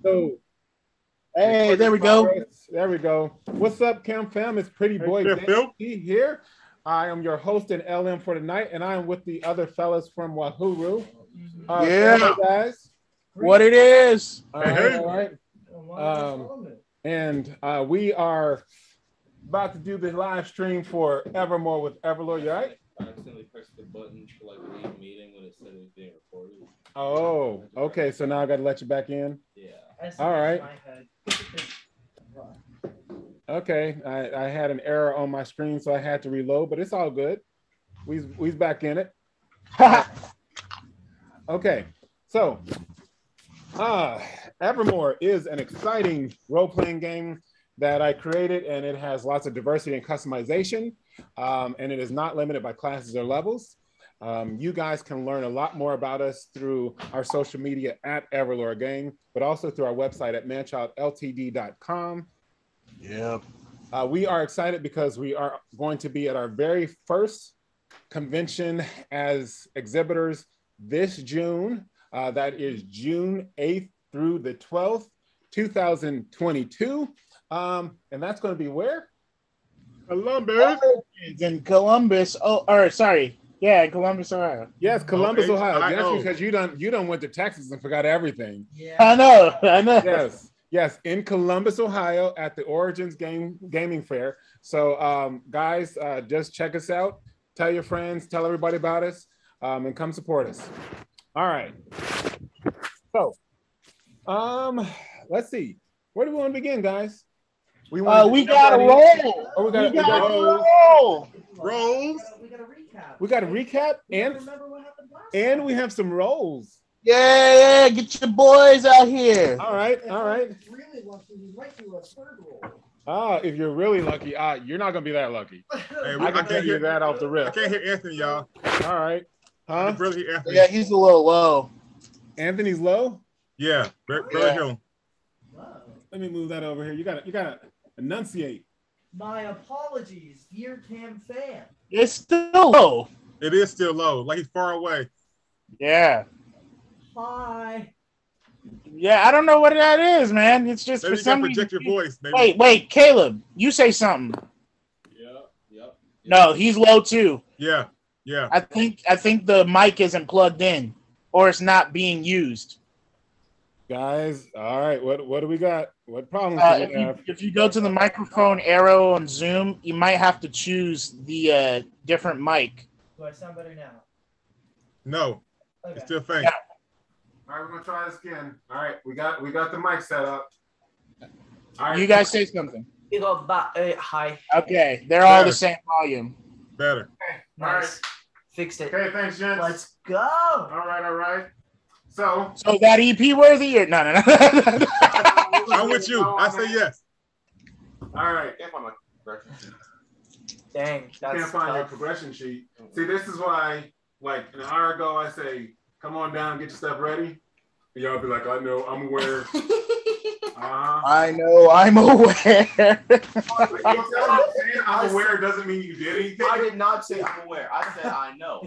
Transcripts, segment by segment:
So, hey, there we go. There we go. What's up, Cam Fam? It's Pretty Boy JT here. I am your host and LM for tonight, and I am with the other fellas from Wahuru. Yeah, guys. What it is? All right. And we are about to do the live stream for EverMore with EverLore. You right? I accidentally pressed the button for like leave meeting when it said it was being recorded. Oh, okay. So now I got to let you back in. Yeah. All right. Okay. I had an error on my screen, so I had to reload, but it's all good. We's back in it. Okay. So, EverMore is an exciting role-playing game that I created, and it has lots of diversity and customization, and it is not limited by classes or levels. You guys can learn a lot more about us through our social media at EverLoreGame, but also through our website at ManChildLTD.com. Yep. We are excited because we are going to be at our very first convention as exhibitors this June. That is June 8th through the 12th, 2022. And that's going to be where? Columbus. It's in Columbus. Oh, or sorry. Yeah, Columbus, Ohio. Yes, Columbus, Ohio. That's because you done went to Texas and forgot everything. Yeah. I know. Yes, in Columbus, Ohio, at the Origins Gaming Fair. So, guys, just check us out. Tell your friends, tell everybody about us, and come support us. All right. So, let's see. Where do we want to begin, guys? We got a roll. Oh, we got a roll. Rolls. We got a recap, and we have some rolls. Yeah, get your boys out here. All right. If you're really lucky, you're not gonna be that lucky. Hey, I can tell you that off the rip. I can't hear Anthony, y'all. All right. Huh? Really Anthony. Yeah, he's a little low. Anthony's low? Yeah, really low. Let me move that over here. You gotta enunciate. My apologies, dear Cam fan. It's still low. It is still low, like he's far away. Yeah. Hi. Yeah, I don't know what that is, man. It's just maybe for some reason. Project your voice, maybe. Wait, Caleb, you say something. Yep. No, he's low too. Yeah. I think the mic isn't plugged in, or it's not being used. Guys, all right. What do we got? What problems do we have? If you go to the microphone arrow on Zoom, you might have to choose the different mic. Do I sound better now? No, okay. It's still faint. Yeah. All right, we're gonna try this again. All right, we got the mic set up. All right. You guys say something. You go hi. Okay, they're all the same volume. Better. Okay. Nice. All right. Fixed it. Okay, thanks, gents. Let's go. All right. So that EP worthy or no. I'm with you. I say yes. All right. Dang, that's Can't find your progression sheet. See, this is why, like an hour ago, I say, "Come on down, get your stuff ready." And y'all be like, "I know, I'm aware." I know, I'm aware. I'm aware doesn't mean you did anything. I did not say I'm aware. I said I know.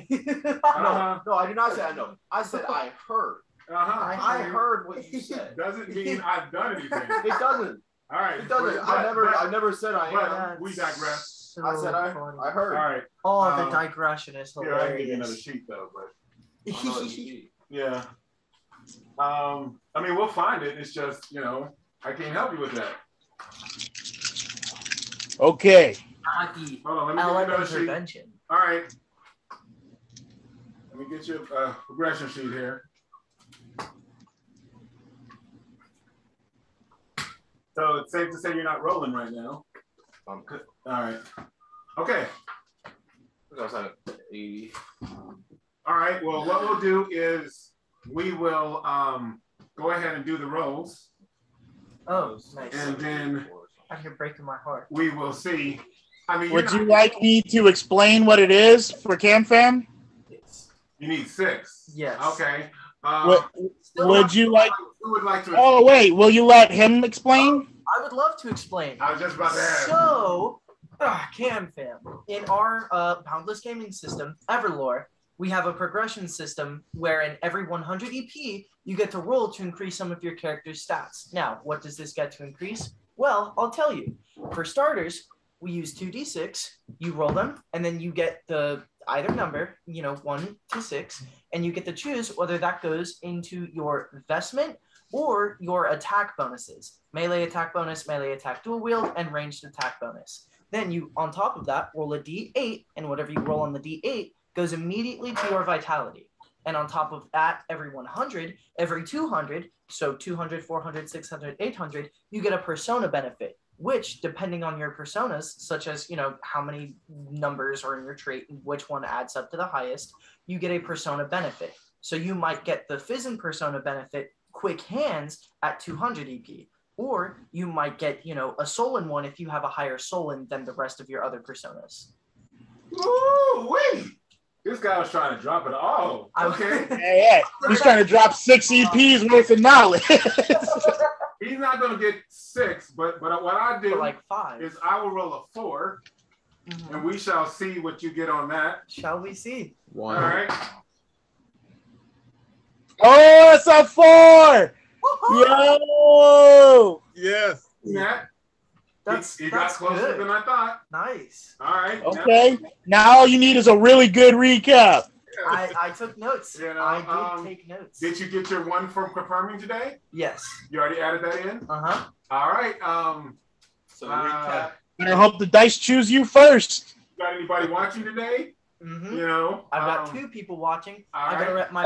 No, I did not say I know. I said I heard. I heard what you said. Doesn't mean I've done anything. It doesn't. All right. It doesn't. I never said I am. We digress. I said I heard. All right. Oh, the digression is Here, I can give you hilarious. another sheet though, but yeah. I mean, we'll find it. It's just, I can't help you with that. Okay. Hold on, let me get another sheet. All right. Let me get you a progression sheet here. So it's safe to say you're not rolling right now. All right. Okay. All right. Well, what we'll do is we will go ahead and do the rolls. Oh, nice. And then You're breaking my heart. we will see. I mean, would you like me to explain what it is for Cam Fam? Yes. You need 6. Yes. Okay. Would you like? Who would like to? Oh wait, will you let him explain? I would love to explain. I was just about to ask. So, Cam Fam, in our boundless gaming system, EverLore, we have a progression system where in every 100 EP, you get to roll to increase some of your character's stats. Now, what does this get to increase? Well, I'll tell you. For starters, we use 2d6, you roll them, and then you get the either number, 1 to 6, and you get to choose whether that goes into your investment or your attack bonuses. Melee attack bonus, melee attack dual wield, and ranged attack bonus. Then you, on top of that, roll a d8, and whatever you roll on the d8 goes immediately to your vitality. And on top of that, every 100, every 200, so 200, 400, 600, 800, you get a persona benefit, which, depending on your personas, such as, how many numbers are in your trait and which one adds up to the highest, you get a persona benefit. So you might get the Fizzin persona benefit, Quick Hands, at 200 EP. Or you might get, a Solon one if you have a higher Solon than the rest of your other personas. Ooh, wait! This guy was trying to drop it all. Okay. Yeah. He's trying to drop 6 EPs worth of knowledge. He's not going to get 6, but what I do like 5 is I will roll a 4, and we shall see what you get on that. Shall we see? 1. All right. Oh, it's a 4! Yo! Yes. Matt, That's got closer good. than I thought. Nice. All right. Okay. Now all you need is a really good recap. I took notes. I did take notes. Did you get your 1 from confirming today? Yes. You already added that in? Uh-huh. All right. So recap. I hope the dice choose you first. Got anybody watching today? Mm-hmm. I've got 2 people watching. All I gotta right. rep my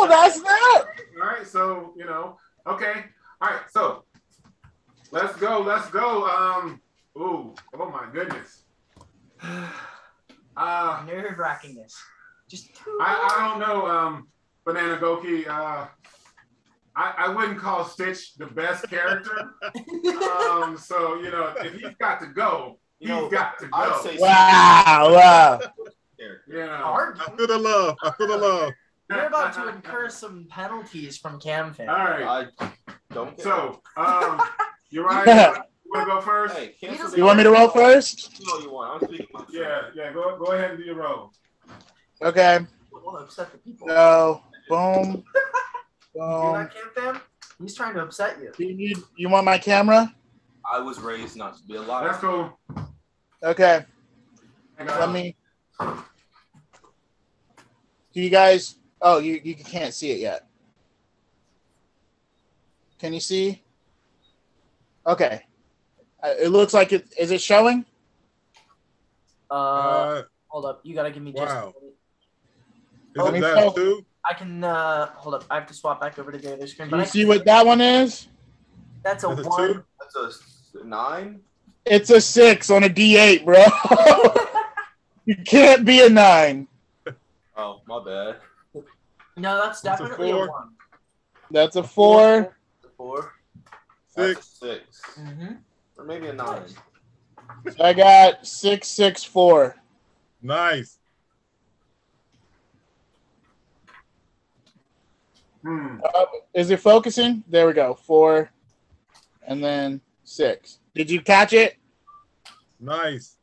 That's that. All right, so okay. All right, so let's go. Ooh, oh my goodness. nerve-wrackingness. Just 2. I don't know, Banana Goki. I wouldn't call Stitch the best character. So if he's got to go, he's got to go. I'd say Wow. I feel the love. You're about to incur some penalties from CamFam. All right. I don't care. So, Uriah, you want to go first? Hey, You want me to roll first? No, you want. I'm speaking. Yeah. Go ahead and do your roll. Okay. We'll upset the people. So, boom. You hear that, CamFam? He's trying to upset you. You want my camera? I was raised not to be alive. That's cool. Okay. Let me. Do you guys? Oh, you can't see it yet. Can you see? Okay. It looks like it. Is it showing? Hold up. You gotta give me just. Wow. Let Is me it that tell- too? I can hold up. I have to swap back over to the other screen. Do But you see what that one is? That's a Is it 1. 2? That's a 9. It's a 6 on a D8, bro. You can't be a 9. Oh, my bad. No, that's That's a definitely a 4. 1. That's a 4. 4. 6. That's a 6. Mm-hmm. Or maybe a 9. So I got 6, 6, 4. Nice. Is it focusing? There we go. 4, and then 6. Did you catch it? Nice.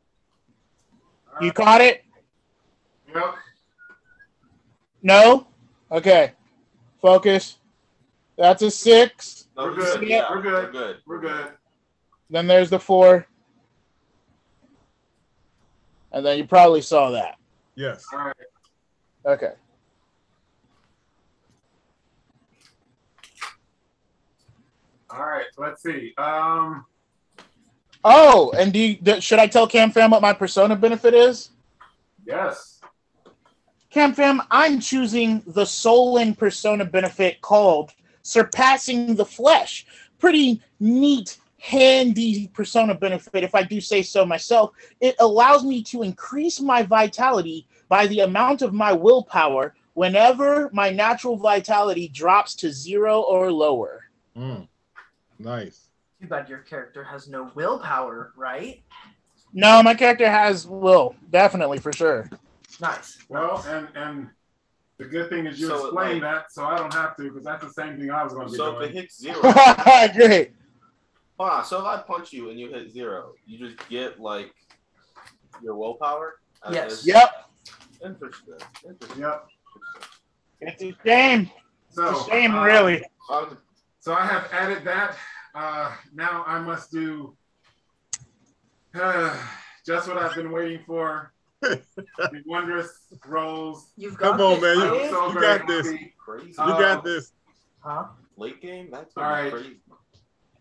You caught it? Yep. No? Okay. Focus. That's a 6. No, We're you good. said, yeah, We're good. We're good. We're good. Then there's the 4. And then you probably saw that. Yes. All right. Okay. All right. Let's see. Oh, and should I tell CamFam what my persona benefit is? Yes. CamFam, I'm choosing the Solon persona benefit called Surpassing the Flesh. Pretty neat, handy persona benefit, if I do say so myself. It allows me to increase my vitality by the amount of my willpower whenever my natural vitality drops to 0 or lower. Nice. Too bad your character has no willpower, right? No, my character has will, definitely, for sure. Nice. Well, and the good thing is you So, explained that, so I don't have to, because that's the same thing I was going to be So if doing. it hits 0, Great. hold on. So if I punch you and you hit 0, you just get like your willpower. Yes. Yep. Interesting. Yep. It's a shame. So, It's a shame, really. So I have added that. Now I must do just what I've been waiting for. The wondrous rolls. You've got Come on, this, man. Dave. So You very got this. happy. Crazy. You got this. Huh? Late game? That's All right. crazy.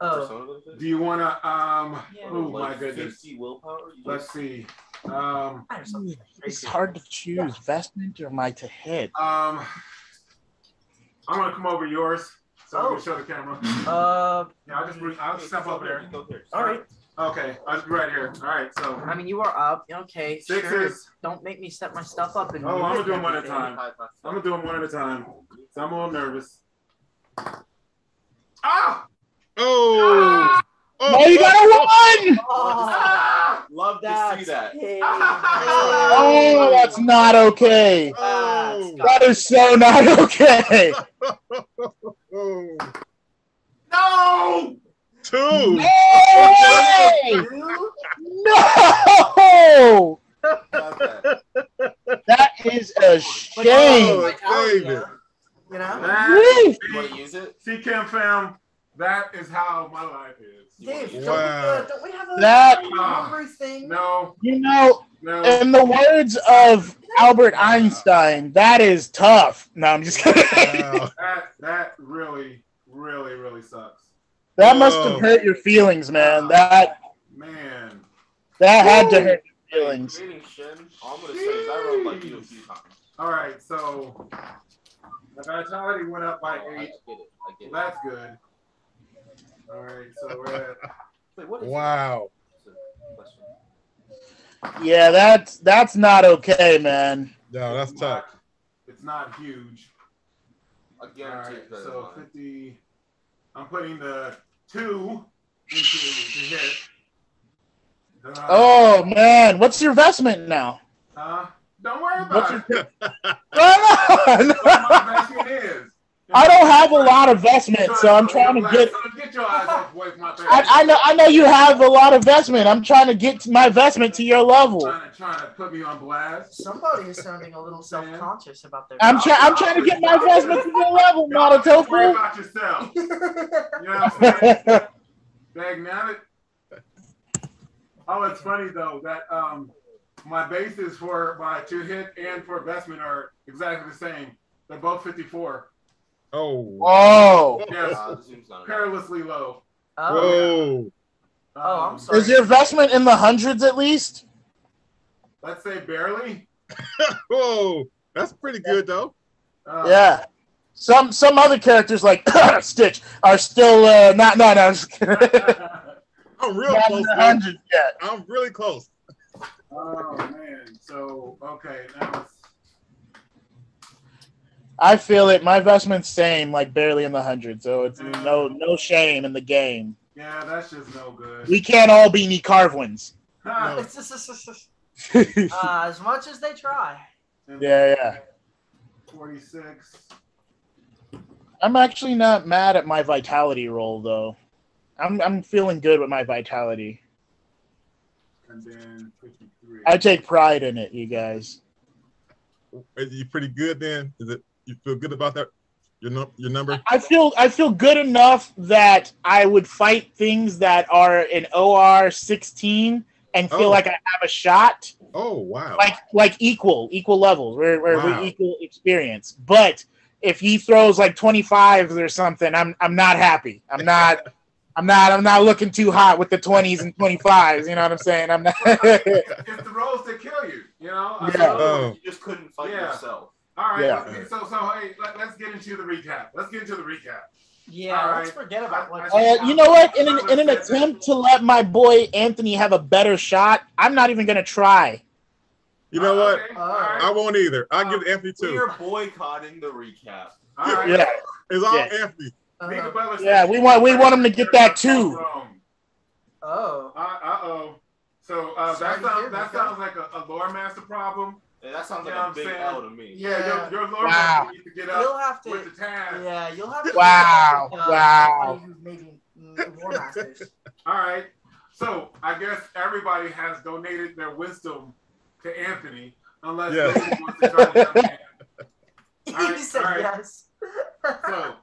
Oh. Persona benefit? Do you want to? Yeah. Oh Like my goodness. 50 willpower? Let's see. There's something It's crazy. hard to choose. Vestment or my to head? I'm gonna come over yours so I can show the camera. Yeah, I'll step over there. All right. Okay, I'll be right here. All right, so I mean, you are up. Okay, sure. sixes. Don't make me set my stuff up. And Oh, I'm gonna do them one at a everything. time. I'm gonna do them one at a time. So I'm a little nervous. Ah! Oh. Oh, you got a 1! Ah! Love to see that. Oh, that's not okay. Oh. That is so not okay. Oh. No! 2. Hey! No! That is a shame. Oh, David. You know? That, You want to use it? see, Kim fam, that is how my life is. Dave, Wow. don't we have a That- number thing? No, You know, no. in the words of Albert Einstein, that is tough. No, I'm just kidding. Wow. That really, really, really sucks. That must have hurt your feelings, man. That Man. had to hurt your feelings. Creating Shin, all I'm going to say is I wrote like you a few times. All right, so the vitality went up by 8. I get it. Well, that's good. All right, so we're at Wait, what is Wow. Yeah, that's not okay, man. No, that's tough. It's not huge. I All guarantee right, it's better so than mine. 50. I'm putting the 2 into to hit. Oh man, what's your investment now? Don't worry What's about your it. no, What my investment is. I don't have a lot of investment, so I'm trying to get. Get your eyes off away from my face. I know you have a lot of investment. I'm trying to get my investment to your level. Trying to put me on blast. Somebody is sounding a little self-conscious about their. I'm trying to get my investment to your level, Y'all just worry Monotofu. about yourself. You know what I'm saying? Dang, now that. Oh, it's funny though that my bases for my 2 hit and for investment are exactly the same. They're both 54. Oh. Oh, Yes, The zoom's not enough. perilously low. Oh. Whoa. I'm sorry. is your investment in the hundreds at least? Let's say barely. Whoa. That's pretty good, though. Yeah. Some other characters like Stitch are still not. No, I'm just kidding. I'm real Not in close, the man. hundreds yet. I'm really close. Oh man. So okay, now it's I feel it. My investment's same, like barely in the hundreds, so it's no shame in the game. yeah, that's just no good. We can't all be Nicarvans. Ha! As much as they try. Yeah. 46. I'm actually not mad at my vitality roll though. I'm feeling good with my vitality. And then 53. I take pride in it, you guys. Are you pretty good then? Is it? You feel good about that? Your number? I feel good enough that I would fight things that are in OR 16 and feel like I have a shot. Oh wow! Like equal levels where Wow. we equal experience. But if he throws like 25s or something, I'm not happy. I'm not looking too hot with the 20s and 25s. You know what I'm saying? I'm not. It's the rolls that kill you. You know. Yeah. You just couldn't fight yourself. All right. Yeah. So hey, let's get into the recap. Yeah, All let's right. forget about what. You know what? In an attempt to let my boy Anthony have a better shot, I'm not even gonna try. You know what? Okay. All right. I won't either. I'll give Anthony We 2. are boycotting the recap. All right. Yeah. It's all Yeah. Anthony. Mika Butler Yeah, says- we want him to get that too. Oh. Uh-oh. So Sorry to hear, that Mika. sounds like a lore master problem. Yeah, that sounds You like know a what big I'm saying? L to me. Yeah, your lore Wow. master needs to get You'll up have to. with the task. Yeah, you'll have to. Wow. Wow. somebody who's maybe War Masters. All right. So I guess everybody has donated their wisdom to Anthony. Unless Yes. David wants to try to jump in. He said yes. So,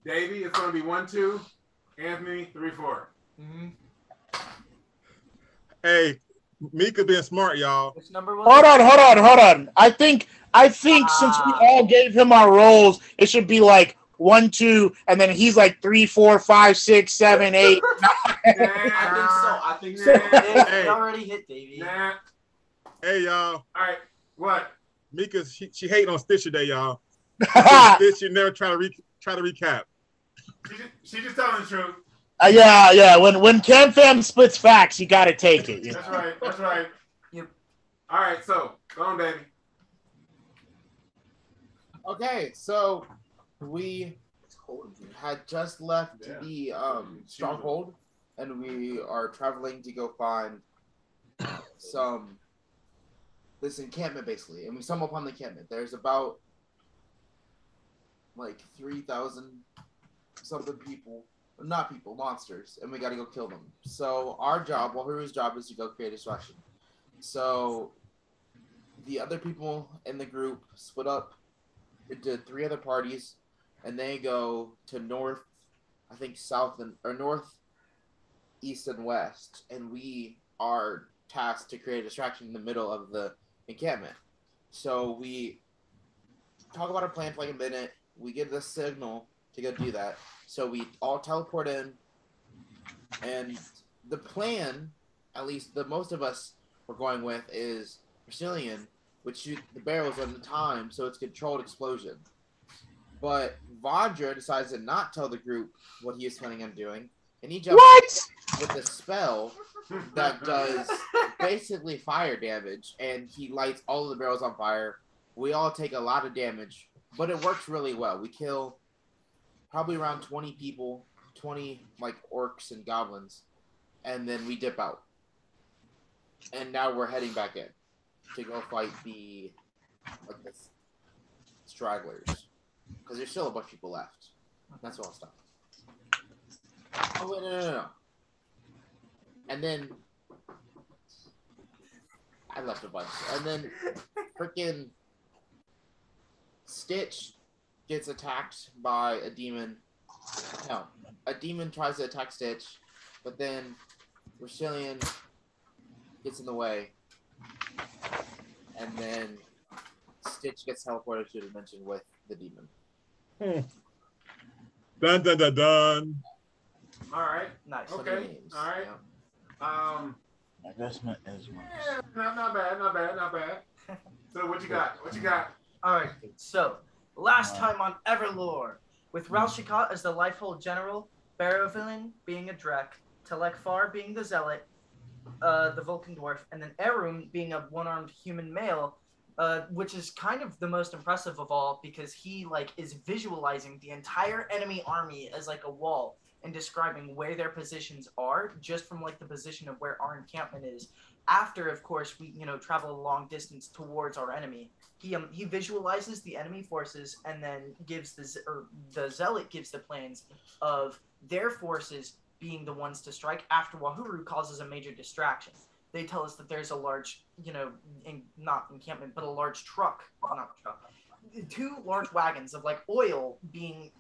Davey, it's going to be 1-2. Anthony, 3-4. Mm-hmm. Hey, Mika being smart, y'all. Which number was Hold it? on. I think since we all gave him our roles, it should be like 1, 2, and then he's like 3, 4, 5, 6, 7, 8. I think so. It already hit Davey. Nah. Hey, y'all. All right. What? Mika, she hating on Stitch today, y'all. Stitch, you never try to recap. She just telling the truth. Yeah. When Cam Fam splits facts, you got to take it. That's right. That's right. Yep. All right. So, go on, baby. Okay, so we had just left the stronghold, and we are traveling to go find this encampment, basically. And we stumble upon the encampment. There's about like 3,000 something people. Not people, monsters, and we gotta go kill them. So our job, Wahuru's job, is to go create a distraction. So the other people in the group split up into 3 other parties, and they go to north, I think south or north, east, and west. And we are tasked to create a distraction in the middle of the encampment. So we talk about our plan for like a minute. We give the signal to go do that. So we all teleport in, and the plan, at least the most of us were going with, is Rastilian would shoot the barrels at the time, so it's controlled explosion. But Vandra decides to not tell the group what he is planning on doing, and he jumps with a spell that does basically fire damage, and he lights all of the barrels on fire. We all take a lot of damage, but it works really well. We kill probably around 20 people, 20 like orcs and goblins, and then we dip out. And now we're heading back in to go fight the stragglers, because there's still a bunch of people left. That's all stuff. Oh wait, no. And then I left a bunch, and then freaking Stitch gets attacked by a demon. No, a demon tries to attack Stitch, but then Rastilian gets in the way, and then Stitch gets teleported to a dimension with the demon. Dun dun dun dun. All right. Nice. Okay. All right. Yeah. Investment is Not bad. So what you got? All right. So last time on EverLore, with Ralshikot as the Lifehold General, Barovillin being a Drek, Telekfar being the Zealot, the Vulcan Dwarf, and then Erum being a one-armed human male, which is kind of the most impressive of all, because he is visualizing the entire enemy army as like a wall and describing where their positions are just from the position of where our encampment is. After, of course, we travel a long distance towards our enemy. He visualizes the enemy forces and then gives the Zealot gives the plans of their forces being the ones to strike after Wahuru causes a major distraction. They tell us that there's a large, not encampment, but a large truck, not truck, 2 large wagons of oil being,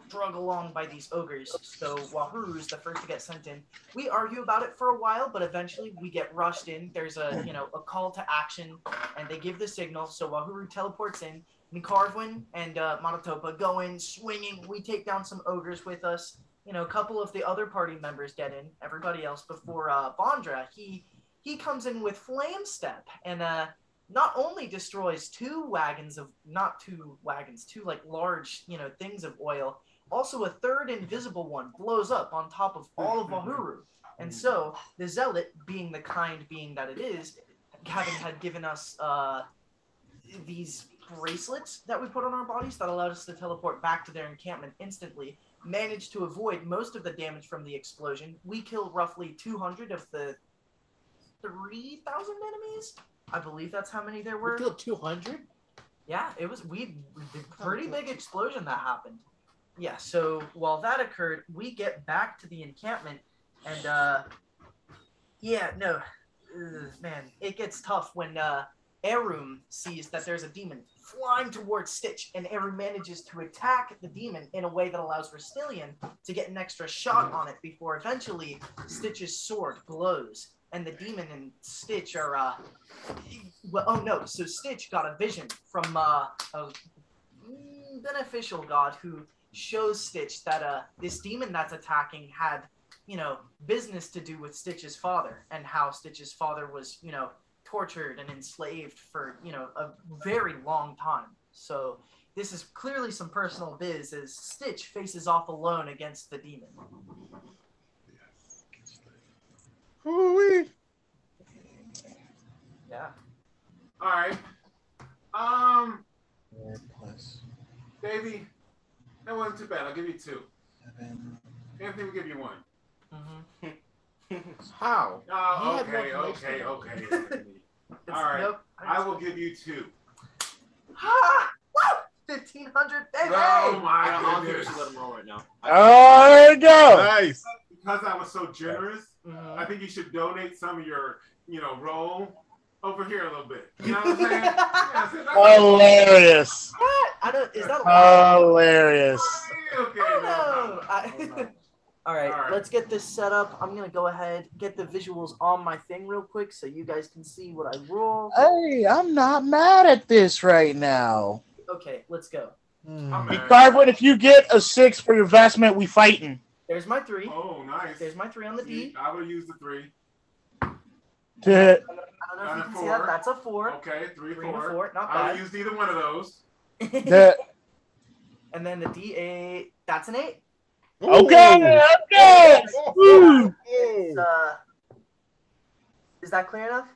drug along by these ogres. So Wahuru's the first to get sent in. We argue about it for a while, but eventually we get rushed in. There's a call to action, and they give the signal. So Wahuru teleports in. Nicarvin and Matatopa go in swinging. We take down some ogres with us. A couple of the other party members get in. Everybody else before Vandra, he comes in with Flame Step and not only destroys 2 wagons of, not 2 wagons, 2 large, things of oil, also a 3rd invisible one blows up on top of all of Wahuru. And so the Zealot, being the kind being that it is, had given us these bracelets that we put on our bodies that allowed us to teleport back to their encampment instantly, managed to avoid most of the damage from the explosion. We killed roughly 200 of the 3,000 enemies. I believe that's how many there were. We killed 200? Yeah, it was pretty big explosion that happened. Yeah, so while that occurred, we get back to the encampment, and man, it gets tough when Arum sees that there's a demon flying towards Stitch, and Arum manages to attack the demon in a way that allows Rastilian to get an extra shot on it before eventually Stitch's sword glows, and the demon and Stitch are, well, oh no, so Stitch got a vision from a beneficial god who shows Stitch that this demon that's attacking had, you know, business to do with Stitch's father, and how Stitch's father was, you know, tortured and enslaved for, you know, a very long time. So this is clearly some personal biz as Stitch faces off alone against the demon. Ooh-wee. Yeah. All right. Davey, that wasn't too bad. I'll give you 2. Anthony will give you 1. How? Oh, okay. All right. Nope, I will give you 2. Ha! Woo! 1,500, baby! Oh I my don't think we goodness. should let him roll right now. Oh, there you go. Nice. Because I was so generous, I think you should donate some of your, you know, roll over here a little bit. You know what I'm saying? Yeah, Hilarious. What? I don't. Is that a lot? Hilarious. Okay. Oh, No. no. All right, let's get this set up. I'm gonna go ahead, get the visuals on my thing real quick so you guys can see what I roll. Hey, I'm not mad at this right now. Okay, let's go. Carvin, if you get a 6 for your investment, we fighting. There's my 3. Oh, nice. There's my 3 on the D. I would use the 3. I don't know if you can see that. That's a 4. Okay, 3, 3 and a 4. 4, not I bad. would use either one of those. And then the D8, that's an 8. Okay. Woo. Is that clear enough?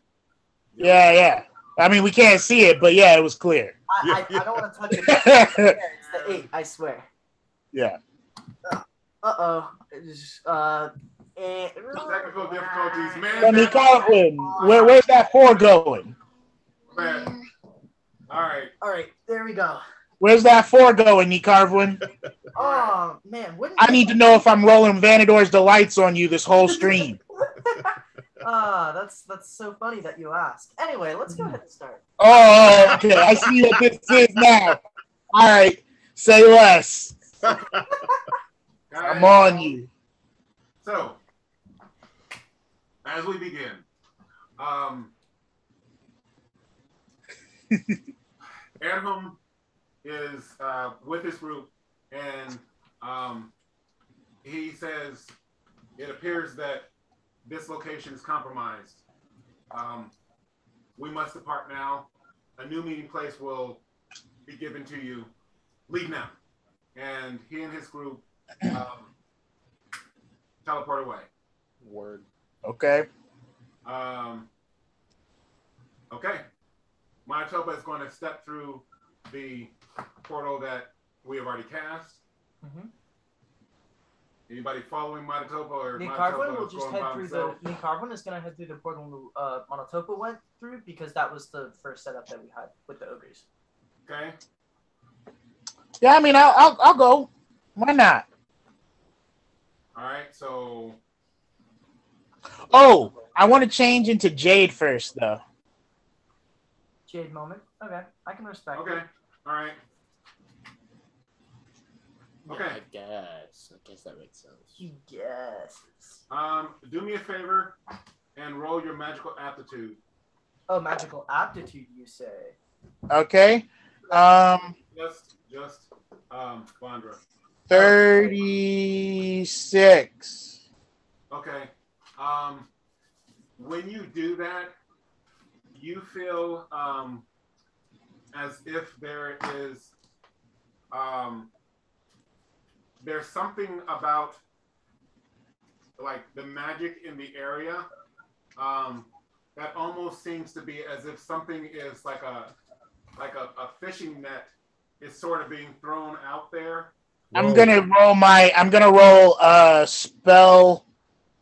Yeah. I mean, we can't see it, but yeah, it was clear. I don't want to touch it. It's the 8, I swear. Yeah. Technical difficulties, man. Let me Carvin, where's that 4 going? Man. All right, there we go. Where's that 4 going, Nicarvin? Oh man, I need to know if I'm rolling Vanador's Delights on you this whole stream. That's so funny that you ask. Anyway, let's go ahead and start. Oh, okay. I see what this is now. All right, say less. I'm on you. So, as we begin, Erham is with his group, and he says it appears that this location is compromised. We must depart now. A new meeting place will be given to you. Leave now. And he and his group teleport away. Word. Okay. Okay. Manitoba is going to step through the portal that we have already cast. Anybody following Manitoba or Nicarvin will just head through the. Nicarvin is going to head through the portal Manitoba went through because that was the first setup that we had with the ogres. Okay. Yeah, I mean, I'll go. Why not? All right. So. Oh, I want to change into Jade first, though. Jade moment. Okay, I can respect. Okay. All right. Okay. Yeah, I guess that makes sense. Yes. Do me a favor and roll your magical aptitude. Oh, magical aptitude, you say? Okay. Just Vandra. 36. Okay. When you do that, you feel as if there is there's something about like the magic in the area that almost seems to be as if something is like a fishing net is sort of being thrown out there. I'm gonna roll spell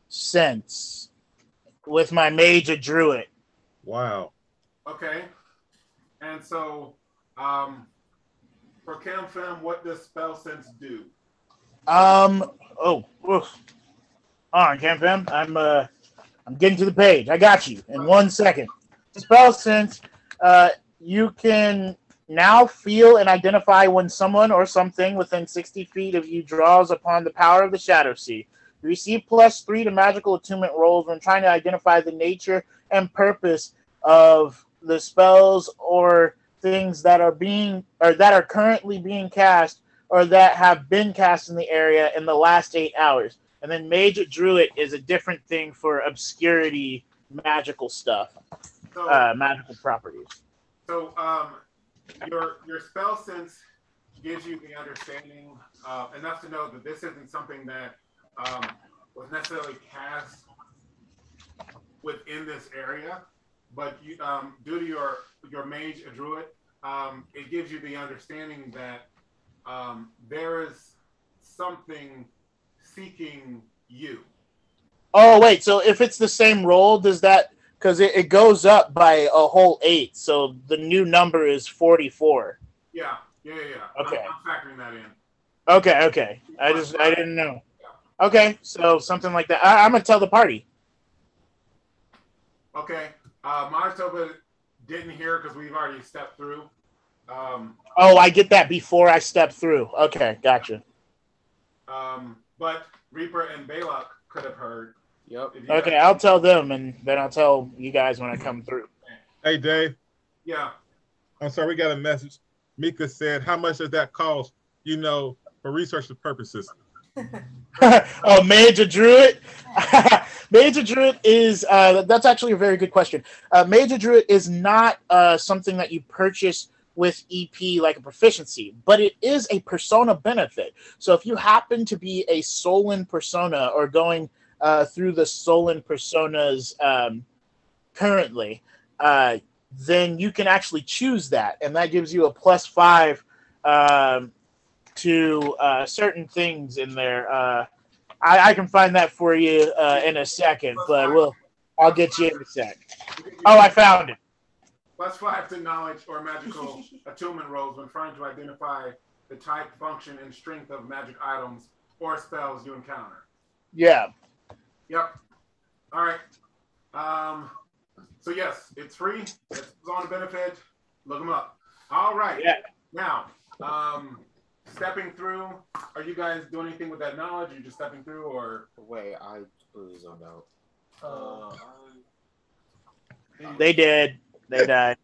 sense with my mage or druid. Wow. Okay. And so for Camfam, what does spell sense do? Hold on, Camfam. I'm getting to the page. I got you in 1 second. Spell sense. You can now feel and identify when someone or something within 60 feet of you draws upon the power of the Shadow Sea. You receive +3 to magical attunement rolls when trying to identify the nature and purpose of the spells or things that are currently being cast or that have been cast in the area in the last 8 hours. And then Mage Druid is a different thing for obscurity magical stuff, magical properties. So your spell sense gives you the understanding enough to know that this isn't something that was necessarily cast within this area, but you, due to your mage druid, it gives you the understanding that there is something seeking you. Oh wait, so if it's the same roll, does that, because it goes up by a whole 8, so the new number is 44. Yeah. Okay. I'm factoring that in. Okay. I didn't know. Yeah. Okay, so something like that. I'm gonna tell the party. Okay. Manitoba didn't hear because we've already stepped through. Oh, I get that before I step through. Okay, gotcha. But Reaper and Belac could have heard. Yep. Okay, I'll tell them, and then I'll tell you guys when I come through. Hey, Dave. Yeah. I'm sorry, we got a message. Mika said, how much does that cost, for research purposes? Oh, Mage Druid? Mage Druid is, that's actually a very good question. Mage Druid is not something that you purchase with EP like a proficiency, but it is a persona benefit. So if you happen to be a Solon persona or going through the Solon personas currently, then you can actually choose that, and that gives you a +5 to certain things in there. I can find that for you in a second, but I'll get you in a sec. Oh, I found it. +5 to knowledge or magical attunement rolls when trying to identify the type, function, and strength of magic items or spells you encounter. Yeah. Yep. All right. So yes, it's free. It's on the benefit. Look them up. All right. Yeah. Now, stepping through. Are you guys doing anything with that knowledge? Are you just stepping through, or? Wait, I completely zoned out. They did. They died.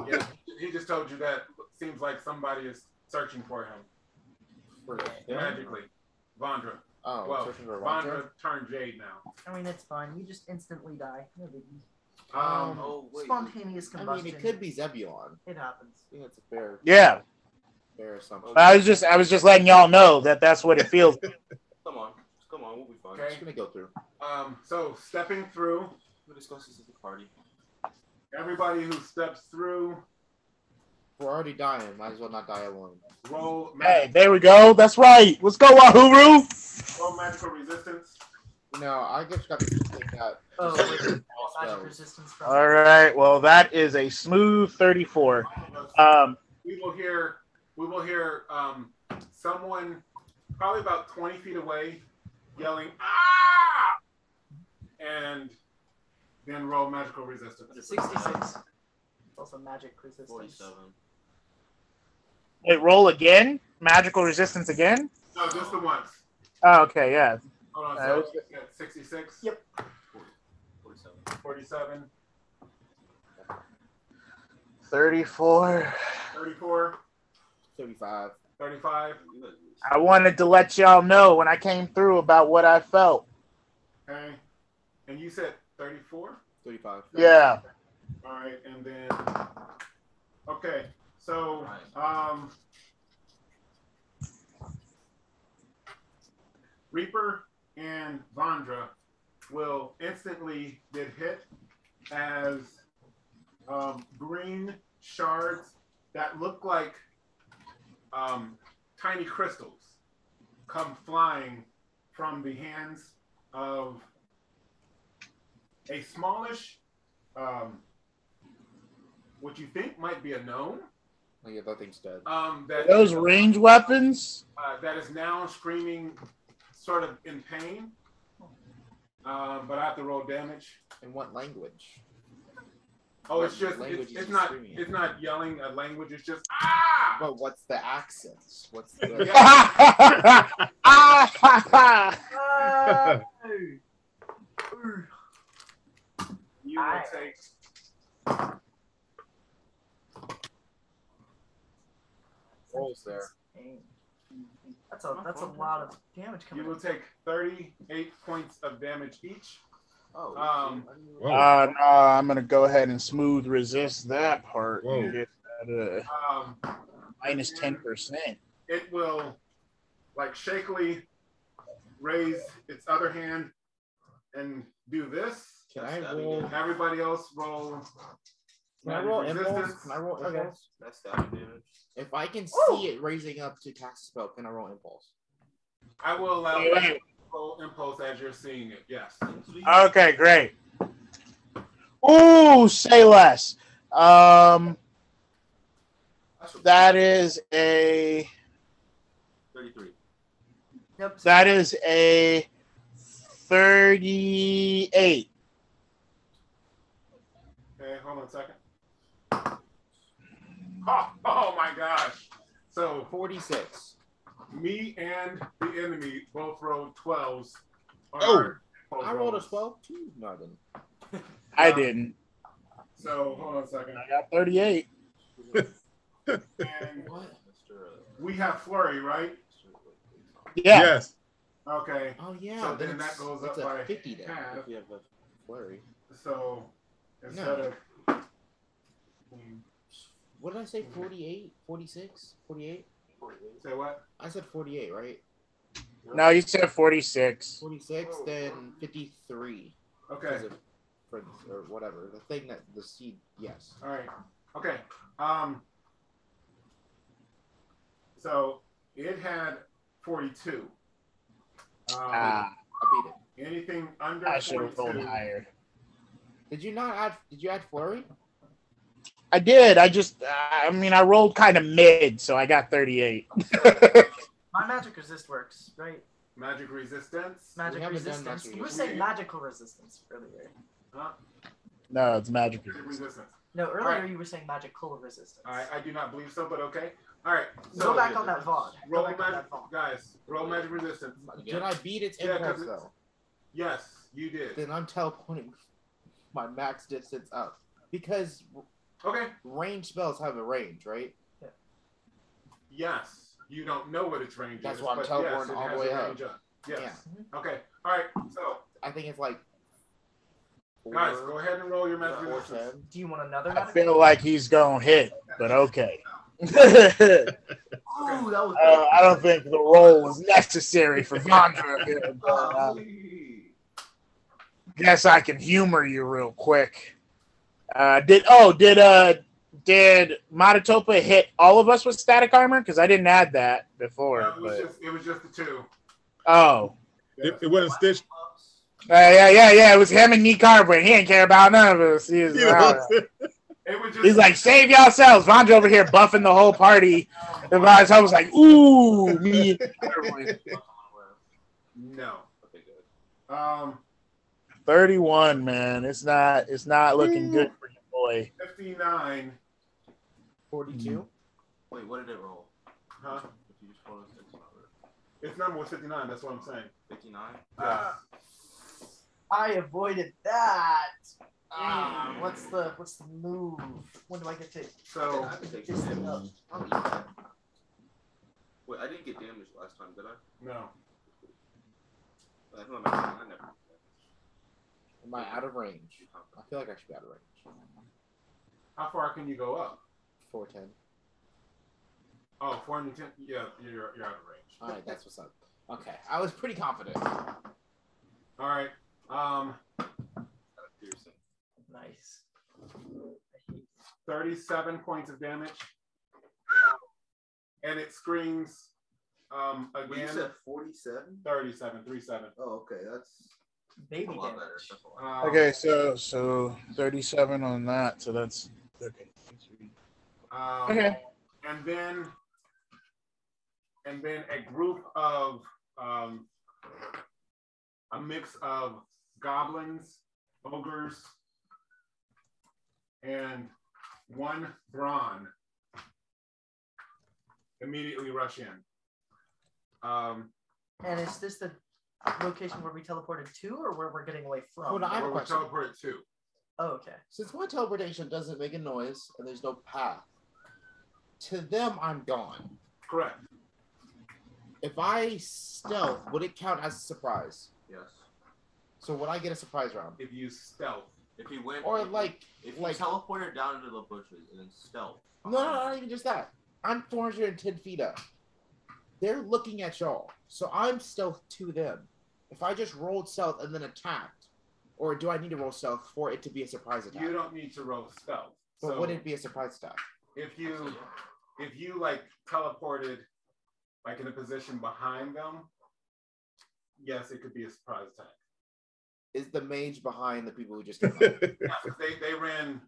Yeah, he just told you that seems like somebody is searching for him. Magically. Vandra. Oh, well, searching for Vandra turned Jade now. I mean, it's fine. You just instantly die. No biggie. Wait. Spontaneous combustion. I mean, it could be Zebulon. It happens. Yeah, it's a bear. Yeah. Bear something. I was just letting y'all know that that's what it feels like. Come on, we'll be fine. Okay. I'm just gonna go through. So stepping through. We'll discuss this at the party. Everybody who steps through. We're already dying. Might as well not die alone. Roll. Hey, there we go. That's right. Let's go, Wahuru. Roll magical resistance. No, I just got to take that. Oh, magic resistance. All right. Well, that is a smooth 34. We will hear someone probably about 20 feet away yelling "Ah!" and then roll magical resistance. 66. Also magic resistance. 47. Wait, roll again? Magical resistance again? No, just the once. Oh, okay, yeah. Hold on, so you got 66? Yep. 47. 34. 34. 35. 35. I wanted to let y'all know when I came through about what I felt. Okay. And you said 34? 35. Yeah. All right, and then okay, so Reaper and Vandra will instantly get hit as green shards that look like tiny crystals come flying from the hands of a smallish what you think might be a gnome. Oh yeah, that thing's dead. Those range weapons? That is now screaming sort of in pain. But I have to roll damage. In what language? Oh, it's just Language is it's just not screaming. it's not yelling a language. It's just ah. But what's the accents? What's the You will take. rolls there? That's a lot of damage coming. You will take 38 points of damage each. Oh. no, I'm gonna go ahead and smooth resist that part. Whoa. And get that, minus 10%. It will like shakily raise its other hand and do this. Can I roll? Everybody else roll. Can I roll resistance. impulse? Can I roll impulse? That's stabbing damage. If I can see it raising up to cast a spell, can I roll impulse? I will allow you to roll impulse as you're seeing it. Yes. Okay, great. Ooh, say less. That is a 33. Yep. that is a 38. Okay, hold on a second. Oh my gosh. So 46. me and the enemy both rolled 12s. on Oh. our impulse I rolled a rolls. 12 too. No, I didn't. I didn't. So hold on a second. I got 38. And What? we have flurry, right? Yeah. Yes. Okay. Oh yeah. So then it's- that goes it's up a by 50 then. half. If you have a flurry. So instead No. of What did I say? 48? 46? 48? say what? I said 48, right? No, you said 46. 46, then 53. Okay. Because of friends or whatever. The thing that the seed, yes. All right. Okay. So it had 42. I beat it. Anything under I should have rolled 42. higher. Did you add flurry? I did. I rolled kind of mid, so I got 38. My magic resist works, right? Magic resistance. Magic haven't done resistance. magic You were resistance. saying magical resistance earlier. Huh? No, it's magic. Magic resistance. No, earlier Alright. you were saying magical resistance. I do not believe so, but okay. All right. Go back on that VOD. Roll Go back on magic, that VOD. guys. Roll magic resistance. Did I beat its Yeah, 'cause impulse it's- though? Yes, you did. Then I'm teleporting my max distance up. Because Okay. range spells have a range, right? Yes. You don't know what its range That's is. why I'm but teleporting yes, it all the has way a up. range up. Yes. Yeah. Okay. All right. So, I think it's like guys, go ahead and roll your magic or resistance. 10. Do you want another I magic? feel like he's going to hit, but okay. Ooh, that was I don't think the roll was necessary for Vandra here, but guess I can humor you real quick. Did Matatopa hit all of us with static armor? Because I didn't add that before. No, But... it was just the two. Oh. It wasn't stitched. Yeah. It was him and Nicar, but he didn't care about none of us. He was, You know, It was just. he's like, save yourselves. Vandra over here buffing the whole party. And Vandra was like, ooh, me. No. Okay, good. 31, man. It's not looking good for you, boy. 59. 42. Wait, what did it roll? Huh? If you just roll it, it's not right. Its number was 59. That's what I'm saying. 59? I avoided that. What's the move? When do I get to? So, I can take Just damage. enough. I'll eat that. Wait, I didn't get damaged last time, did I? no. I know I never. Am I out of range? I feel like I should be out of range. How far can you go up? 410. Oh, 410. Yeah, you're out of range. All right, that's what's up. Okay, I was pretty confident. All right. Piercing. Nice. 37 points of damage. And it screams Wait, you again. said 47? 37. Oh, okay, that's Baby a lot damage. better. That's a lot. Okay, so 37 on that. So that's okay. Okay. And then a group of a mix of goblins, ogres, and 1 Thrawn immediately rush in. And is this the location where we teleported to, or where we're getting away from? Hold on, I have a Where we question. teleported to. Oh, okay. Since my teleportation doesn't make a noise and there's no path, to them I'm gone. Correct. If I stealth, would it count as a surprise? Yes. So would I get a surprise round? If you stealth. If he went, Or if you like teleported down into the bushes and then stealth. no, not even just that. I'm 410 feet up. They're looking at y'all, so I'm stealth to them. If I just rolled stealth and then attacked, or do I need to roll stealth for it to be a surprise attack? You don't need to roll stealth. But So would it be a surprise attack? if you like teleported like in a position behind them, yes, it could be a surprise attack. Is the mage behind the people who just came up? Yeah, 'cause they ran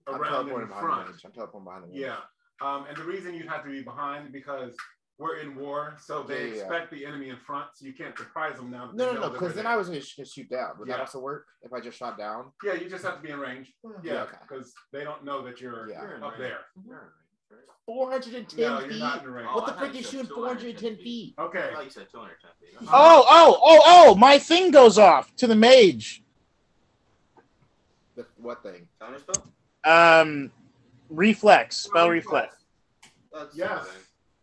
I'm around in teleporting behind front. the mage. I'm teleporting behind the mage. Yeah. And the reason you'd have to be behind because we're in war, so they Yeah. expect the enemy in front, so you can't surprise them now. No, because then I was going to shoot down. Would that Yeah. also work if I just shot down? Yeah, you just have to be in range. Yeah, okay. because they don't know that you're Yeah. You're in up range. there. You're in range, right? 410 No, feet? you're not in range. What the I frick thought you is said shooting 410 feet? I Okay. thought you said 210 feet. Oh, my thing goes off to the mage. What thing? Counter spell? Reflex, spell reflex. That's Yes. something.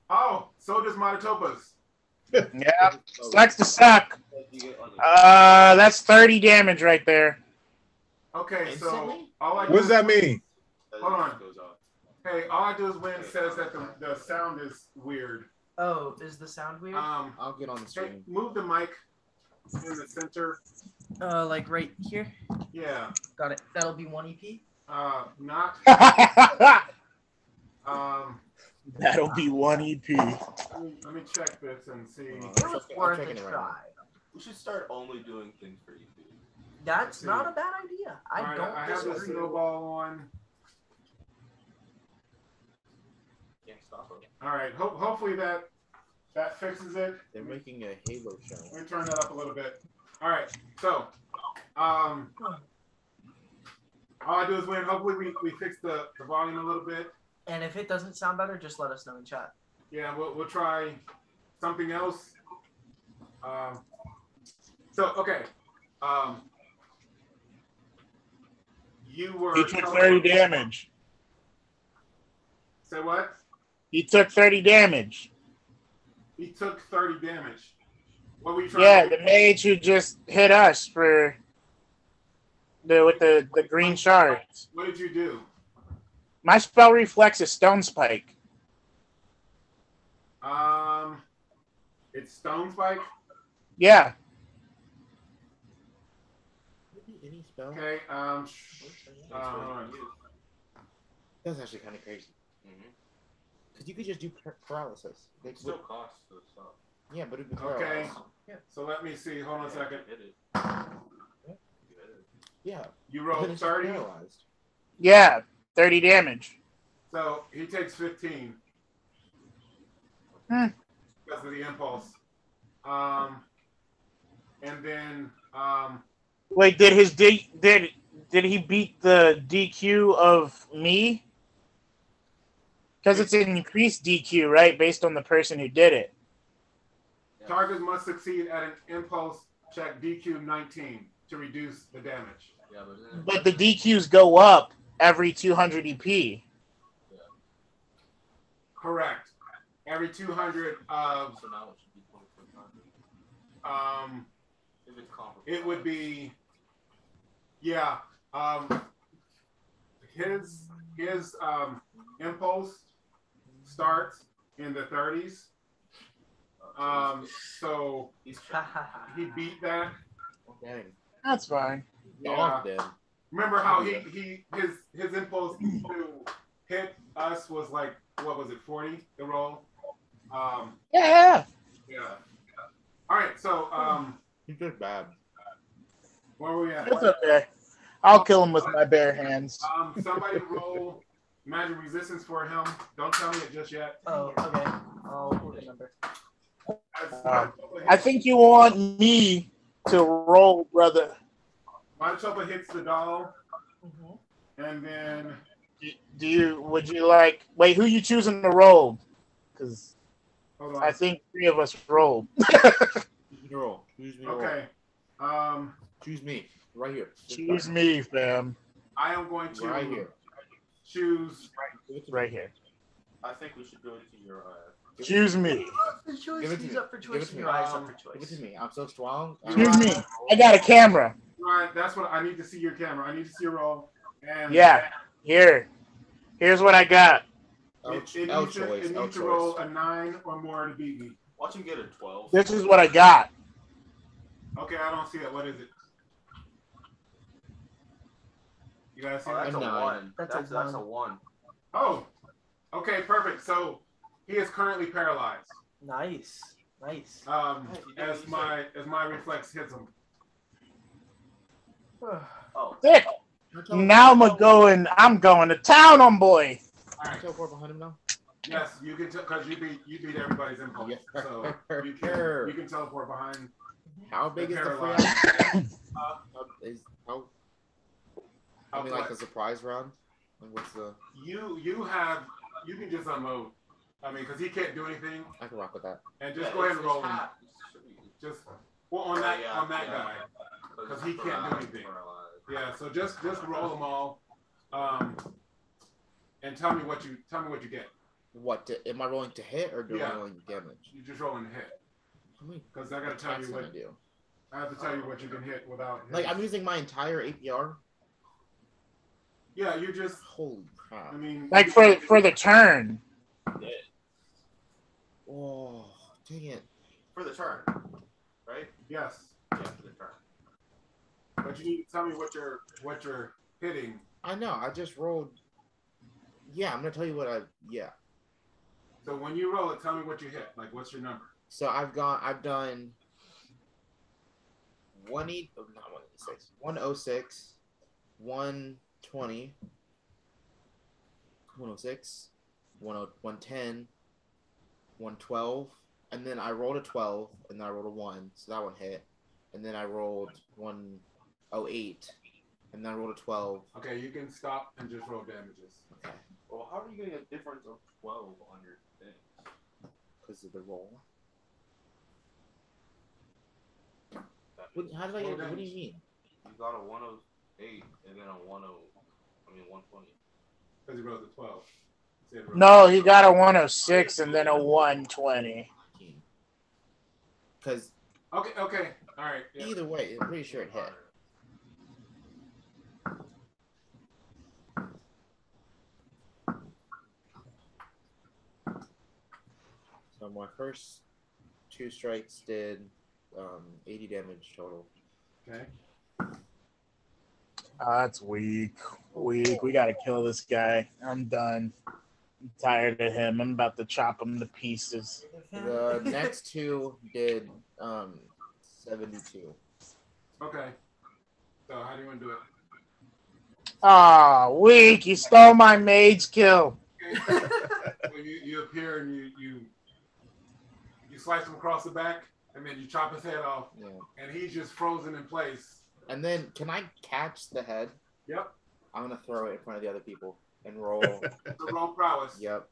Oh, so does Monotopas. Yeah, sucks to suck. You get on the- That's 30 damage right there. Okay, so Instantly? all I do What does is- that mean? Hold on. Goes off. Hey, all I do is when it says that the sound is weird. Oh, is the sound weird? I'll get on the Hey, stream. move the mic in the center. Like right here. Yeah. Got it. That'll be 1 EP. Not. That'll be 1 EP. Let me check this and see. It was I'm worth checking a it right try. We should start only doing things for you. That's see. not a bad idea. I All right, don't I have the disagree. snowball on. Can't stop it. All right. Hopefully that fixes it. They're making a Halo show. Let me turn that up a little bit. All right. So, all I do is win. Hopefully we fix the volume a little bit. And if it doesn't sound better, just let us know in chat. Yeah, we'll try something else. So okay. You were. He took 30 damage. Say what? He took 30 damage. He took 30 damage. What were you trying Yeah, to the do? mage who just hit us with the green shards. What did you do? My spell reflex is Stone Spike. It's Stone Spike. Yeah. Any spell? Okay. Hold on. That's actually kind of crazy. Because you could just do paralysis. They It still costs the stuff. yeah, but it'd be Okay. paralyzed. So let me see. Hold on a second. Hit it. Yeah. You Then rolled it's just 30. paralyzed. Yeah, 30 damage. So he takes 15 Hmm. because of the impulse. And then Wait, did he beat the DQ of me? Because it's an increased DQ, right, based on the person who did it. targets must succeed at an impulse check DQ 19 to reduce the damage. Yeah, but then But the DQs go up every 200 EP. Correct. Every 200 of so now it should be 2400. If it's comparable. it would be his impulse starts in the 30s. So he beat that. Dang. That's fine. Yeah. Dog then. Remember how his impulse to hit us was like, what was it, 40 the roll? Yeah. Yeah. All right, so He's just bad. where are we at? It's okay. I'll kill him with my bare hands. Somebody roll magic resistance for him. Don't tell me it just yet. Oh, okay. I'll remember. I think you want me to roll, brother. Manchopa hits the doll. And then Would you like? Wait, who you choosing to roll? Because hold on. I think 3 of us rolled. Choose me to roll. Choose me to roll. Okay. Choose me. Right here. Choose me, fam. I am going to Right here. choose. Right here. I think we should go to your. Choose me. For choice, Give it to he's me. up for Give it choice. to me. Uriah's up for Give it choice. to me. I'm so strong. Choose me. I got a camera. Right, that's what I need to see your camera. I need to see your roll. And Yeah. Here's what I got. It needs to roll a 9 or more to beat me. Watch him get a 12. This is what I got. Okay, I don't see it. What is it? You guys see Oh, that? that's a 9. 1. That's a 1. Oh, okay, perfect. So he is currently paralyzed. Nice. As my reflex hits him. Oh. Sick. Now I'm going to town on boy. All right. Teleport behind him now. Yes, you can because you beat everybody's impulse. Yeah. So you can teleport behind. How big is the free paralyzed. I mean, like the surprise round? Like what's the... You can just unload. I mean, because he can't do anything. I can rock with that. And just go ahead and roll him. Just on that guy, because he can't do anything. Yeah, so just roll them all, and tell me what you get. What am I rolling to hit or do I rolling damage? You just rolling to hit. Because I gotta tell you what do. I have to tell you what you can hit without. Like I'm using my entire APR. Yeah, you just. Holy crap! I mean, Like for the turn. Yeah. Oh, dang it! For the turn, right? Yes. Yeah, for the turn. But you need to tell me what you're hitting. I know. I just rolled. Yeah, I'm gonna tell you what I. Yeah. So when you roll it, tell me what you hit. Like, what's your number? So I've done 106, 106, 120, 106, 110, 112, and then I rolled a 12, and then I rolled a 1, so that one hit. And then I rolled 108, and then I rolled a 12. Okay, you can stop and just roll damages. Okay. Well, how are you getting a difference of 12 on your thing? Because of the roll. How did I get? What do you mean? You got a 108 and then a 120. Because he rolled a 12. No, he got a 106 and then a 120. Because Okay, all right. Yeah. either way, I'm pretty sure it hit. So my first 2 strikes did 80 damage total. Okay. That's weak. We gotta kill this guy. I'm done. I'm tired of him. I'm about to chop him to pieces. The next 2 did 72. Okay. So how do you want to do it? Ah, weak. You stole my mage kill. Okay. So you appear and you slice him across the back, and then you chop his head off, Yeah. and he's just frozen in place. And then, can I catch the head? Yep. I'm gonna throw it in front of the other people and roll. The roll prowess. Yep.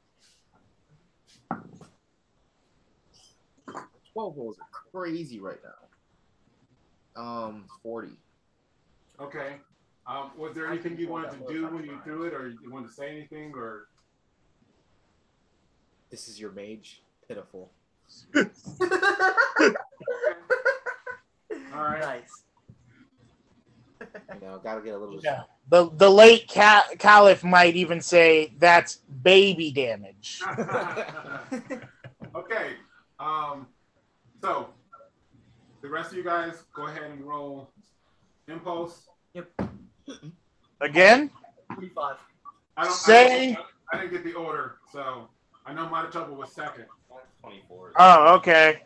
12 rolls are crazy right now. 40. Okay. Was there anything you wanted to do when you threw it, or you wanted to say anything, or? This is your mage. Pitiful. All right. Nice. You know, gotta get a little. Yeah. The late Caliph might even say that's baby damage. Okay. So the rest of you guys go ahead and roll impulse. Again? 35. I didn't get the order, so I know Manchild was second. 24. Oh, okay.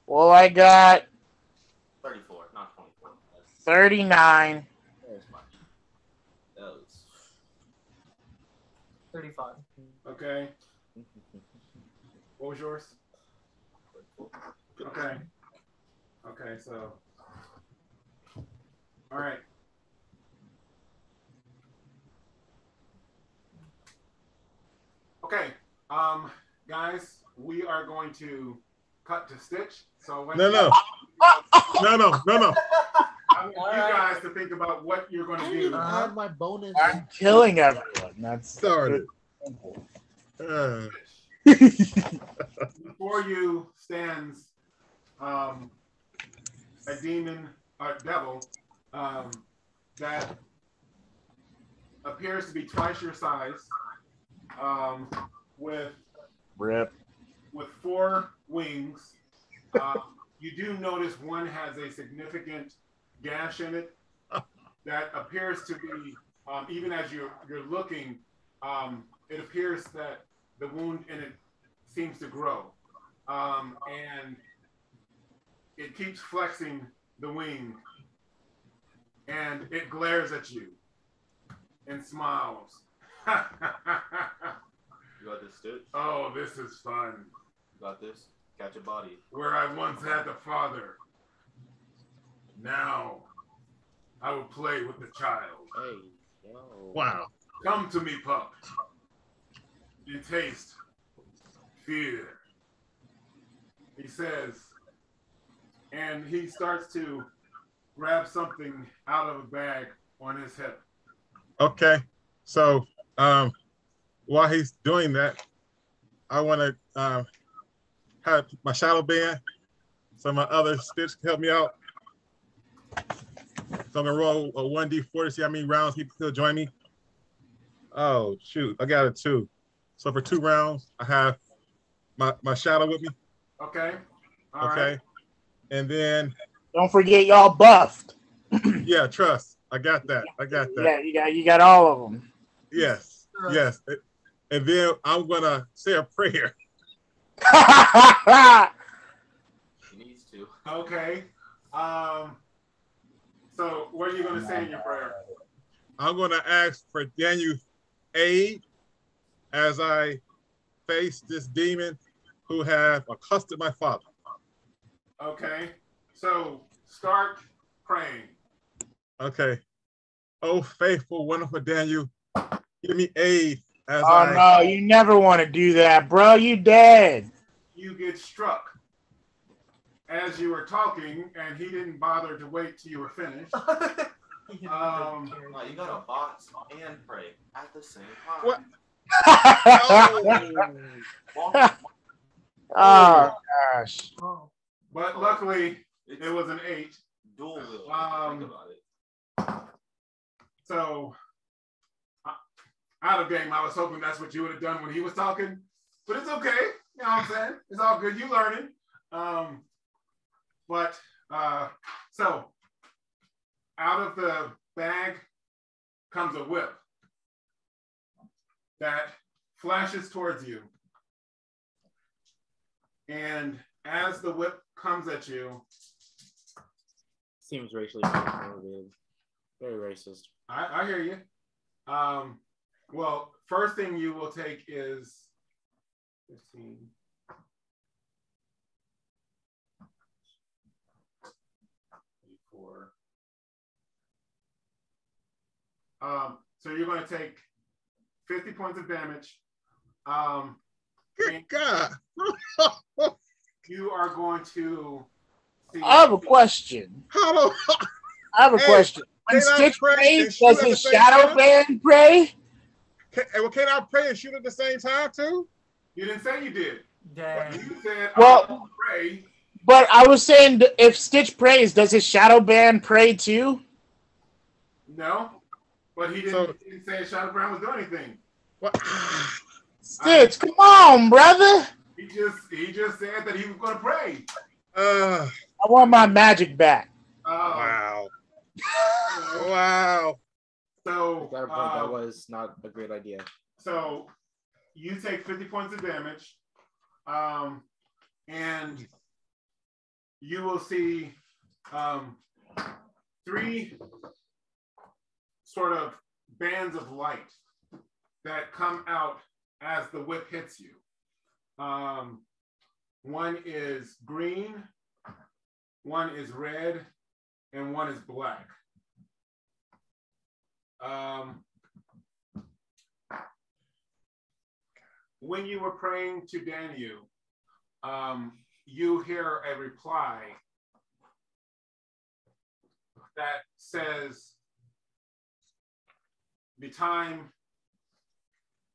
Well, I got 34, not 24. 39. That was 35. Okay. What was yours? Okay. Okay, so. All right. Guys, we are going to cut to Stitch. So No. I want you guys to think about what you're going to do. add my bonus. I'm killing everyone. That's Started. Before you stands a demon, a devil, that appears to be twice your size, with Rip. 4 wings. You do notice one has a significant gash in it that appears to be, even as you're looking, it appears that the wound in it seems to grow, and it keeps flexing the wing, and it glares at you and smiles. You got this, Stitch? Oh, this is fun. You got this? Catch a body. Where I once had the father, now I will play with the child. Hey, yo. Wow. Come to me, pup. You taste fear, he says, and he starts to grab something out of a bag on his hip. Okay. So while he's doing that, I want to have my shadow band so my other Stitch can help me out. So I'm gonna roll a 1d4 to see how many rounds he'll join me. Oh shoot, I got a 2. So for 2 rounds, I have my shadow with me. Okay. All okay. Right. And then Don't forget y'all buffed. yeah, trust. I got that. Yeah, you got all of them. Yes. Yes. And then I'm gonna say a prayer. He needs to. Okay. So what are you going to say in your prayer? I'm going to ask for Daniel's aid as I face this demon who have accosted my father. Okay. So start praying. Okay. Oh, faithful, wonderful Daniel, give me aid as no, you never want to do that, bro. You dead. You get struck as you were talking, and he didn't bother to wait till you were finished. You gotta box and pray at the same time. What? Oh gosh. But luckily, it was an 8. Dual will. Think about it. So, out of game, I was hoping that's what you would have done when he was talking. But it's okay. You know what I'm saying? It's all good. You learning. So, out of the bag comes a whip that flashes towards you. And as the whip comes at you, Seems racially motivated. Very racist. I hear you. Well, first thing you will take is 15. So you're going to take 50 points of damage. Good God. You are going to see. I have a question. How do I have a question. When can I Stitch pray prays, and shoot does at his the same shadow time? band pray? Can I pray and shoot at the same time too? You didn't say you did. Dang. You said, Well, pray. but I was saying, if Stitch prays, does his shadow band pray too? No, but he didn't say Shadow Brown was doing anything. What? Stitch, come on, brother. He just said that he was going to pray. I want my magic back. Wow. Wow. So That was not a great idea. So you take 50 points of damage, and you will see 3 sort of bands of light that come out as the whip hits you. One is green, one is red, and one is black. when you were praying to Danu, you hear a reply that says, the time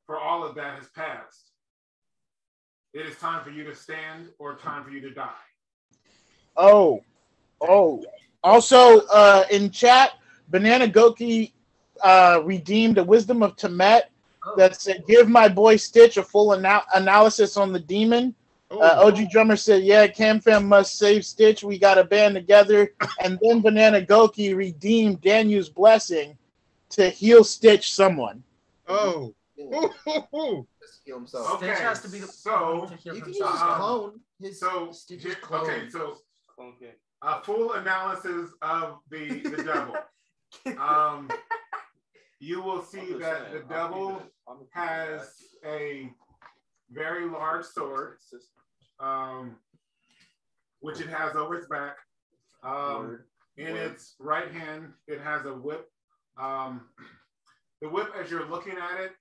for all of that has passed. It is time for you to stand or time for you to die. Oh. Also, in chat, Banana Goki redeemed a wisdom of Temet that said, give my boy Stitch a full analysis on the demon. OG Drummer said, yeah, CamFam must save Stitch. We got to band together. And then Banana Goki redeemed Danu's blessing to heal Stitch someone. Just heal himself. Okay, Stitch has to be the so to heal You can use himself. his clone. Stitch's clone. Okay, so a full analysis of the devil. You will see that the devil has a very large sword, which it has over its back. In its right hand, it has a whip. The whip, as you're looking at it,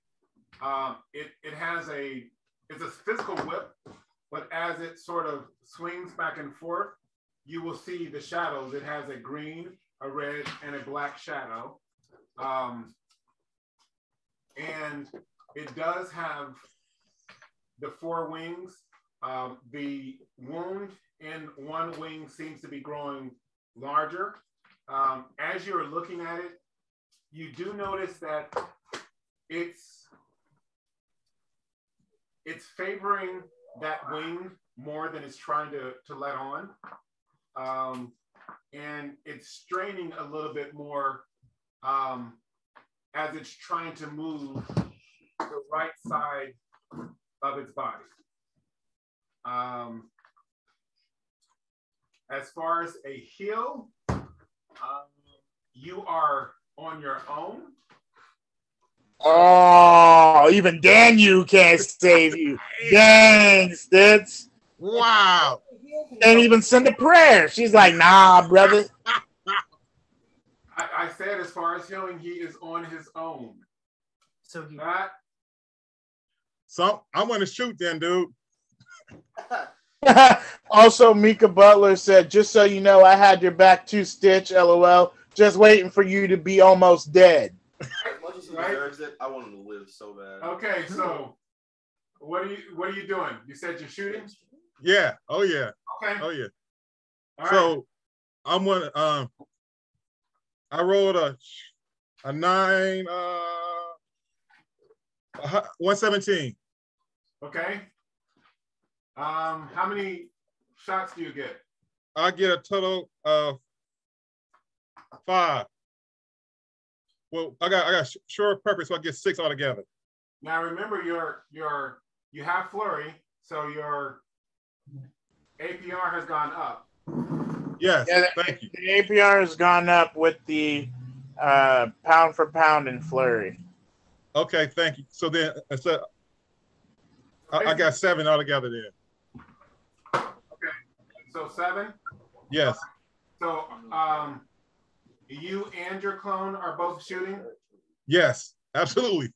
it's a physical whip, but as it sort of swings back and forth, you will see the shadows. It has a green, a red, and a black shadow. And it does have the 4 wings. The wound in one wing seems to be growing larger. As you're looking at it, you do notice that it's favoring that wing more than it's trying to let on. And it's straining a little bit more as it's trying to move the right side of its body. As far as a heal, you are on your own. Oh, even Danu can't save you. Dang, Stitch. Wow. Can't even send a prayer. She's like, nah, brother. I said as far as healing, he is on his own. So he So I'm gonna shoot then, dude. Also, Mika Butler said, just so you know, I had your back too, Stitch, LOL. Just waiting for you to be almost dead. As much as he deserves it, I want him to live so bad. Okay, so what are you doing? You said you're shooting? Yeah. Oh yeah. Okay. Oh yeah. All So right. I'm gonna I rolled a 9 117. Okay. How many shots do you get? I get a total of 5. Well, I got short purpose, so I get 6 altogether. Now remember, you have flurry, so your APR has gone up. Yes, Yeah, thank you. The APR has gone up with the pound for pound and flurry. Okay, thank you. So then, I got 7 altogether then. Okay, so 7. Yes. So you and your clone are both shooting. Yes, absolutely.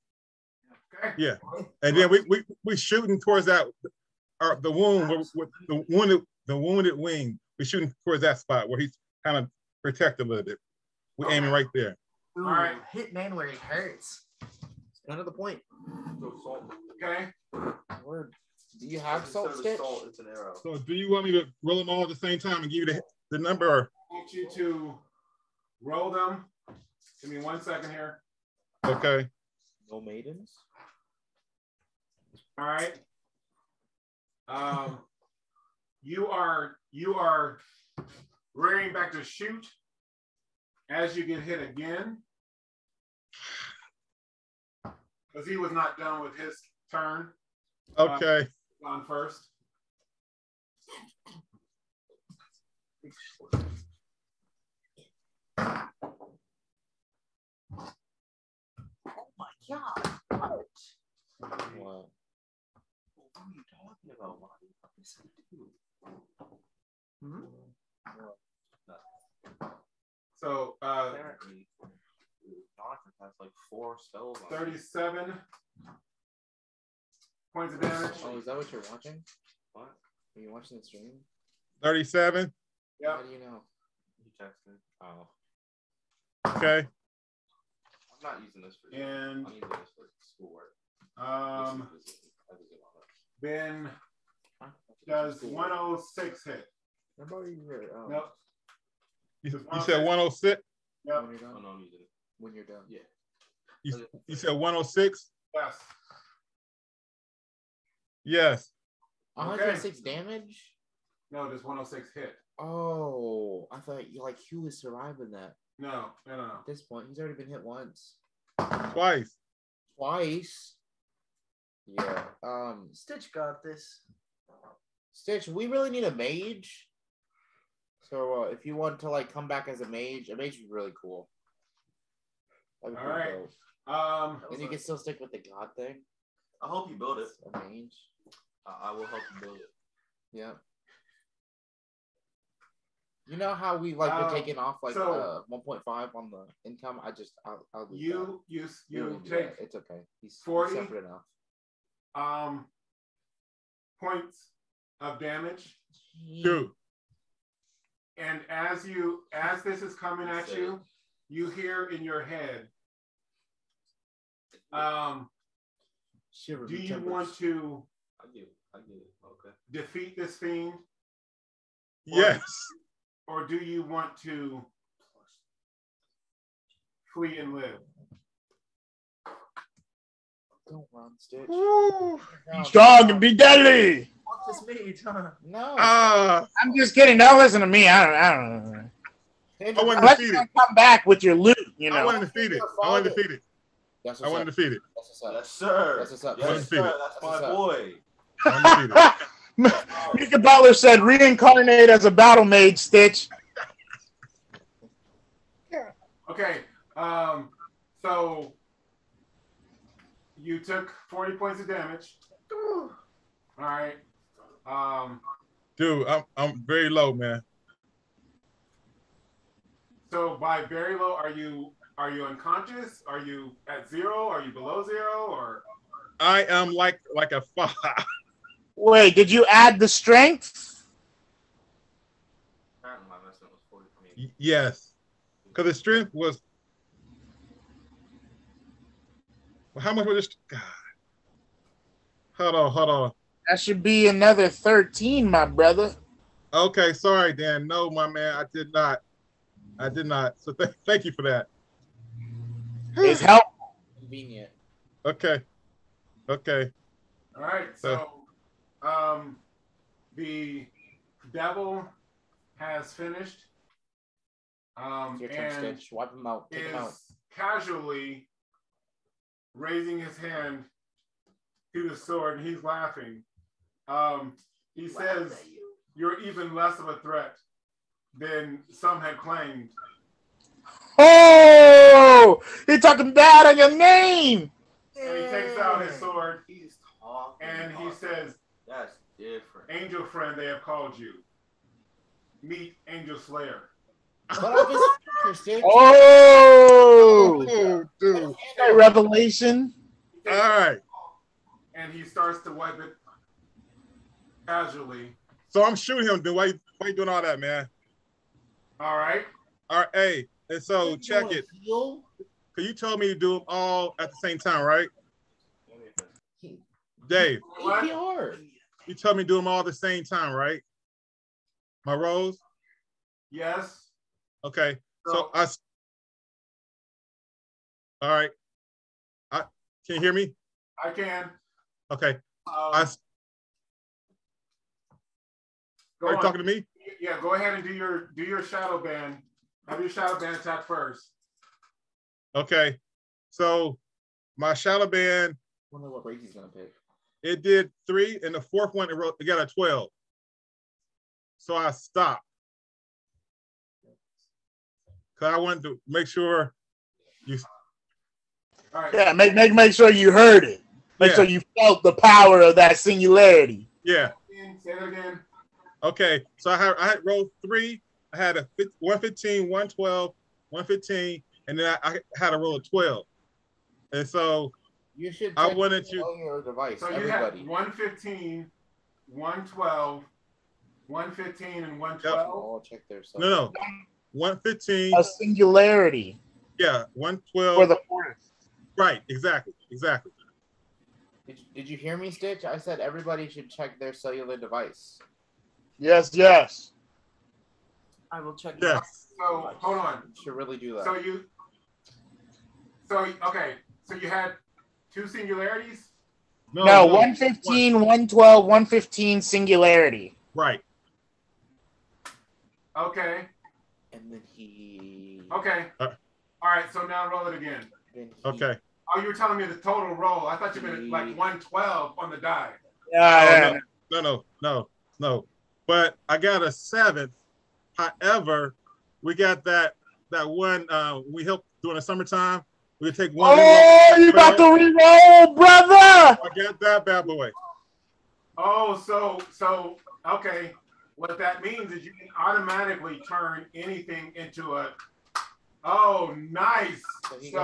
Okay. Yeah, and then we shooting towards that the wound with the wounded wing. We're shooting towards that spot where he's kind of protected a little bit. We're aiming right there. Ooh, all right. Hit man where it hurts. None of the point. Okay. Word. Do you have salt, Stitch? It's an arrow. So do you want me to roll them all at the same time and give you the number? Or? I want you to roll them. Give me 1 second here. Okay. No maidens. All right. You are rearing back to shoot as you get hit again, because he was not done with his turn. Okay. On first. Oh my god. What? What? What are you talking about, Monty? What does that do? So Apparently, Jonathan has like 4 spells on 37 points of damage. Oh, is that what you're watching? What? Are you watching the stream? 37. Yep. How do you know? You texted. Oh. Okay. I'm not using this for you. And I'm using this for schoolwork. Ben does 106 hit. Nobody here. Oh. Nope. You said 106? Yep. When you're done. Oh, no, I'm using it. When you're done. Yeah. You said 106? Yes. Yes. 106 damage? No, just 106 hit. Oh, I thought you like Hugh was surviving that. No. At this point, he's already been hit once. Twice. Twice. Yeah. Stitch got this. Stitch, we really need a mage. So if you want to like come back as a mage would be really cool. That'd be All right. dope. And you can still stick with the god thing. I hope you build it. A mage. I will help you build it. Yeah. You know how we like been taking off like 1.5 on the income? I'll do You that. take It's okay. He's 40 separate enough. Points of damage. Two. And as this is coming at you, you hear in your head, do you want to I get it. Okay. defeat this fiend? Yes. Or do you want to flee and live? Don't run, Stitch. Be strong and be deadly. Fuck this mage, huh? No. I'm just kidding. Don't listen to me. I don't know. I want to Unless defeat you it. come back with your loot, you know. I want to defeat it. I want to defeat it. That's I want to defeat it. That's what's up. Yes, sir. That's what's up. Yes, sir. That's my boy. I want to defeat it. Mika Butler said, reincarnate as a battle mage, Stitch. Okay. So you took 40 points of damage. All right. Dude, I'm very low, man. So by very low, are you unconscious? Are you at 0? Are you below 0? Or I am like a 5. Wait, did you add the strength? Apparently my investment was 40 for me. Yes. Because the strength was. Well, how much was this? God. Hold on. That should be another 13, my brother. Okay, sorry, Dan. No, my man, I did not. So thank you for that. It's helpful. Convenient. Okay. all right. So the devil has finished. It's your turn, And Stitch. Wipe him out. Take him out. is casually raising his hand to the sword, and he's laughing. He says, "You're even less of a threat than some had claimed." Oh, he's talking bad on your name. And he takes out his sword, He's talking. and he says, That's different. "Angel friend, they have called you. Meet Angel Slayer." Cut off his finger, Stitch. Oh, Dude. revelation. All right. And he starts to wipe it casually. So I'm shooting him, dude. Why you doing all that, man? All right. All right, hey. And so check it. Because you told me to do them all at the same time, right? Dave, APR. you told me to do them all at the same time, right? My rolls? Yes. Okay. So all right. Can you hear me? I can. Okay. Go Are you on. talking to me? Yeah, go ahead and do your shadow ban. Have your shadow ban attack first. Okay. So my shadow band, Wonder what race he's gonna pick. it did 3, and the fourth one it got a 12. So I stopped. Cause I wanted to make sure you. All right. Yeah, make sure you heard it. Make sure you felt the power of that singularity. Yeah. Say that again. Okay. So I had rolled 3. I had a 115, 112, 115, and then I had a roll of 12. And so You should I check wanted you. your device. So you Everybody. have 115, 112, 115, and 112. All check their stuff. No. 115. A singularity. Yeah, 112. For the forest. Right, exactly. Did you hear me, Stitch? I said everybody should check their cellular device. Yes, yes. I will check. Yes. So hold on. You should really do that. So you had 2 singularities? No, 115, 112, 115 singularity. Right. Okay. And then he. Okay. All right. So now roll it again. Okay. Oh, you were telling me the total roll. I thought you meant like 112 on the die. Yeah. No. But I got a 7. However, we got that one we helped during the summertime. We take one. Oh, you about to re-roll, brother? I got that bad boy. Oh, so okay. What that means is you can automatically turn anything into a. Oh, nice. So you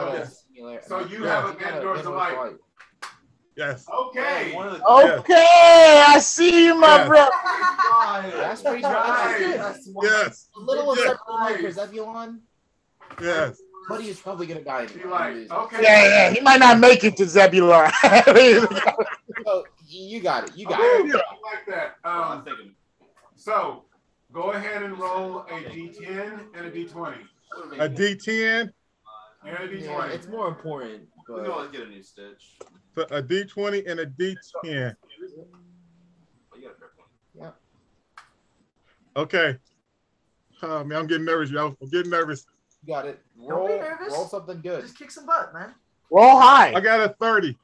have a Vandra Hairu. Yes. Okay. Okay, I see you, my brother. That's pretty nice. Yes. A little Yes. upset for Zebulon. Yes. Buddy is probably gonna die. Okay. Yeah, he might not make it to Zebulon. Oh, you got it. I like that. So go ahead and roll a D10 and a D20. A D10 and a D20. Yeah, it's more important. We can always get a new Stitch. So a D20 and a D10. Yeah. Okay. Oh man, I'm getting nervous, y'all. I'm getting nervous. You got it. Don't be nervous. Roll something good. Just kick some butt, man. Roll high. I got a 30.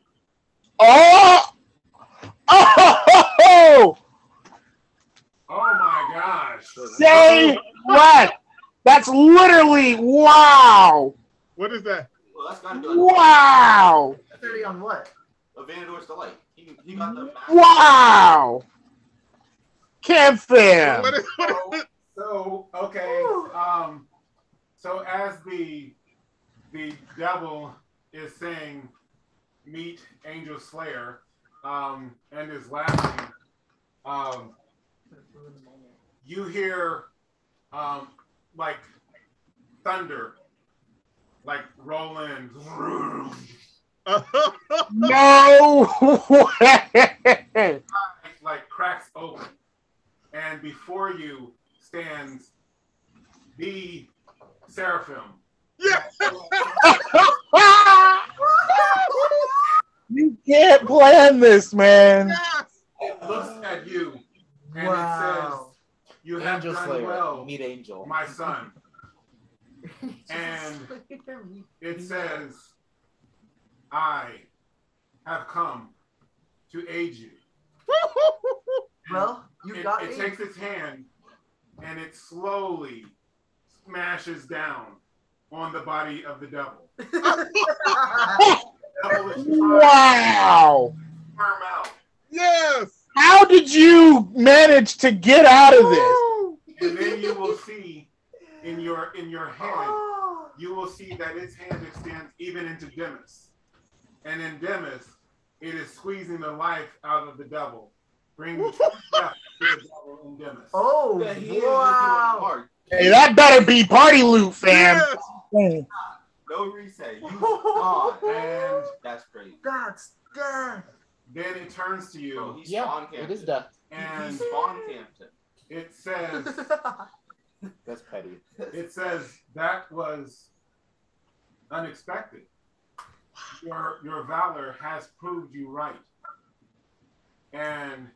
Oh! Oh! Oh my gosh. Say what? That's literally wow. What is that? Well, that's gotta be like Wow. 30 on what? a Vandor's Delight. He got the Wow. Camp fam. What is So okay. So as the devil is saying, "Meet Angel Slayer," and is laughing, you hear like thunder, like rolling, No way. like cracks open, and before you stands the Seraphim. Yeah. You can't plan this, man. It looks at you and Wow. it says, "You have Angel done Slayer. well, Meet Angel. my son." And it says, "I have come to aid you." Well, you got it me. takes its hand and it slowly smashes down on the body of the devil. The devil is Wow. firm out. Yes. How did you manage to get out of this? And then you will see in your hand, you will see that its hand extends even into Demis. And in Demis, it is squeezing the life out of the devil, bringing death to the devil in Demis. Oh, Yeah, he is wow. hard. Hey, that better be party loot, fam. Yes. No reset. You gone. And That's crazy. That's death. then it turns to Bro, you he Yeah, spawn camped it is death. He and spawn camped it. it says, That's petty. that was unexpected. Your valor has proved you right. And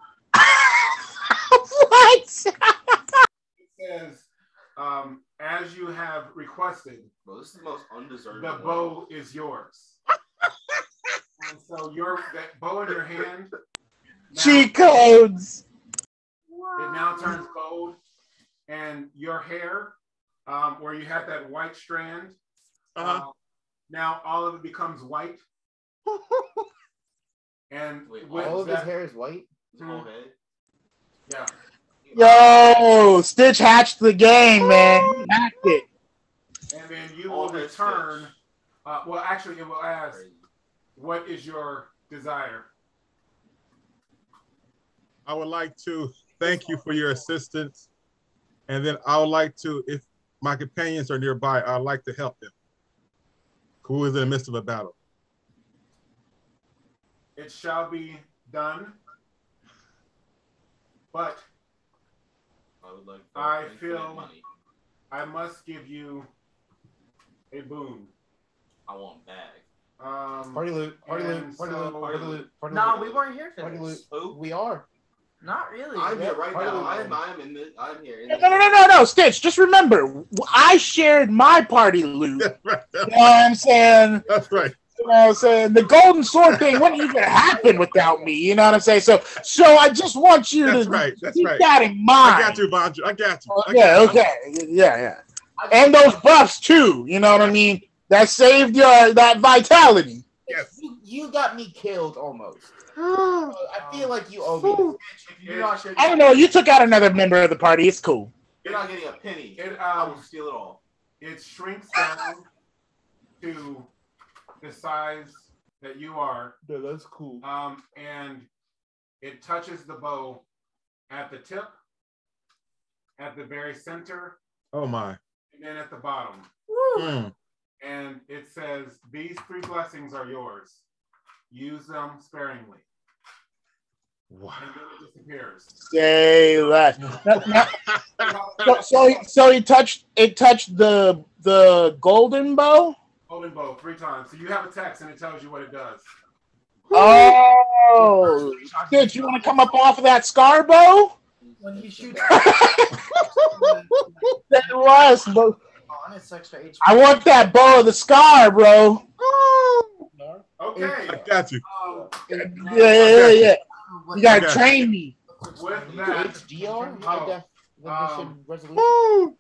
What? it says, as you have requested, Bro, this is the most undeserving. the bow is yours. And so that bow in your hand, now, Cheat codes. it now turns gold, and your hair, where you had that white strand, now all of it becomes white. And Wait, with All of his that, hair is white. His whole head. yeah. Yo, Stitch hatched the game, man. He hacked it. And then you All will his return. Stitch. Well, actually, it will ask, Crazy. what is your desire? I would like to thank you for your assistance. And then I would like to, if my companions are nearby, I'd like to help them. Who is in the midst of a battle? It shall be done. But I feel I must give you a boon. I want bag. Party loot. Party loot. Party loot. Party loot. Party No, loot. we weren't here for Party loot. this. Who? We are. Not really. I'm here right now. Party I'm in the. I'm here. No, Stitch. Just remember, I shared my party loot. That's right. You know what I'm saying? That's right. You know what I'm saying? The golden sword thing wouldn't even happen without me. You know what I'm saying? So I just want you That's to right. That's keep right. that in mind. I got you, Vandra. I got you. I Yeah, got you. okay. Yeah. And those buffs too. You know what I mean? That saved that vitality. Yes. You got me killed almost. I feel like you owe me. You're not sure. I don't know. You took out another member of the party. It's cool. You're not getting a penny. I I will steal it all. It shrinks down to the size that you are. Yeah, that's cool. And it touches the bow at the tip, at the very center, Oh my. and then at the bottom. Mm. And it says, "These 3 blessings are yours. Use them sparingly." Wow. And then it disappears. Say that. So he touched the golden bow. Golden bow 3 times. So you have a text and it tells you what it does. Oh, Stitch, you want to come up off of that scar bow? When you shoot That was, but on, it's extra HP. I want that bow of the scar, bro. Okay. I got you. Yeah. You gotta train me. With that, HDR? High definition resolution? Woo!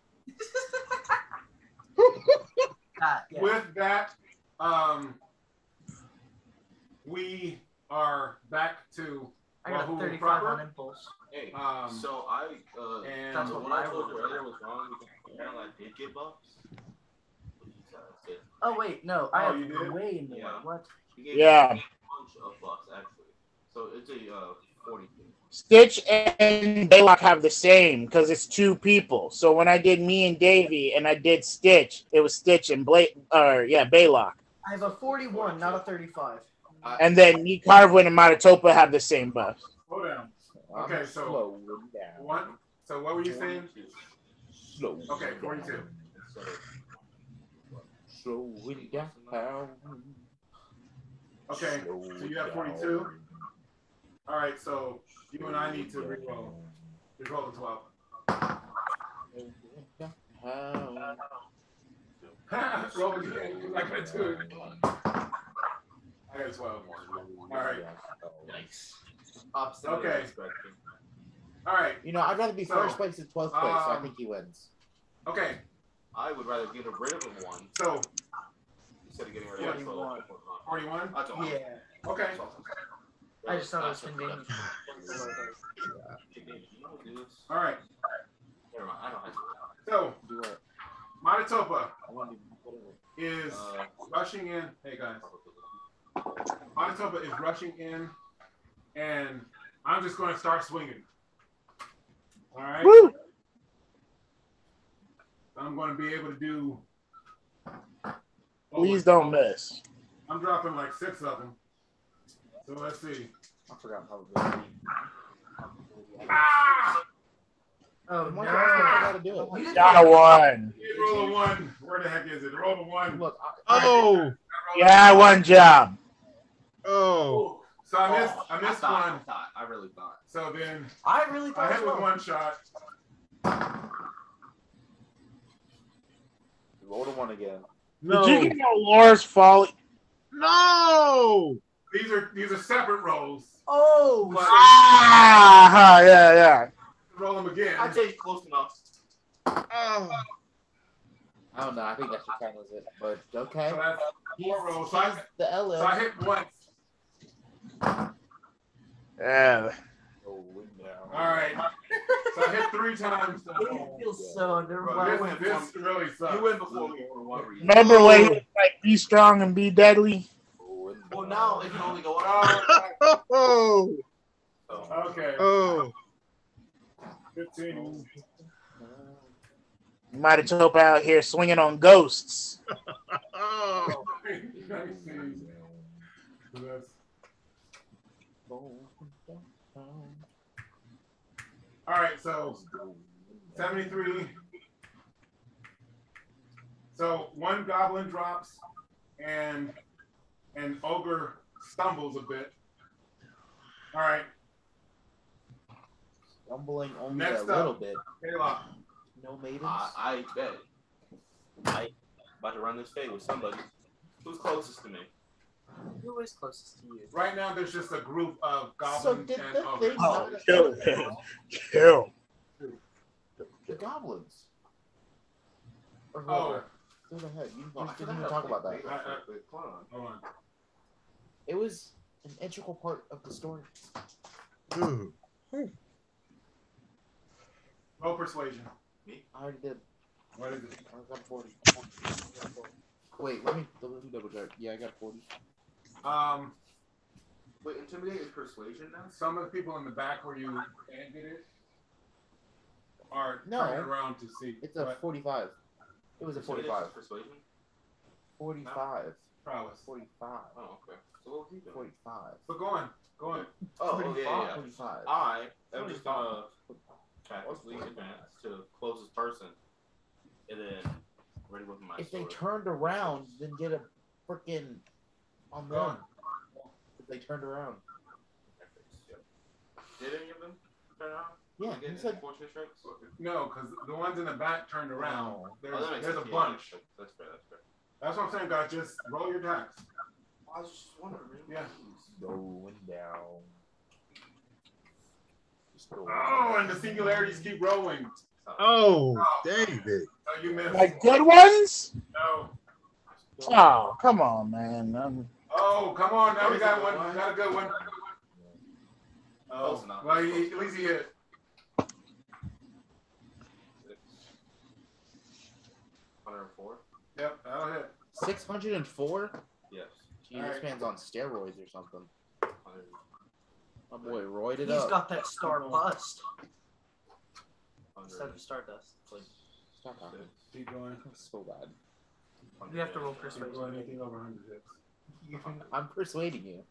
Yeah. with that, we are back to I got a Wahuru 35 proper. on impulse. Hey, Um, so I and That's the what one I I told you rolled. earlier was wrong because apparently I did get buffs. Oh wait, no, I Oh, have you did? way more. Yeah. What? He gave Yeah. me a bunch of buffs actually. So it's a 40 thing. Stitch and Belac have the same because it's 2 people. So when I did me and Davey and I did Stitch, it was Stitch and Belac. I have a 41, not a 35. And then me, Carvin, and Matatopa have the same buffs. Slow down. Okay, so Slow down. one. So what were you saying? Slow Okay, 42. So, Slow it down. Okay, so you have 42. All right, so you and I need to reroll. Reroll the 12. Roll again. I got 2. I got 12. All right. nice. Opposite of Okay. what I expected. All right. You know, I'd rather be So, first place than 12th place, so I think he wins. Okay. I would rather get rid of him one So instead of getting rid of him. 41. That's all. Yeah. Okay. I just thought it was convenient. All right. Never mind. I don't have to. So Do it. Matatopa I want to put it. is rushing in. Hey guys. Matatopa is rushing in, and I'm just going to start swinging. All right. Woo! I'm going to be able to do. Please don't miss. I'm dropping like 6 of them. So let's see. I forgot probability. Ah! Oh Come on, no! guys, I gotta do it. You didn't Got a 1. Roll a 1. Where the heck is it? Roll a 1. Look, Oh. Yeah, 1 job. Oh. So I missed one. I really thought. So then I really I thought hit as with well. 1 shot. roll the 1 again. No. Did you get no Lore's Folly? No. These are separate rolls. Oh, Ah, yeah. Roll them again. I'd say it's close enough. Oh. I don't know. I think that should count as it, but okay. So that's 4 rolls. So He's the LL. I hit once. Yeah. Oh, down. All right. So I hit 3 times. it feels so Bro, underwhelming. This really sucks. You win before me for one reason. Remember when he was like, be strong and be deadly? Oh, Well, now it can only go up. Oh. Okay. Oh. 15. You might have Tope out here swinging on ghosts. Oh. 19. So that's all right. So 73. So one goblin drops, and an ogre stumbles a bit. All right. Stumbling only Next a little up. bit. Kayla. No maidens. I bet. I about to run this fade with somebody. Who's closest to me? Who is closest to you? Right now, there's just a group of goblins So did and the ogres. thing Oh, not kill him. Kill. the goblins? Or Oh. whoever. Go ahead. You Oh, I just didn't forgot even how talk to about play that. Fade. Hold on. Hold on. It was an integral part of the story. Ooh. Roll persuasion. I already did. What is it? I got 40. Wait, let me double check. Yeah, I got 40. Wait, intimidate is persuasion now? Some of the people in the back where you ended it are No. turning around to see. It's a 45. It was a Intimidate 45. is persuasion? 45. prowess. 45. Oh, okay. So what was he doing? 45. But go on. Go on. Oh, yeah. 45. I am just gonna tactically advance to closest person, and then ready with my If they sword. turned around, then get a freaking on Go them. on. If they turned around. Did any of them turn around? Yeah, Did he they said. get fortune strikes? No, because the ones in the back turned around. Oh. There's, Oh, that makes there's a sense. bunch. Yeah, that's fair. That's fair. That's what I'm saying, guys. Just roll your dice. I was just wondering. Yeah. Going down. Just going Oh, and the singularities keep rolling. Oh, David. Oh, you missed. Like good ones? No. Oh, come on, man. Oh, come on. Now we got one. We got a good one. Close Oh, enough. well, at least he hit. 104? Yep, that'll hit. 604? Yes. Gee, this Alright. man's on steroids or something. 100. My boy roided He's up. got that star bust instead 100. of stardust. Stop talking. Keep going. So bad. You have to roll Keep persuasion. going. Anything over 100 hits. I'm persuading you.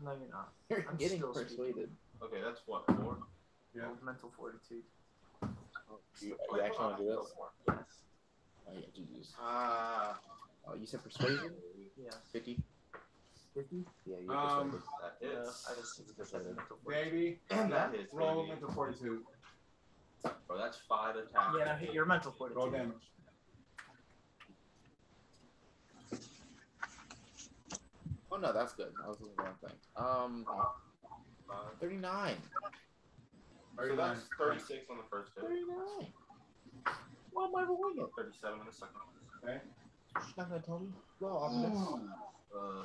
No, you're not. You're I'm getting still persuaded. Okay, that's what, 4? Yeah. Roll mental fortitude. You actually want to do this? Yes. Oh, yeah, Jesus. Ah. You said persuasion? Yes. 50? 50? Yeah, you're persuaded. That hits. I just said mental fortitude. Baby, And that hits. roll baby. mental fortitude. Bro, that's 5 attacks. Yeah, your mental Roll fortitude. damage. Oh, no, that's good. I was looking at the wrong thing. 39. So that's 36 on the first hit. 39. Why am I rolling it? 37 on the second. Okay. She's not going to tell me? Well, I'm, Uh,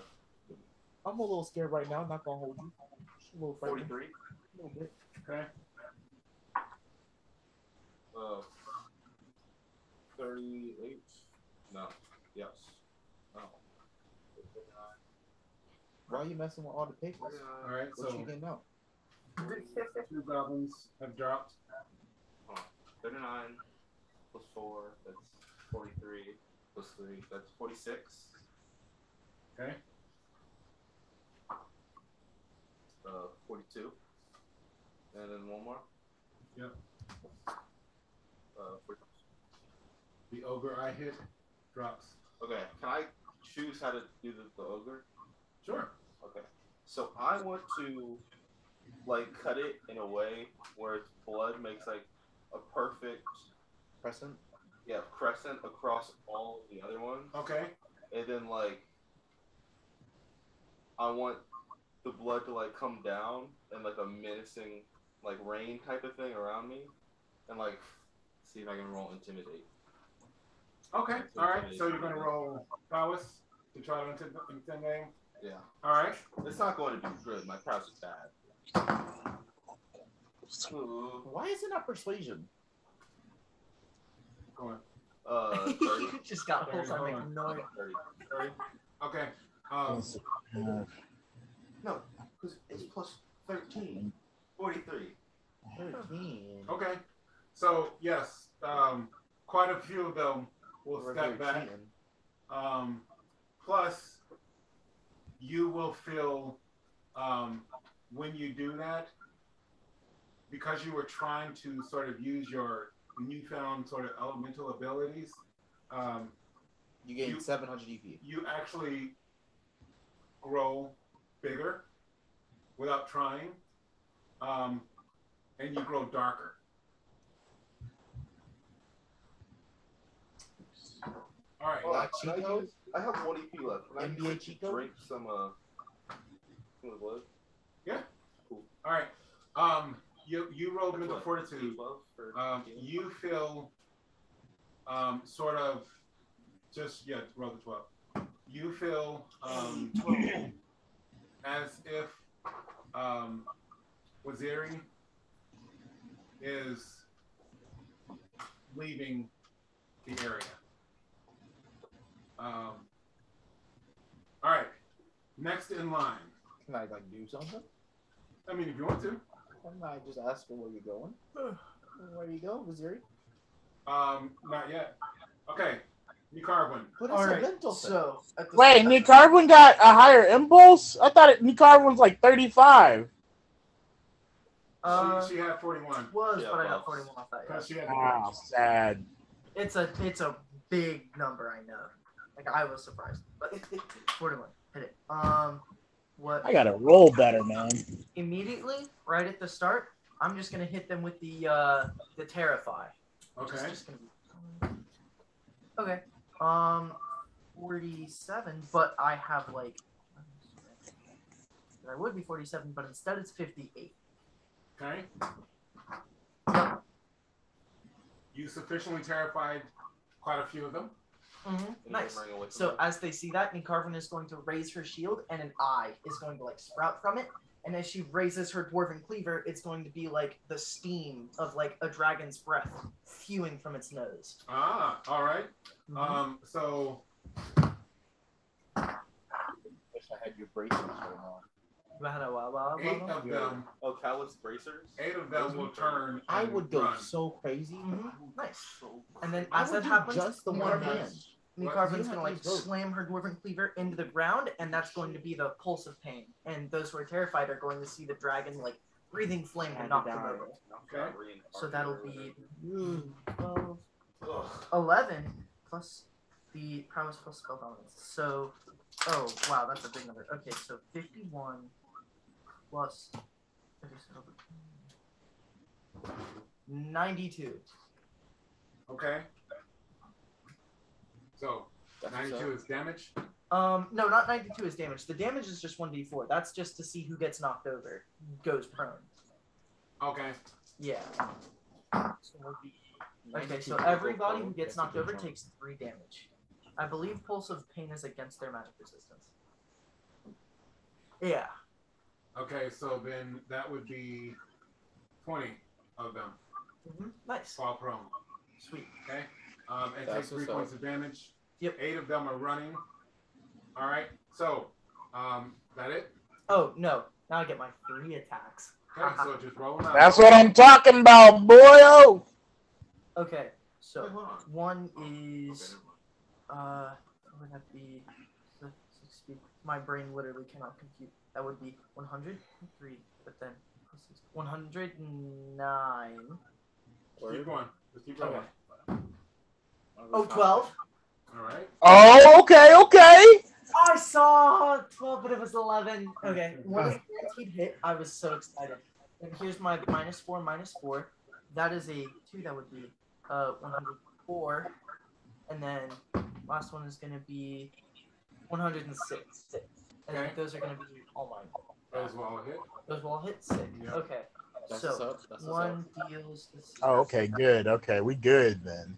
I'm a little scared right now. I'm not going to hold you. Just a little frightened. 43. A little bit. Okay. 38. No. Yes. No. Why are you messing with all the papers? All right. What So you getting out? 2 goblins have dropped. 39 plus 4, that's 43 plus 3, that's 46. Okay. 42. And then one more. Yep. 40. The ogre I hit drops. Okay, can I choose how to do the ogre? Sure. Okay. So I want to like cut it in a way where its blood makes like a perfect Crescent? crescent across all the other ones. Okay. And then like I want the blood to like come down and like a menacing like rain type of thing around me, and like see if I can roll intimidate. Okay. All right. So you're gonna roll prowess to try to intimidate. Yeah. All right. It's not going to be good. My prowess is bad. Why is it not persuasion? Go on. 30. You just got hold on, make noise. 30. Okay. No, because it's plus 13. 43. 13. Okay. So yes, quite a few of them will step back. Plus, you will feel when you do that, because you were trying to sort of use your newfound sort of elemental abilities. You gain 700 EP. You actually grow bigger without trying, and you grow darker. All right. Well, I have 1 EP left. Can I NBA use it to drink some of the blood? Yeah. Cool. All right. You rolled mental fortitude. You feel sort of just roll the 12. You feel as if Waziri is leaving the area. All right. Next in line. Can I like do something? I mean, if you want to. Can I just ask her where you're going? Where you go, Waziri? Not yet. Okay. Nicaraguen. But All it's a right. mental So at the Wait, Nicaraguen got a higher impulse? I thought Nicaraguen's like 35. She had 41. Was, but I got 41 off that. Yeah. She had Ah, sad. It's a big number, I know. Like I was surprised, but 41. Hit it. What? I gotta roll better, man. Immediately, right at the start, I'm just gonna hit them with the terrify. Okay. It's just gonna be... Okay. 47, but I have like. I would be 47, but instead it's 58. Okay. You sufficiently terrified quite a few of them. Nice. So as they see that, Nicaraguen is going to raise her shield, and an eye is going to like sprout from it. And as she raises her dwarven cleaver, it's going to be like the steam of like a dragon's breath spewing from its nose. Ah, all right. So. Wish I had your bracelets right now. 8 of them. Oh, Callus bracers? 8 of them will turn. I would go run. so crazy. Nice. And then I as would that do happens, just the one hand. Nicaragüen's You gonna like have to use both. slam her dwarven cleaver into the ground, and that's going to be the pulse of pain. And those who are terrified are going to see the dragon like breathing flame to knock them over. Okay. So that'll be 12, 11 plus the prowess plus spell dominance. So, oh wow, that's a big number. Okay, so 51 plus 92. Okay. So 92 is damage. No, not 92 is damage. The damage is just 1d4. That's just to see who gets knocked over, goes prone. Okay. Yeah. Okay, so everybody who gets knocked over takes 3 damage. I believe Pulse of Pain is against their magic resistance. Yeah. Okay, so then that would be 20 of them. Nice. Fall prone. Sweet. Okay. And take 3 points of damage. Yep. 8 of them are running. All right. So, that it? Oh, no. Now I get my 3 attacks. Okay, so just roll them out. That's what I'm talking about, boyo. Okay, so one is would that be the 60? My brain literally cannot compute. That would be 103, but then 109. Keep going. Just keep rolling. Okay. Oh, 12. All right. Oh, okay. I saw 12, but it was 11. Okay, when it's guaranteed hit, I was so excited. And here's my -4. That is a 2. That would be 104. And then last one is going to be 106. And then those are going to be all mine. Those will all hit. Those will all hit 6. Yep. Okay. That's So that's one deals. Oh, okay, good. Okay, we good then.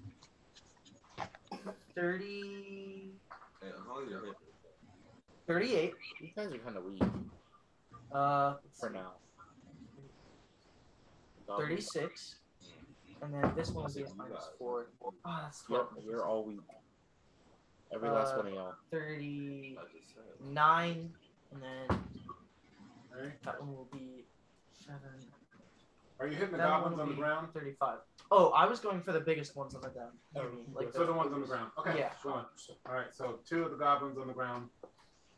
30. Yeah, as long as you're hit. 38. You guys are kind of weak for now. 36. And then this one will be a -4. Oh, that's 12. Yep, you're all weak. Every last one of y'all. 39. And then Okay. That one will be 7. Are you hitting the That one goblins will on the be ground? 35. Oh, I was going for the biggest ones on the ground. Oh, Like so the ones on the ground. Okay. Yeah. Go on. All right. So 2 of the goblins on the ground.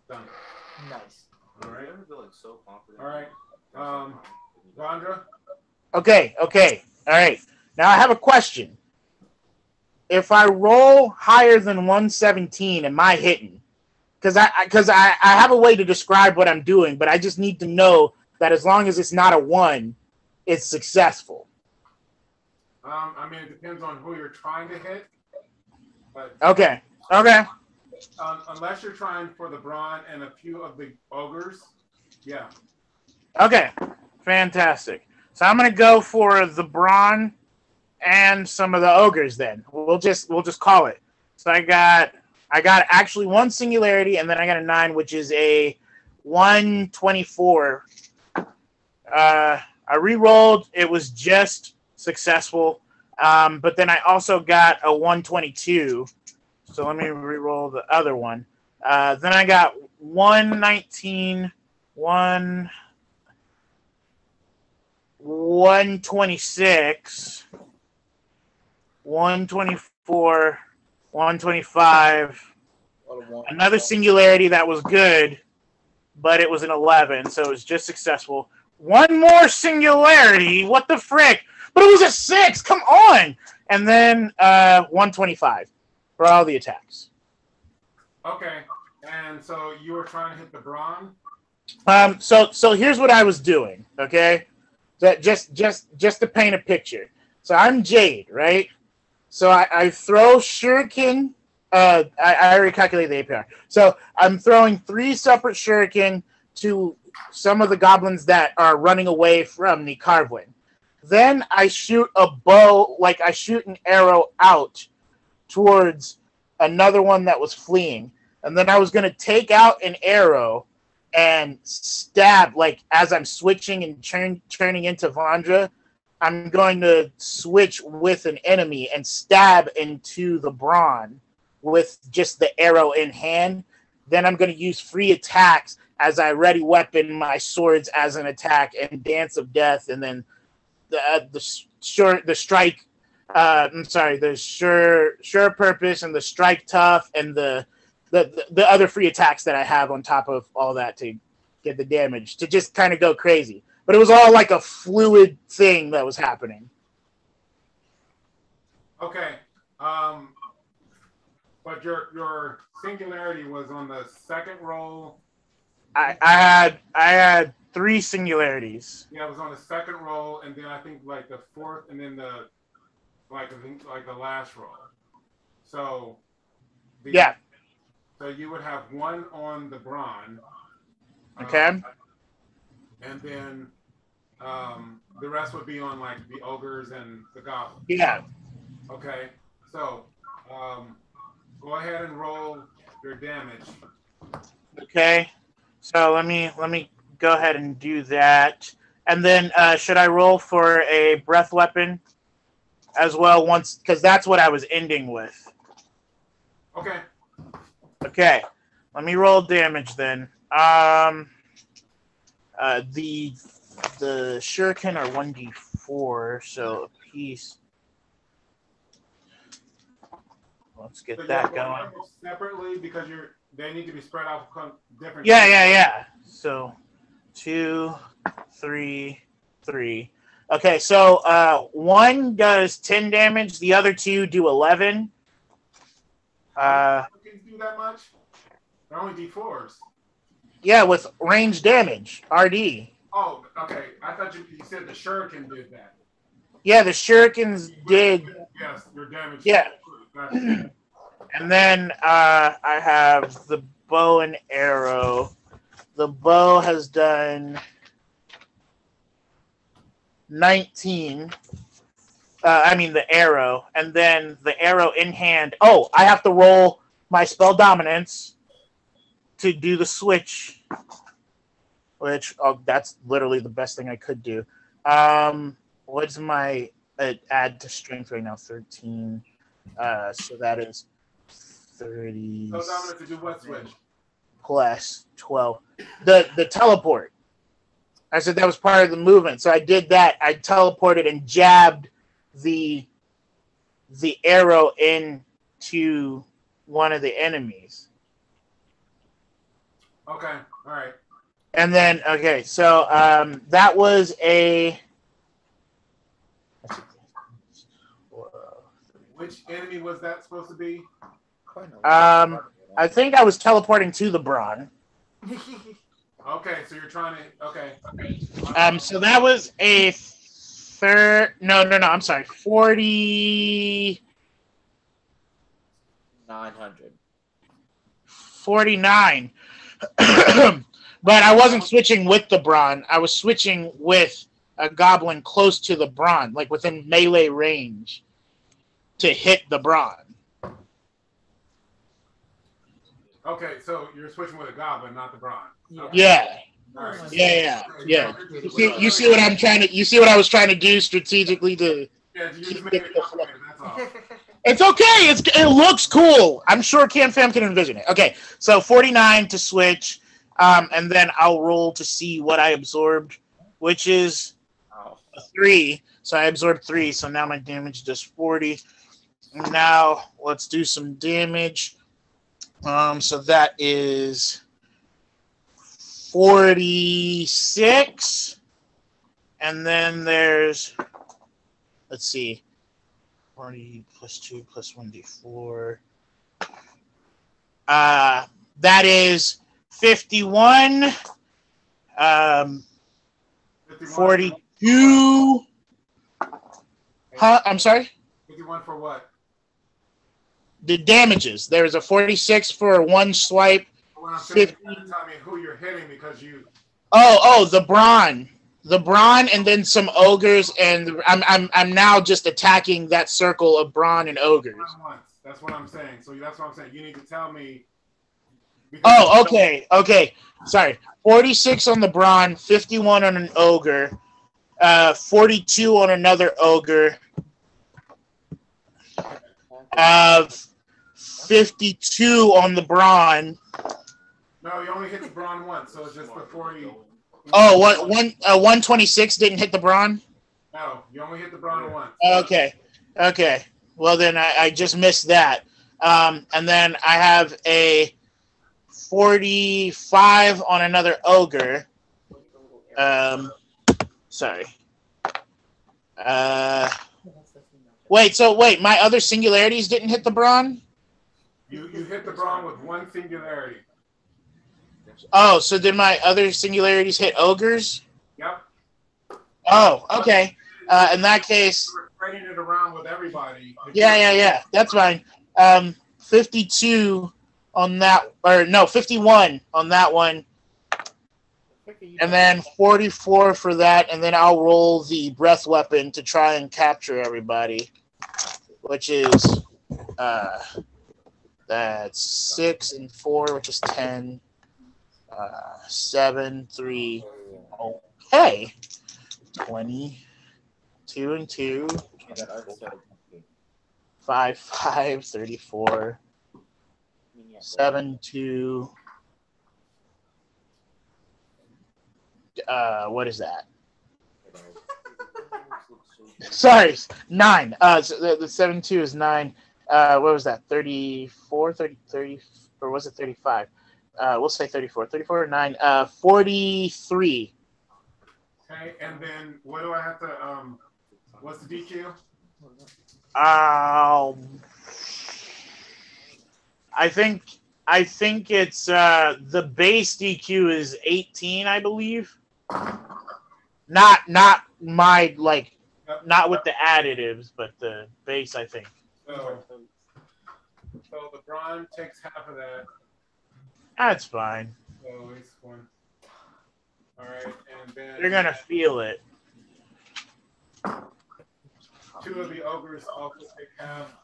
Done. Nice. All right. I'm feeling so confident. All right. Vandra. Okay. All right. Now I have a question. If I roll higher than 117, am I hitting? Because I have a way to describe what I'm doing, but I just need to know that as long as it's not a 1, it's successful. I mean, it depends on who you're trying to hit. But Okay. Unless you're trying for the brawn and a few of the ogres, yeah. Okay. Fantastic. So I'm gonna go for the brawn and some of the ogres. Then we'll just call it. So I got actually 1 singularity, and then I got a 9, which is a 124. I re-rolled. It was just successful. But then I also got a 122. So let me re-roll the other one. Then I got 119, 126, 124, 125. Another singularity that was good, but it was an 11, so it was just successful. 1 more singularity. What the frick? But it was a 6. Come on. And then 125 for all the attacks. Okay. And so you were trying to hit the brawn? So here's what I was doing, okay? That just to paint a picture. So I'm Jade, right? So I throw shuriken. I already calculated the APR. So I'm throwing 3 separate shuriken to some of the goblins that are running away from the Carvwin. Then I shoot a bow, like I shoot an arrow out towards another one that was fleeing. And then I was going to take out an arrow and stab, like as I'm switching and turning into Vandra, I'm going to switch with an enemy and stab into the brawn with just the arrow in hand. Then I'm going to use free attacks as I ready weapon my swords as an attack and Dance of Death, and then the strike. The sure purpose and the strike tough and the other free attacks that I have on top of all that to get the damage to just kind of go crazy. But it was all like a fluid thing that was happening. Okay. But your singularity was on the second roll. I had 3 singularities. Yeah, it was on the second roll, and then I think like the 4th, and then the last roll. So yeah. So you would have 1 on the brawn. Okay. And then the rest would be on like the ogres and the goblins. Yeah. Okay. So go ahead and roll your damage. Okay. So let me go ahead and do that. And then should I roll for a breath weapon as well once, because that's what I was ending with. Okay. Okay. Let me roll damage then. The shuriken are 1d4, so a piece. Let's get that going. Separately, because they need to be spread out different. Yeah. So 2, 3, 3. Okay, so 1 does 10 damage. The other 2 do 11. Can you do that much? They're only D4s. Yeah, with range damage, RD. Oh, okay. I thought you said the shuriken did that. Yeah, the shurikens did. Yes, your damage. Yeah. Gotcha. And then I have the bow and arrow. The bow has done 19. The arrow. And then the arrow in hand. Oh, I have to roll my spell dominance to do the switch. Which, that's literally the best thing I could do. What's my add to strength right now? 13. So that is 30. So dominant to do what switch? Plus 12. The teleport. I said that was part of the movement. So I did that. I teleported and jabbed the arrow into one of the enemies. Okay. All right. And then, okay, so that was a... Which enemy was that supposed to be? I think I was teleporting to the Brawn. Okay, so you're trying to... Okay. So that was a No, I'm sorry. 40... 900. 49. But I wasn't switching with the Brawn. I was switching with a goblin close to the Brawn, like within melee range, to hit the Brawn. Okay, so you're switching with a goblin, not the Brawn. Okay. Yeah. All right. Yeah. You see what I'm trying to? You see what I was trying to do strategically to? Yeah, you just made it complicated, that's all. It's okay. It looks cool. I'm sure CamFam can envision it. Okay, so 49 to switch, and then I'll roll to see what I absorbed, which is a 3. So I absorbed 3. So now my damage does 40. Now let's do some damage. So that is 46, and then there's, let's see, 40 plus 2 plus 1d4. That is 51, 42. Huh? I'm sorry? 51 for what? The damages. There's a 46 for one swipe. When I'm saying, you gotta tell me who you're hitting because you... Oh, the Brawn. The Brawn and then some ogres, and I'm now just attacking that circle of Brawn and ogres. That's what I'm saying. So that's what I'm saying. You need to tell me. Oh, okay. Sorry. 46 on the Brawn, 51 on an ogre, 42 on another ogre, 52 on the Brawn. No, you only hit the Brawn once, so it's just the 40. Oh, 126 didn't hit the Brawn? No, you only hit the Brawn once. Okay. Well, then I just missed that. And then I have a 45 on another ogre. Sorry. Wait, my other singularities didn't hit the Brawn? You hit the Brawn with one singularity. Oh, so did my other singularities hit ogres? Yep. Oh, okay. In that case... We're spreading it around with everybody. Yeah. That's fine. 52 on that... Or, no, 51 on that one. And then 44 for that, and then I'll roll the breath weapon to try and capture everybody. Which is... that's 6 and 4, which is 10... 7, 3, okay. 20, 2 and 2, 5, 5, 34, 7, 2, what is that? Sorry, 9. So the 7, 2 is 9. What was that? 34, 30, or was it 35? We'll say 34. 34 or 9. 43. Okay, and then what do I have to, what's the DQ? I think it's, the base DQ is 18, I believe. Not my, like, not with the additives, but the base, I think. So the Brawn takes half of that. That's fine. So it's 1. All right, and then You're gonna feel it. 2 of the ogres also take half.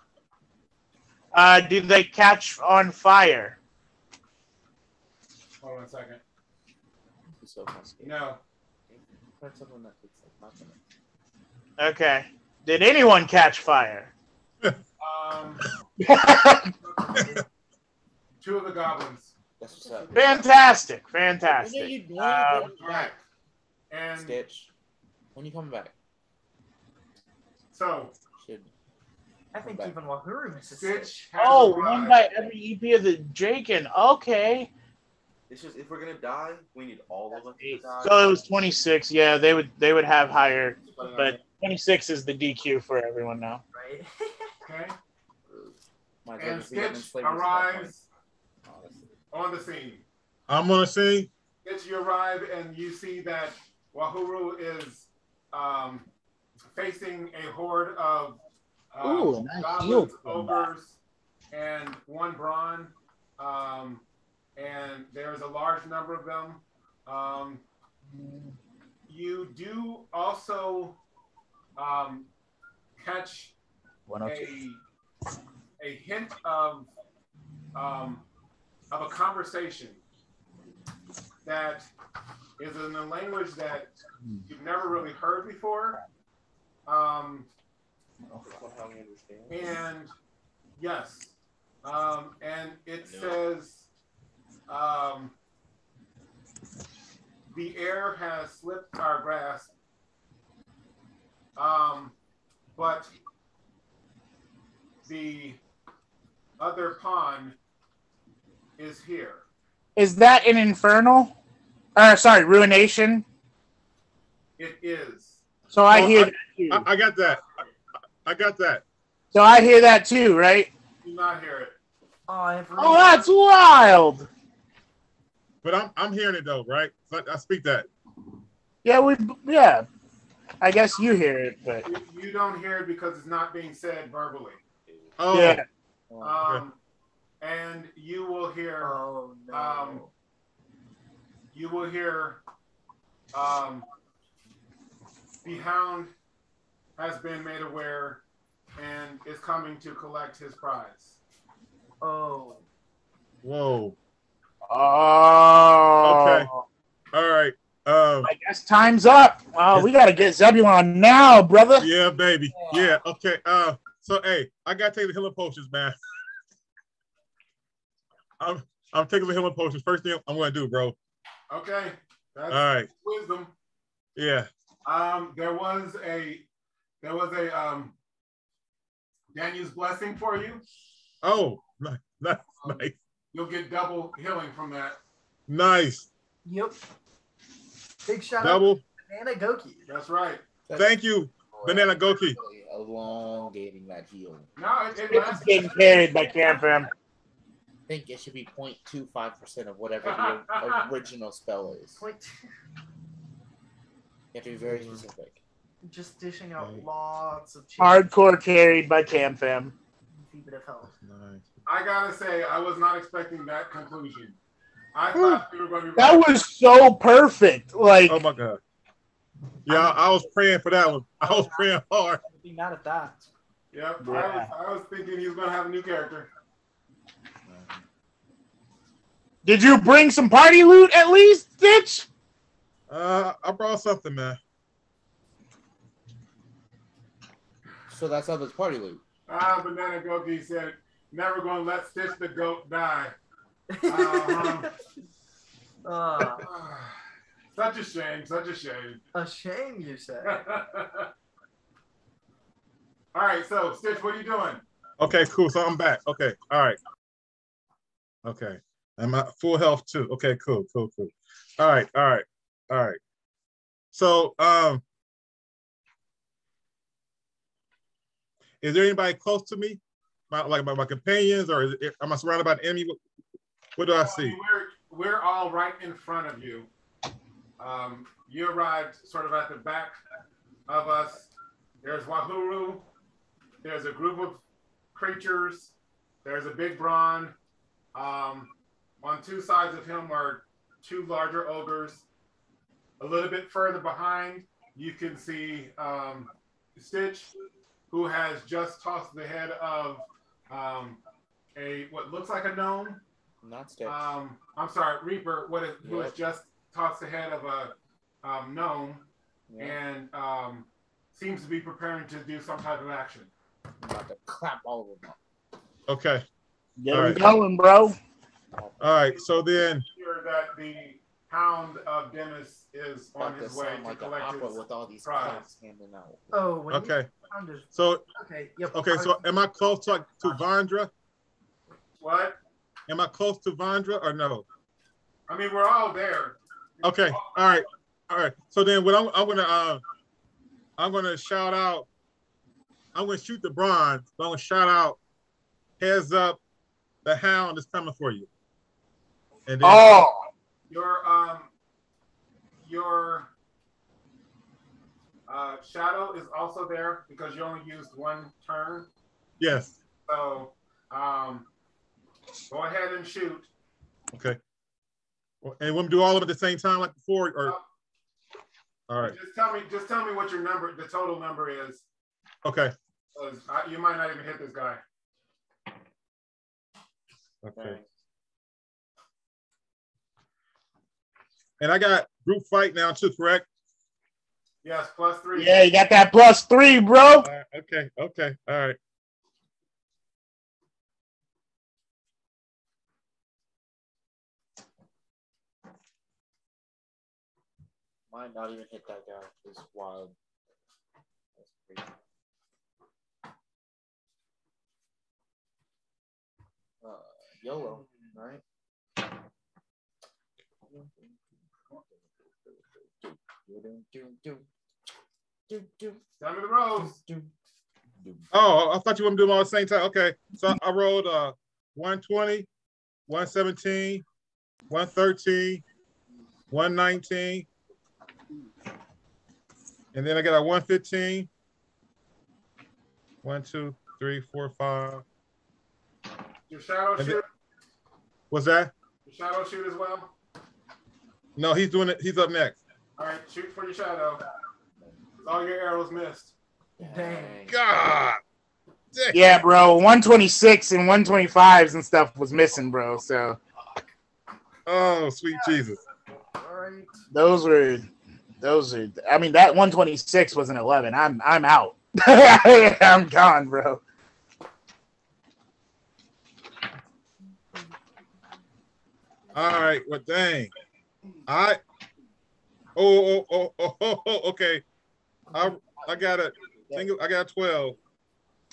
Do they catch on fire? Hold on a second. No. Okay. Did anyone catch fire? 2 of the goblins. Fantastic. All right. And Stitch, when you coming back? so Should I think back. even Wahuru misses Stitch has Oh, arrived. one by every EP of the Draken. Okay. It's just if we're gonna die, we need all of us to die. So it was 26. Yeah, they would have higher, but 26 is the DQ for everyone now. Right? Okay. my And goodness, we got in Stitch slavery at that arrives point. Honestly. on the scene. I'm gonna see. Stitch, you arrive and you see that Wahuru is facing a horde of Ooh, nice goblins, shield. ogres, and one brawn. And there's a large number of them. You do also catch 102. a hint of a conversation that is in a language that you've never really heard before. That's not how we understand. And yes, and it says the air has slipped our grasp, but the other pond is here. Is that an infernal? Sorry, ruination. It is. So I Oh, hear that too. I got that. I got that. So I hear that too, right? Do not hear it. Oh, that's wild. But I'm hearing it though, right? So I speak that. Yeah. I guess you hear it, but You don't hear it because it's not being said verbally. Oh, yeah. And you will hear. Oh no. You will hear. The hound has been made aware and is coming to collect his prize. Oh. whoa. Oh. Okay. All right. I guess time's up. We gotta get Zebulon now, brother. Yeah, baby. Yeah. Okay. So hey, I gotta take the healing potions, man. I'm taking the healing potions. First thing I'm gonna do, bro. Okay. That's All right. wisdom. Yeah. There was a Daniel's blessing for you. Oh, nice. You'll get double healing from that. Nice. Yep. Big shout Double. out to Banana Goki. That's right. Thank you, Banana Goki. Really elongating that heal. No, it It's lasts. getting carried by Camfam. I think it should be 0.25% of whatever the original spell is. Point. You have to be very specific. Just dishing out lots of Hardcore carried by Camfam. a bit of health. Nice. I gotta say, I was not expecting that conclusion. I thought we were going to be. That was so perfect. Like, Oh my god. Yeah, I was praying for that one. I was praying hard. I'd be mad at that. Yep. Yeah. I was thinking he was going to have a new character. did you bring some party loot at least, Stitch? I brought something, man. So that's how this party loot. Banana Goki said, never going to let Stitch the goat die. Such a shame. Such a shame. A shame, you say. All right, so Stitch, what are you doing? Okay, cool. So I'm back. Okay, all right. Okay, I'm at full health too. Okay, cool. All right. So, is there anybody close to me, my companions, or am I surrounded by the enemy? What do I see? We're all right in front of you. You arrived sort of at the back of us. There's Wahuru. There's a group of creatures. There's a big brawn. On two sides of him are two larger ogres. A little bit further behind, you can see Stitch, who has just tossed the head of what looks like a gnome. Not Stitch. I'm sorry, Reaper, who has just tossed the head of a gnome and seems to be preparing to do some type of action. I'm about to clap all of them up. Okay. Get All him right. going, bro. All right. So then, Here that the Hound of Demis is on About to his way sound to like an collect opera his with all these prize. cats handing out. Oh, when Okay. Kind of, So okay. Yep. okay. So am I close to Vandra? What? Am I close to Vandra or no? I mean, we're all there. Okay. All right. All right. So then, what I'm gonna shout out. I'm gonna shoot the bronze. But I'm gonna shout out. Heads up, the hound is coming for you. And then, Your shadow is also there because you only used one turn. yes. So go ahead and shoot. Okay. And we'll do all of them at the same time, like before, or all right. Just tell me what your number, the total number is. Okay. You might not even hit this guy. Okay. And I got group fight now too, correct? Yes, +3. Yeah, you got that +3, bro. Right, okay. Okay. All right. Might not even hit that guy. It's wild. That's crazy. YOLO, right? Down to the rows. Oh, I thought you wanted to do them all at the same time. Okay. So I rolled 120, 117, 113, 119. And then I got a 115. 1, 2, 3, 4, 5. Your shadow shoot. What's that? Your shadow shoot as well. No, he's doing it. He's up next. All right, shoot for your shadow. All your arrows missed. Dang. God. Dang. Yeah, bro. 126 and 125s and stuff was missing, bro. So. Oh, sweet Jesus. All right. Those are. I mean, that 126 was an 11. I'm out. I'm gone, bro. All right. Well, dang. Okay. I got a single. I got 12.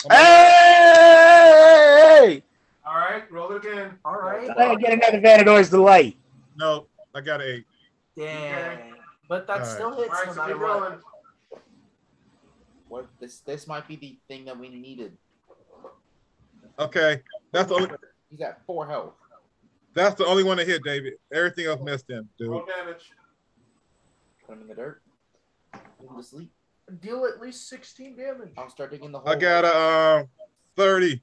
Hey! All right, roll it again. All right. I gotta get another Vanador's Delight. No, I got 8. Dang. But that still hits All right, no so matter keep what. rolling. What this might be the thing that we needed. Okay, that's the only. He's at 4 health. That's the only one that hit, David. Everything else missed him, dude. Roll damage. Put him in the dirt. Put him to sleep. Deal at least 16 damage. I'll start digging the hole. I got a 30.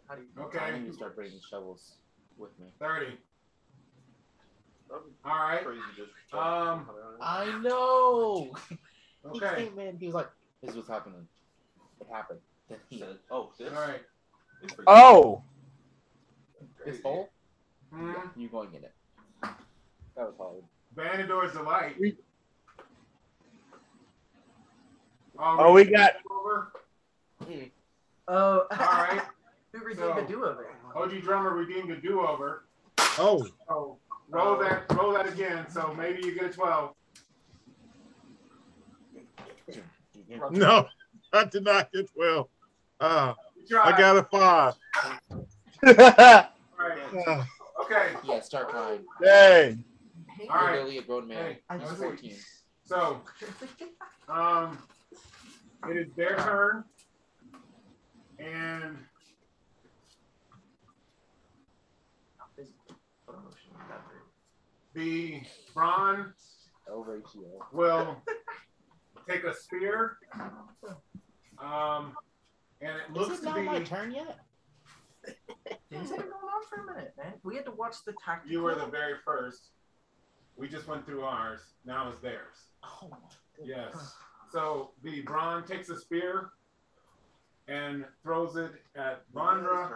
How do you Okay. I need to start bringing shovels with me. 30. All right. Crazy just I know. He Okay. came in. He was like, "This is what's happening." It happened. Then he said, oh, this? All right. Oh. this hole. Hmm. Yeah, you going in it. That was hard. Vanador's Delight. Oh, we got. Over. Oh. All right. Who redeemed a do-over? OG Drummer redeemed a do-over. Oh. So roll that again. So maybe you get a 12. No, I did not get 12. You I tried. got a 5. All right. Okay. Yeah, start crying. Dang. All right. Literally a grown man. Hey, He's 14. So, it is their turn, and the Bron L ratio. will take a spear, and it looks Is it to not be. my turn yet? Things have been going on for a minute, man. We had to watch the tactical. You were the very first. We just went through ours. Now it's theirs. Oh my goodness. Yes. So the Bron takes a spear and throws it at Vandra.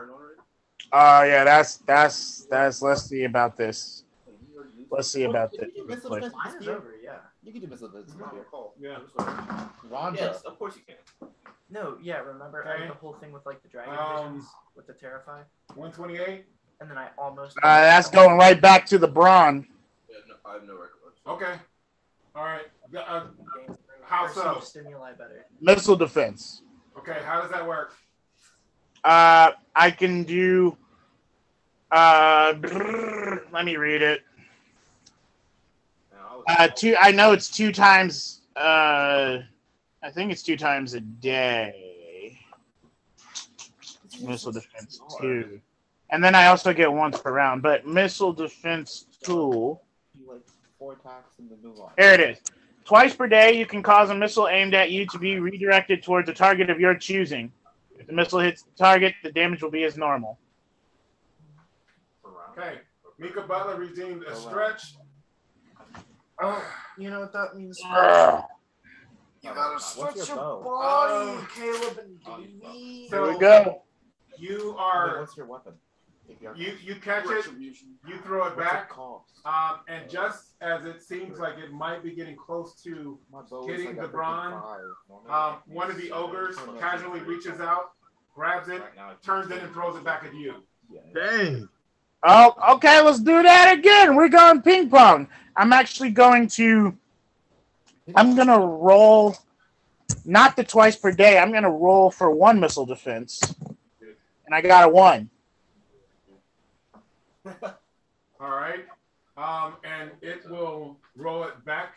Yeah, that's. Let's see about this. Let's see about this. You can do Mine missile is spear. over, yeah. You can do missile spear. Yeah. Ranja. Yes, of course you can. No, yeah, remember I Okay. did the whole thing with like the dragon visions with the Terrify? 128. And then I almost That's going right back to the Brawn. I have no recollection. Okay. All right. How so? Stimuli better. Missile defense. Okay. How does that work? I can do. Let me read it. I know it's 2 times. I think it's 2 times a day. Missile defense 2, and then I also get once per round. But missile defense tool. Like 4 attacks and then move on. Here it is. Twice per day, you can cause a missile aimed at you to be redirected towards a target of your choosing. If the missile hits the target, the damage will be as normal. Okay. Mika Butler redeemed a stretch. You know what that means? You gotta Stretch your bow? body, Caleb, and me. There we go. You Wait, are. what's your weapon? You catch it. You throw it back. And just as it seems like it might be getting close to hitting the bronze, one of the ogres casually reaches out, grabs it, turns it, and throws it back at you. Dang. Oh, okay, let's do that again. We're going ping pong. I'm actually going to roll, not the twice per day. I'm going to roll for 1 missile defense. And I got a 1. All right. And it will roll it back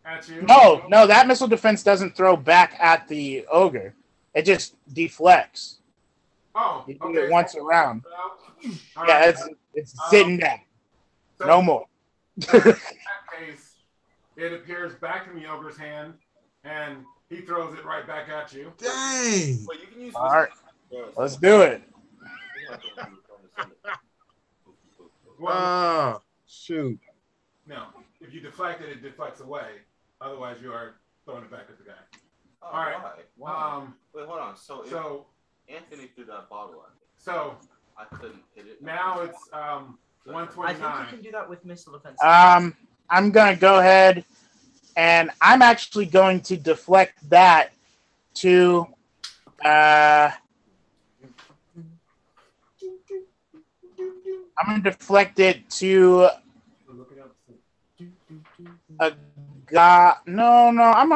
at you. No, that missile defense doesn't throw back at the ogre. It just deflects. Oh, You do okay. it once around. All Yeah, right. it's sitting down. So No more. in that case, it appears back in the ogre's hand, and he throws it right back at you. Dang. Wait, you can use All right, let's do it. Well, Shoot. no. If you deflect it, it deflects away. Otherwise, you are throwing it back at the guy. Oh, All right. why? Wait, hold on. So if So Anthony threw that bottle at me, so I couldn't hit it. now it's I think you 129. can do that with missile defense. I'm going to go ahead, and I'm actually going to deflect that to I'm going to deflect it to a guy. No, I'm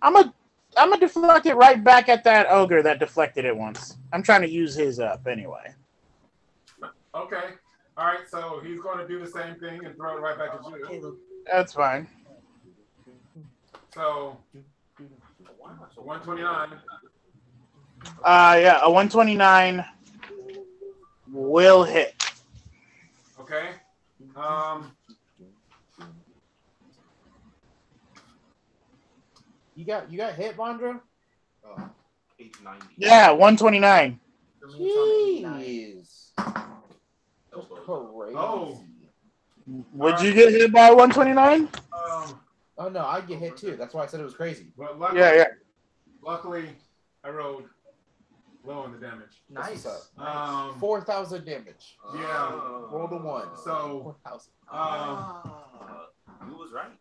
gonna deflect it right back at that ogre that deflected it once. I'm trying to use his up anyway. Okay. All right. So he's going to do the same thing and throw it right back at you. Caleb. That's fine. So 129. Yeah, a 129 will hit. Okay. You got hit, Vandra? Page 90. Yeah, 129. Jeez. That's crazy. Oh. Would you get hit by 129? Oh no, I'd get hit too. That's why I said it was crazy. But luckily, Yeah. luckily, I rolled low on the damage. Nice. What's up? 4,000 damage. Yeah. Roll the 1. So 4,000. You was right.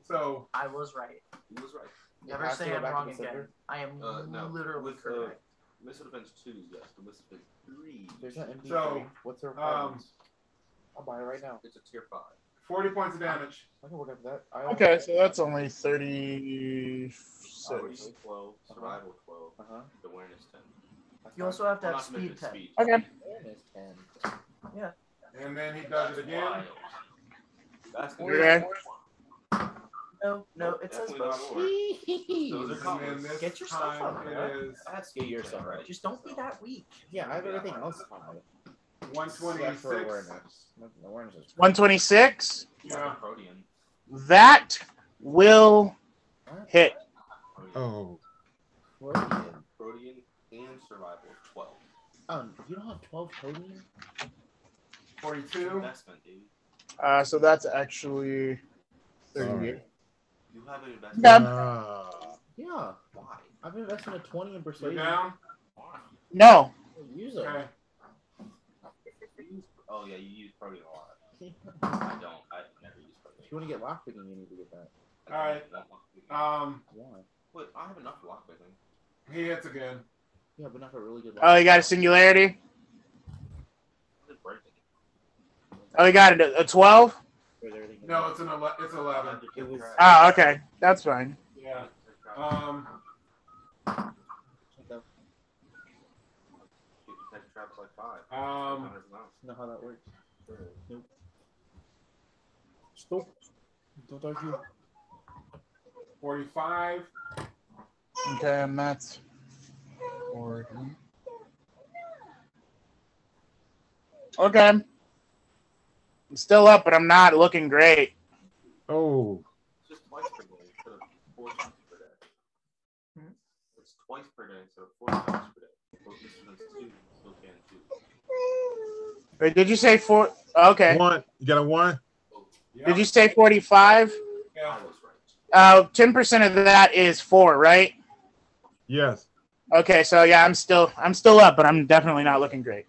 So I was right. You was right. Never have to say go I'm back to wrong the again. center? I am No. literally With correct. Missile Defense 2, yes. The Missile Defense 3, There's an MP3. So, What's the requirements? I'll buy it right now. it's a tier 5. 40 points of damage. I can work up that. Okay, so that's only 36. Poverty 12, Survival 12, Uh-huh. Awareness 10. You also have to Well, have not to mention speed 10. speed. Okay. Awareness 10. And then he does it again. Wild. That's gonna Okay. No, it says Definitely both. not a word. Those are And common. then this Get yourself time up, man. is That's Get yourself right. Just don't be that weak. Yeah, I have everything else high. Except 126. for awareness. Awareness is 126. Yeah. Protean. That will hit. Oh. Protean. Protean and Survival 12. You don't have 12 protein? 42. Investment, dude. So that's actually 38. You have an investment. Yeah. Yeah. Why? I've invested a 20 in You're persuasion. down. Why? No. Use it. Okay. Oh yeah, you use Protean a lot. I don't. I never use Protean. If you want to get lockpicking, you need to get that. All right. Why? Wait, I have enough lockpicking. He hits again. Yeah, but not for really good. Oh, you got a singularity? It's breaking. Oh, you got a 12? Where's everything? No, it's 11. It was. Oh, okay. That's fine. Yeah. Traps like 5. Know how that works. Nope. Stop. Don't argue. 45. Okay, and that's 40. Okay. I'm still up, but I'm not looking great. Oh, It's just twice per day instead of 4 times per day. It's twice per day instead of 4 times per day. Both instruments still can too. Wait, did you say 4? Okay. 1. You got a 1? Yep. Did you say 45? Yeah. I was right. 10% of that is 4, right? Yes. Okay, so yeah, I'm still up, but I'm definitely not looking great.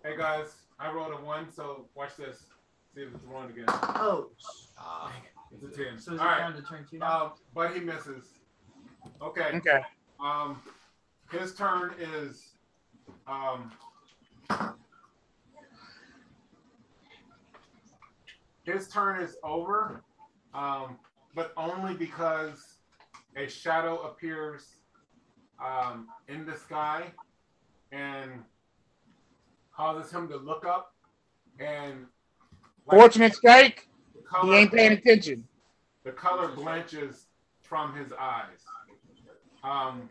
Hey guys, I rolled a 1, so watch this. See if it's 1 again. Oh, It's a 10. so is All it right. down to turn 2 now? But he misses. Okay. Okay. His turn is over, but only because a shadow appears in the sky and causes him to look up, and Fortunate strike. the color, He ain't paying attention. the color blanches from his eyes,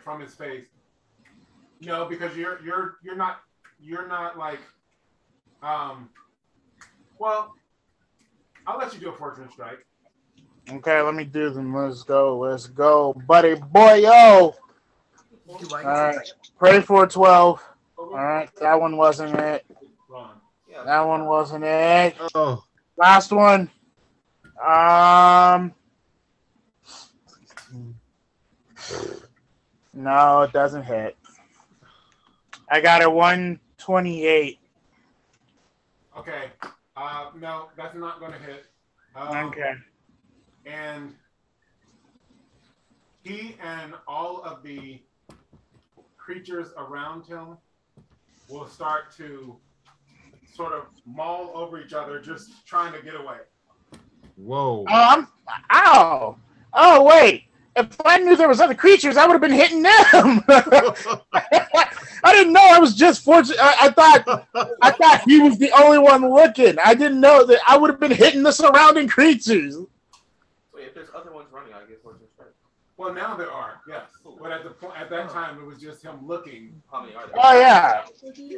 from his face. No, because you're not like well, I'll let you do a fortune strike. Okay, let me do them. Let's go, buddy boy, yo. Do I All right, pray for 12. All right, that one wasn't it. Ron. Yeah. That one wasn't it. Oh, Last one. No, it doesn't hit. I got a 128. Okay. No, that's not going to hit. Okay. And he and all of the creatures around him will start to sort of maul over each other, just trying to get away. whoa. Ow. Oh, wait. If I knew there was other creatures, I would have been hitting them. I didn't know I was just fortunate. I thought he was the only one looking. I didn't know that I would have been hitting the surrounding creatures. Wait, if there's other ones running, I get fortune strike. Well, now there are, yes. But at that time, it was just him looking. How many are there? Oh, yeah.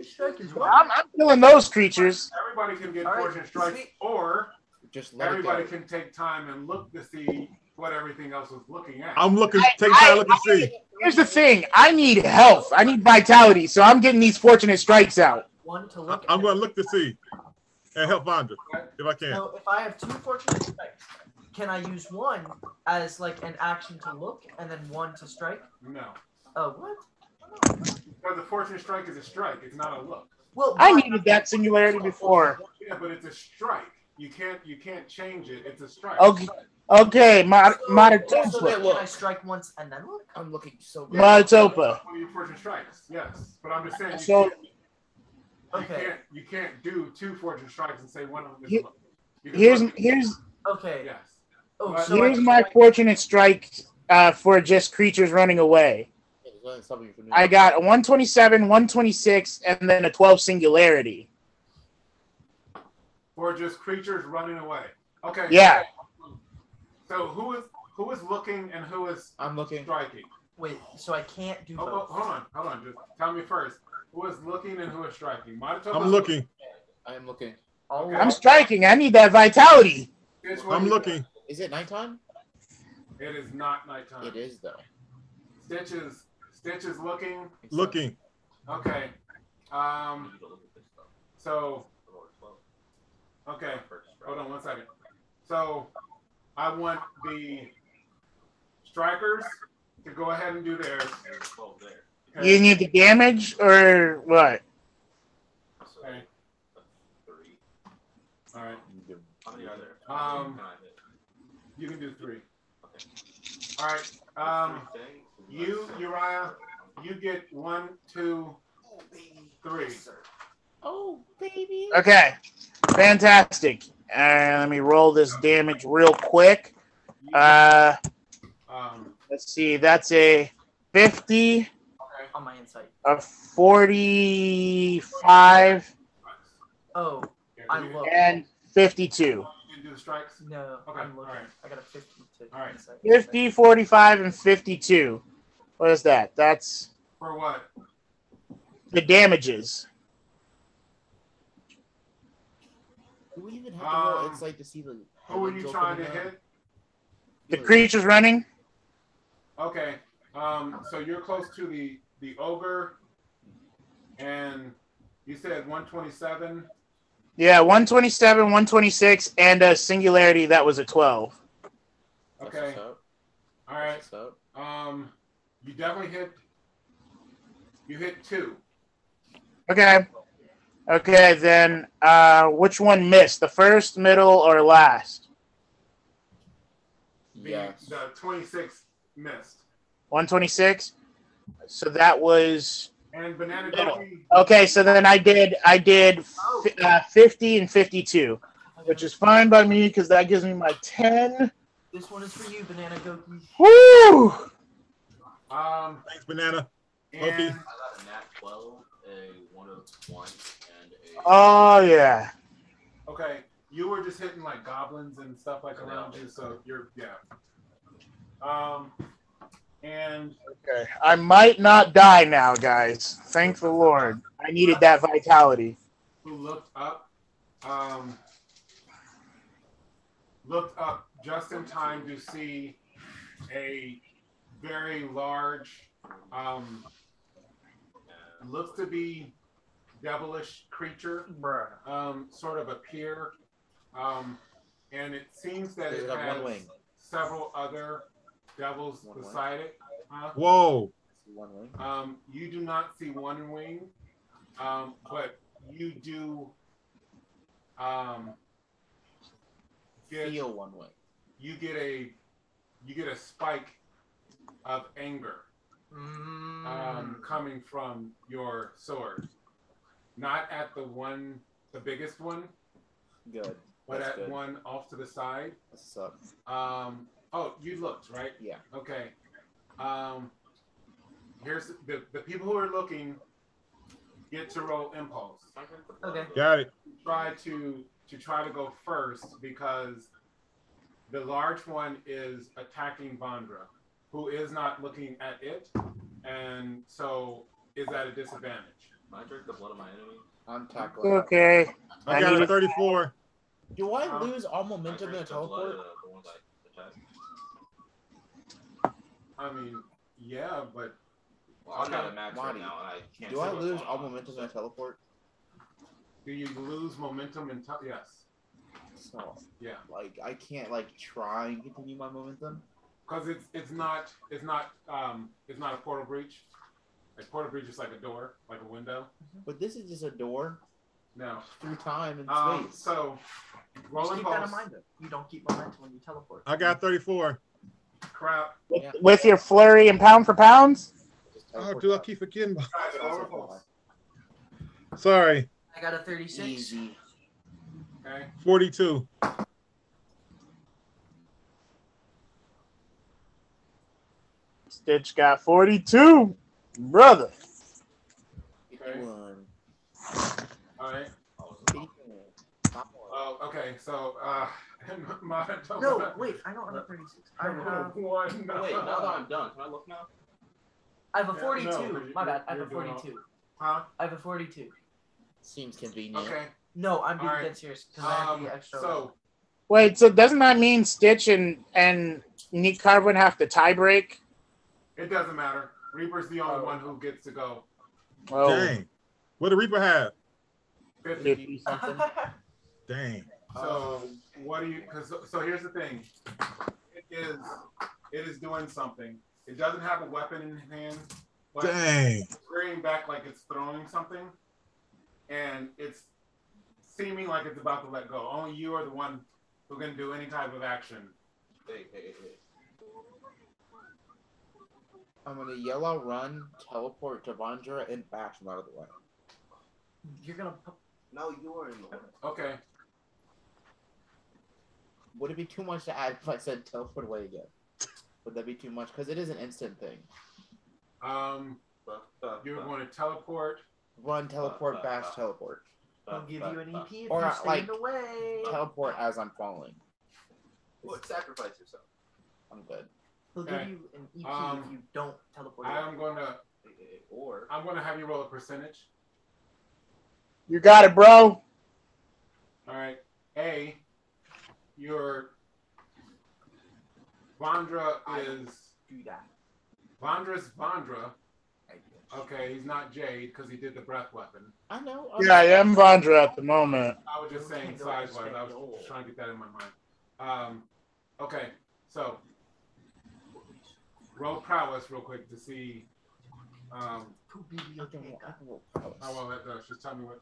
Strike is one. I'm killing those creatures. Everybody can get All right, fortune strikes, sweet. or Just let everybody it go. can take time and look to see what everything else was looking at. I'm looking. Take time. Look and see. Here's the thing. I need health. I need vitality, so I'm getting these fortunate strikes out. One to look I'm at. going to look to see and help Vandra if I can. So if I have 2 fortunate strikes, can I use one as like an action to look and then one to strike? No. Oh, what? Because a fortune strike is a strike. It's not a look. Well, I needed that singularity before. Yeah, but it's a strike. You can't change it. It's a strike. Okay, So Maritopa. then can I strike once and then look? I'm looking so good. Maritopa. One of your fortune strikes, yes. But I'm just saying So- you can't do 2 fortune strikes and say one of them is Here- a look. You can Here's look. Okay. Yes. Oh, But- so here's I, my fortunate strike for just creatures running away. There's nothing stopping you from doing I it. got a 127, 126, and then a 12 singularity. Or just creatures running away. Okay. Yeah. So who is looking and who is I'm looking. striking? wait, so I can't do Oh, both. hold on. Just tell me first. Who is looking and who is striking? Maritopa's I'm looking. I am looking. All Okay. I'm striking. I need that vitality. Stitch, what I'm do you looking. think? Is it nighttime? It is not nighttime. It is though. Stitch is looking. Looking. Okay. So okay. Hold on 1 second. So I want the strikers to go ahead and do theirs. Okay. You need the damage or what? Okay. All right. How many are there? Um, Can I hit? You can do 3. Okay. All right. You, Uriah, you get 1, 2, 3. Oh, baby. Okay. Fantastic. And let me roll this damage real quick. Let's see. That's a 50, On my insight. a 45, Oh, I'm low. and 52. You didn't do the strikes? No, Okay, I'm looking. alright. I got a 52. Alright. Insight. 50, 45, and 52. What is that? That's For what? the damages. Do we even have to roll insight to see the? Who were you trying to hit? The creature's running. Okay. So you're close to the ogre, and you said 127. Yeah, 127, 126, and a singularity that was a 12. Okay. All right. You definitely hit. You hit 2. Okay. Okay, then which one missed? The first, middle, or last? Yes. The 26 missed. 126. So that was And banana middle. cookie. Okay, so then I did 50 and 52, which is fine by me because that gives me my 10. This one is for you, Banana Goku. Woo! Thanks, Banana. And I got a nat 12, a 101, and a. Oh yeah. okay, you were just hitting like goblins and stuff like around you, so you're and Okay. I might not die now, guys. Thank the Lord. I needed that vitality. who looked up just in time to see a very large looks to be devilish creature sort of appear, and it seems that it has one wing. several other devils One wing. beside it. Whoa. One wing. You do not see one wing, but you do Feel one wing. you get a spike of anger coming from your sword, not at the biggest one, Good. but That's at good. one off to the side. What's up? Oh, you looked, right? Yeah. Okay. Here's the people who are looking get to roll impulse. Okay. Got it. Try to go first because the large one is attacking Vandra, who is not looking at it, and so is at a disadvantage. Can I drink the blood of my enemy? I'm tackling. Okay. I got a needed- 34. Do I lose all Can I momentum in a drink the blood teleport? of the ones I attacked? I mean, yeah, but Well, I'm not at max right Marty, now, and I can't. Do see I what's lose going all on, momentum so- in a teleport? do you lose momentum in yes? So, Yeah, like, I can't like try and continue my momentum. because it's not a portal breach. Like portal breach is like a door, like a window. But this is just a door No. through time and space. So roll Just keep that in impulse. mind, though. You don't keep momentum when you teleport. I got 34. Crap. With your flurry and pound for pounds? Just Oh, teleport do I out. keep forgetting? Guys, roll impulse. Sorry. I got a 36. Easy. Okay. 42. Stitch got 42. Brother. Okay. One. All right. 81. Oh, okay. So No, wait. I don't have a 36. I have, one. Oh, wait, now that I'm done, can I look now? I have a Yeah, 42. no, My bad. I have you're a doing 42. Huh? I have a 42. Seems convenient. Okay. No, I'm being Alright. dead serious because I have the extra. So Wait, so doesn't that mean Stitch and Nick Carvin have to tie break? it doesn't matter. Reaper's the only one who gets to go. Oh, Dang. What do Reaper have? 50. 50 something. Dang. So what do you? So here's the thing. It is doing something. It doesn't have a weapon in hand, but Dang. it's rearing back like it's throwing something, and it's seeming like it's about to let go. Only you are the one who can do any type of action. Hey. I'm gonna yellow run, teleport to Vandra, and bash him out of the way. You're gonna. No, you are in the way. Okay. Would it be too much to add if I said teleport away again? Would that be too much? Because it is an instant thing. You're going to teleport. Run, teleport, bash, teleport. I'll give you an EP if Or, you stay like, in the way. Teleport as I'm falling. Well, sacrifice yourself. I'm good. He'll Okay. give you an EP if you don't teleport away. I'm going to have you roll a percentage. You got it, bro. All right. A, your Vandra is Do that. Vandra's Vandra. Okay, he's not Jade because he did the breath weapon. I know. Yeah, I am Vandra at the moment. I was just saying size-wise. I was trying to get that in my mind. Okay, so roll prowess real quick to see how well that does. Just tell me what.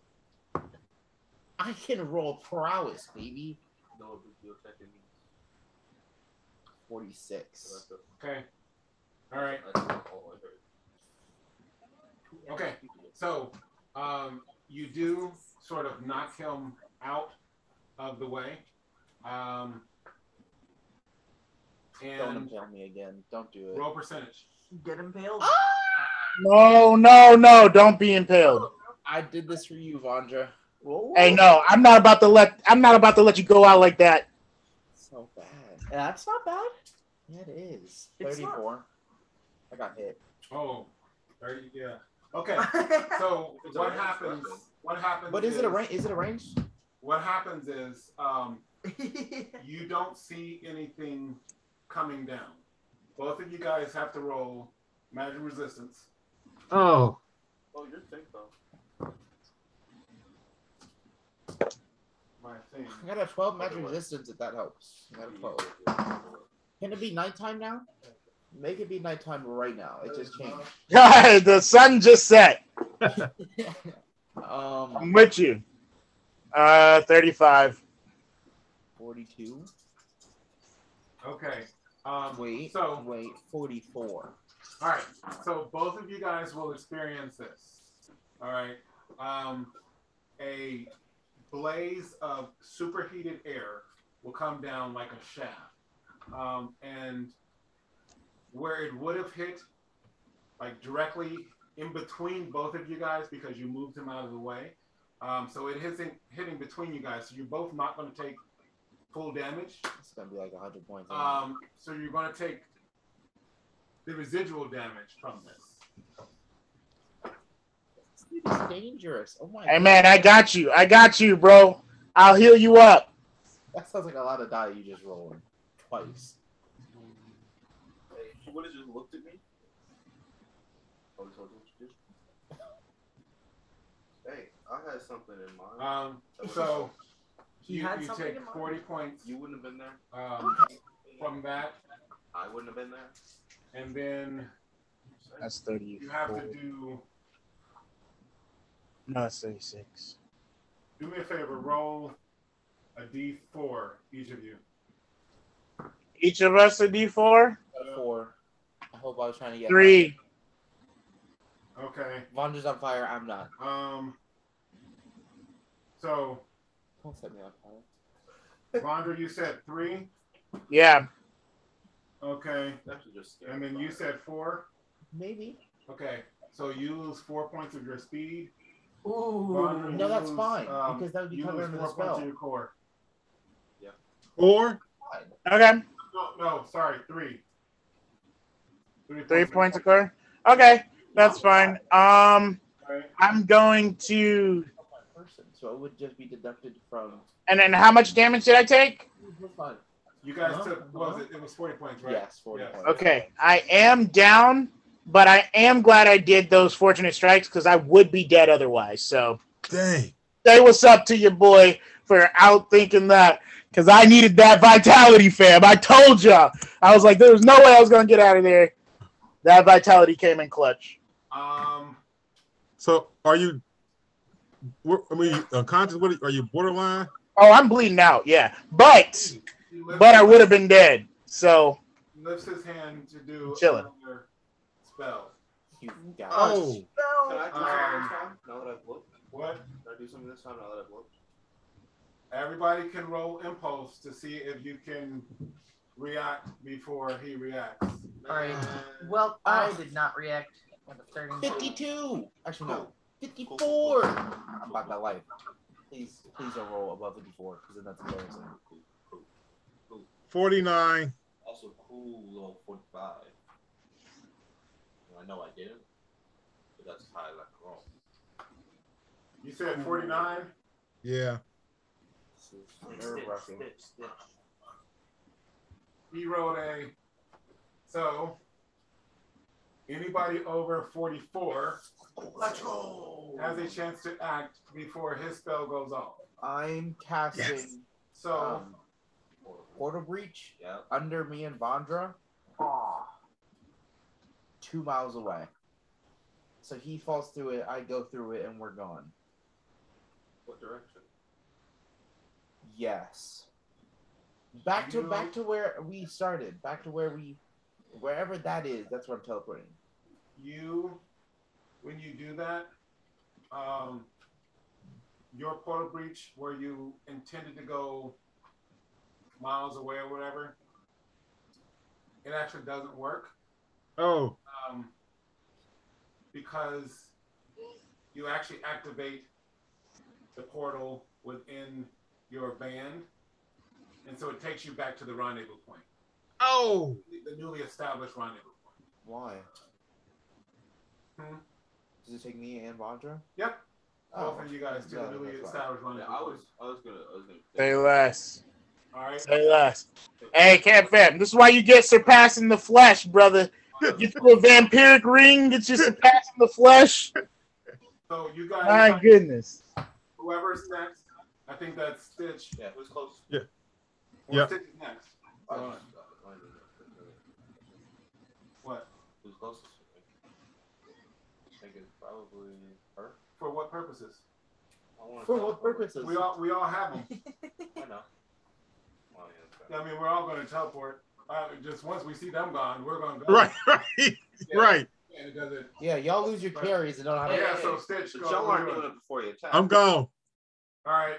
I can roll prowess, baby. No bibliotheca means 46. Okay. All right. Okay. So you do sort of knock him out of the way. Don't And impale me again. Don't do it. roll percentage. Get impaled. No, don't be impaled. I did this for you, Vandra. Roll. Hey, no, I'm not about to let you go out like that. So bad. That's not bad. Yeah, it is. It's 34. I got hit. Oh, 30, yeah. Okay. So what happens? What happens? But is it a range? Is it a range? What happens is you don't see anything coming down. Both of you guys have to roll magic resistance. Oh. Oh, you're thick though. My thing. I got a 12 magic resistance if that helps. I got a 12. Can it be nighttime now? Make it be nighttime right now. It just changed. The sun just set. Um, I'm with you. 35. 42. Okay. Wait, So wait, 44. all right. So both of you guys will experience this. All right. A blaze of superheated air will come down like a shaft, and where it would have hit, like directly in between both of you guys because you moved him out of the way. So it isn't hitting between you guys. So you're both not going to take full damage. It's gonna be like 100 points. So you're going to take the residual damage from this. This dude is dangerous. Oh my Hey, god. man, I got you, bro. I'll heal you up. That sounds like a lot of die you just rolled twice. Hey, she would have just looked at me. Oh, so what you do? Hey, I had something in mind. So He you had something take in mind. 40 points You wouldn't have been there. from that, I wouldn't have been there. and then That's 30. you have to do. No, it's 36. Do me a favor. Roll a d4, each of you. Each of us a D4? 4. I hope I was trying to get 3. Okay. Vandra's on fire. I'm not. So Don't set me on fire. Vandra, you said 3. Yeah. Okay. That's just scary. And then you said 4. Maybe. Okay. So you lose 4 points of your speed. Ooh. Vandra, No, you that's lose, fine, because that would be you covered lose under 4 the points spell. of your core. 4? Okay. No, sorry, 3. 3 points of core. Okay, that's fine. Right. I'm going to. Person, so it would just be deducted from. And then how much damage did I take? That's fine. You guys took, what was it? It was 40 points, right? Yes, 40 Yes. points. Okay, I am down, but I am glad I did those fortunate strikes because I would be dead otherwise. So, Dang. say what's up to your boy for outthinking that because I needed that vitality, fam. I told y'all. I was like, there was no way I was going to get out of there. That vitality came in clutch. So are you? I mean, unconscious? What are you? Borderline? Oh, I'm bleeding out, yeah. But I would have been dead. So, He lifts his hand to do Chilling. another spell. You got Oh. it. Can I do something this time? Now that I've looked. What? Can I do something this time? Now that I've looked. Everybody can roll impulse to see if you can react before he reacts. All right. Well, I did not react on the 52. Actually, no. 54. I'm about that life. Please don't roll above 54, because then that's embarrassing. 49. Also cool little 45. I know I didn't, but that's high like a roll. You said 49? Yeah. Nerve-wracking. He rolled a. So, anybody over 44 Let's go. has a chance to act before his spell goes off. I'm casting Yes. So, Portal Breach Yeah. under me and Vandra. 2 miles away. So he falls through it, I go through it, and we're gone. What direction? Yes. Back to where we started. Back to wherever that is. That's where I'm teleporting. when you do that, your portal breach where you intended to go miles away or whatever, it actually doesn't work. Oh. Because you actually activate the portal within your band, and so it takes you back to the rendezvous point. Oh. The newly established rendezvous point. Why? Does it take me and Vandra? Yep. Oh, Both of you guys to yeah, the newly that's established Yeah, rendezvous I point. was gonna. Say less. All right. Say less. Hey, Cat Fam, this is why you get surpassing the flesh, brother. Get you a vampiric ring, get you surpassing the flesh. So you guys. My goodness. Whoever's next, I think that's Stitch. Yeah, who's close? Yeah. Or Yeah. Stitch is next. What? Who's closest? I think it's probably her. For what purposes? For what purposes? We all have them. I know. Oh, yeah, I mean, we're all going to teleport. Just once we see them gone, we're going to go. Right. Yeah. Right. And it doesn't. Yeah, y'all lose your carries and don't have Yeah. to. So Stitch. But go. y'all What aren't you doing doing? it before you attack. I'm gone. All right.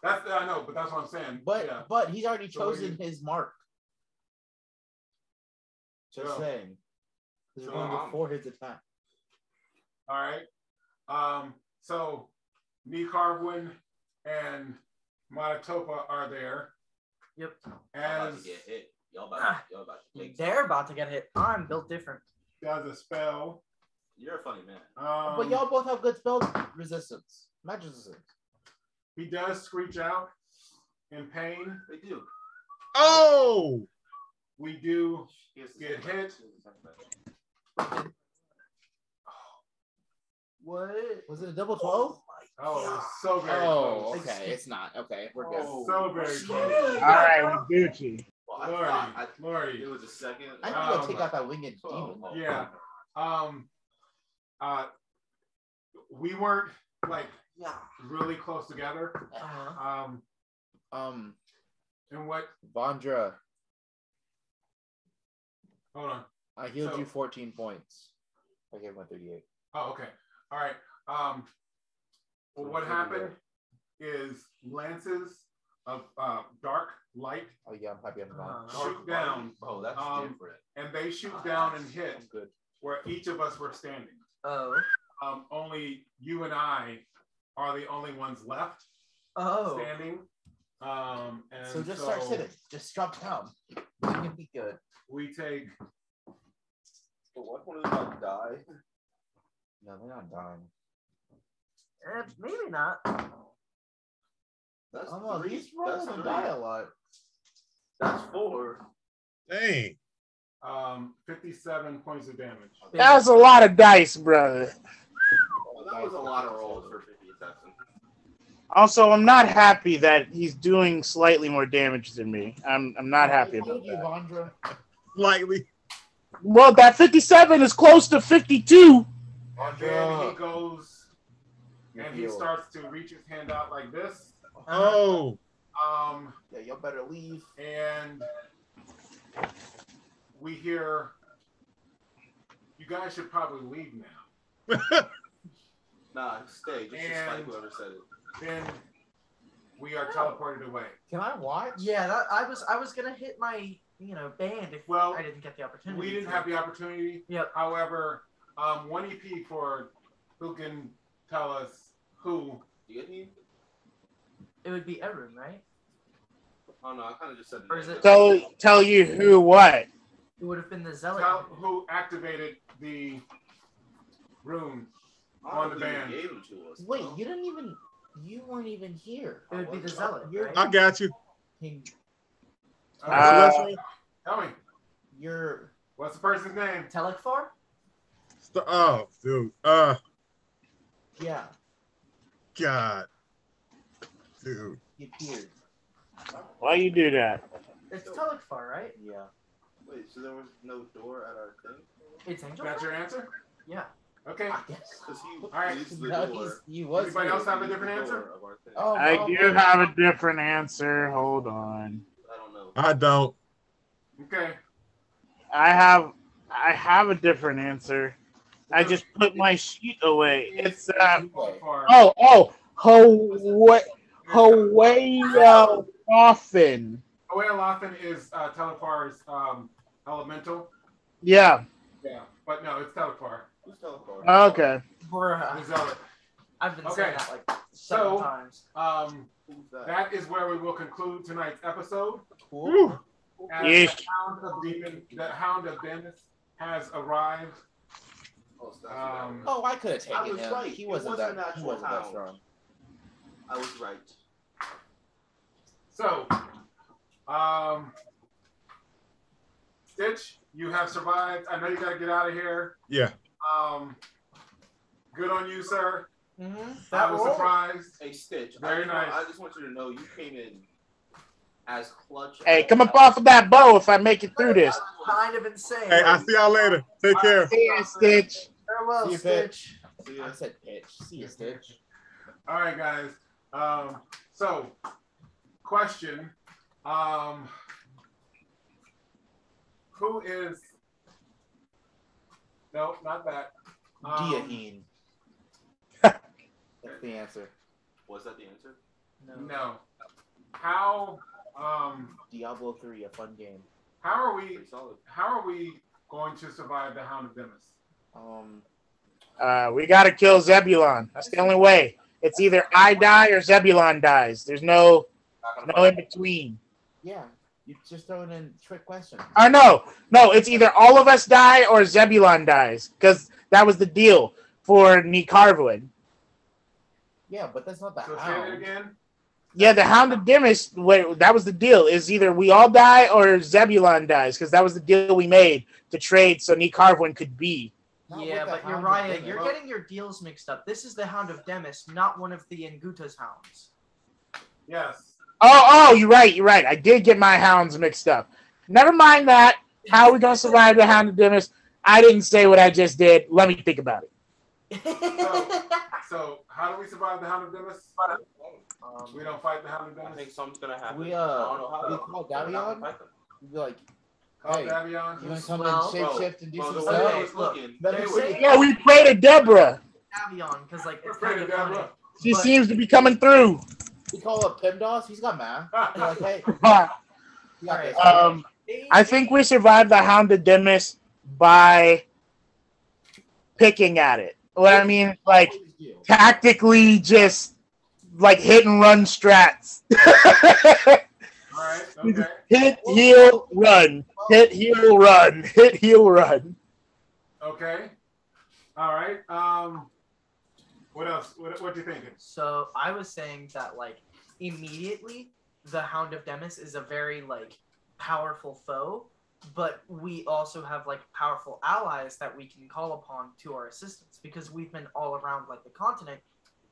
I know, but that's what I'm saying. But yeah. but he's already So chosen his mark. Just So- saying. Because so we're going I'm- before his attack. All right. So Nicarwin and Matatopa are there. Yep. Y'all about As to get hit. Y'all about to take. They're about to get hit. I'm built different. does a spell. You're a funny man. But y'all both have good spell resistance. Magic resistance. He does screech out in pain. They do. Oh. We do He has to get say hit. What? Was it a double 12? Oh, it was so very Oh, close. okay. It's not. Okay, we're good. Oh, so very close. All right, we Gucci. Well, I Lordy, thought Lordy. it was a second. I need to go take out that winged demon. Yeah. We weren't like really close together. And what? Vandra, Hold on. I healed So- you 14 points. I gave him 38. Oh, okay. All right. Well, what happened is lances of dark light Oh yeah, I'm happy I'm gone. shoot down, Oh, that's different. and they shoot down and hit I'm good. where each of us were standing. Oh. Only you and I are the only ones left Oh. standing. And So just start sitting. Just drop down. You can be good. We take. But what one of them about to die? No, they're not dying. Maybe not. That's I don't know. three. These rolls That's don't three. die a lot. That's 4. Dang. 57 points of damage. That was a lot of dice, brother. Well, that was a lot of rolls for 50 assassin. Also, I'm not happy that he's doing slightly more damage than me. I'm not happy I about told you, that. Vandra. Lightly. Well, that 57 is close to 52. And then he goes You're and he healed. starts to reach his hand out like this. Oh. Yeah, y'all better leave. And we hear, you guys should probably leave now. Nah, stay. Just And- despite whoever said it. Then we are teleported away. Can I watch? Yeah, that, I was gonna hit my band if I didn't get the opportunity. We didn't have the opportunity. Yep. However, 1 EP for who can tell us who. It would be Everin, right? Oh no, I kind of just said. Or is it? Tell you who what? It would have been the zealot. Tell who activated the rune on the band. Wait, you weren't even here. It would be the zealot. Right? I got you. Tell me. What's the person's name? Telekfar? Oh, dude. Yeah. God. Dude. He appeared. Why you do that? It's Telekfar, right? Yeah. Wait, so there was no door at our thing? It's Angel. That's your answer? Yeah. Okay. Because he Alright. He was. Anybody else have a different answer? Oh, I do have a different answer. Hold on. I don't know. I don't. Okay. I have a different answer. I just put my sheet away. It's Hawaii Coffin. Hawaii Lothan is Telepar's elemental. Yeah. Yeah, but no, it's Telepar. Who's Telepar? Okay. The zealot. I've been saying that like several times. That is where we will conclude tonight's episode. Cool. As Yes. the Hound of Dennis has arrived. I could have taken him. Right. He wasn't that strong. I was right. So, Stitch, you have survived. I know you got to get out of here. Yeah. Good on you, sir. Mm-hmm. I was surprised. Hey, Stitch. Very nice. I just want you to know you came in as clutch. Hey, come up off of that bow if I make it through this. Kind of insane. Hey, I'll see y'all later. Take care. See ya, Stitch. Farewell, See you, Stitch. I said pitch. See you, Stitch. All right, guys. So, question. Who is... No, not that. Diaheen. That's the answer. Was that the answer? No. How... Diablo 3, a fun game. How are we... Pretty solid. How are we going to survive the Hound of Demis? We gotta kill Zebulon. That's the only way. It's either I die or Zebulon dies. There's no in between. Yeah, you just throwing in trick questions. No, it's either all of us die or Zebulon dies, because that was the deal for Nicarvoin. Yeah, but that's not the So say Hound. it again. Yeah, the Hound of Demis, that was the deal, is either we all die or Zebulon dies, because that was the deal we made to trade so Nicarvoin could be. Not Yeah, with the but Hound of Uriah, Demis. you're getting your deals mixed up. This is the Hound of Demis, not one of the Nguta's hounds. Yes. Oh, you're right. I did get my hounds mixed up. Never mind that. How are we going to survive the Hound of Demis? I didn't say what I just did. Let me think about it. So how do we survive the Hound of Demis? We don't fight the Hound of I Demis? think something's gonna happen. We I don't know how. we call Davion. We'd be like, Call hey, Davion? you want to come Well, in, shapeshift, and do Bro, some the way I stuff? was looking, Let me they see. were- Yeah, we pray to Deborah. Davion, because like it's Pray kind to of funny. Deborah. She But- seems to be coming through. We call up PIMDOS. He's got math. We're like, hey, you got this. I think we survived the Hound of Demis by picking at it. What I mean, like, Always do. tactically just, like, hit and run strats. All right, okay. Hit, heal, run. Hit, heal, run. Hit, heal, run. Okay. All right. What else? What you thinking? So I was saying that like immediately the Hound of Demis is a very like powerful foe, but we also have like powerful allies that we can call upon to our assistance because we've been all around like the continent.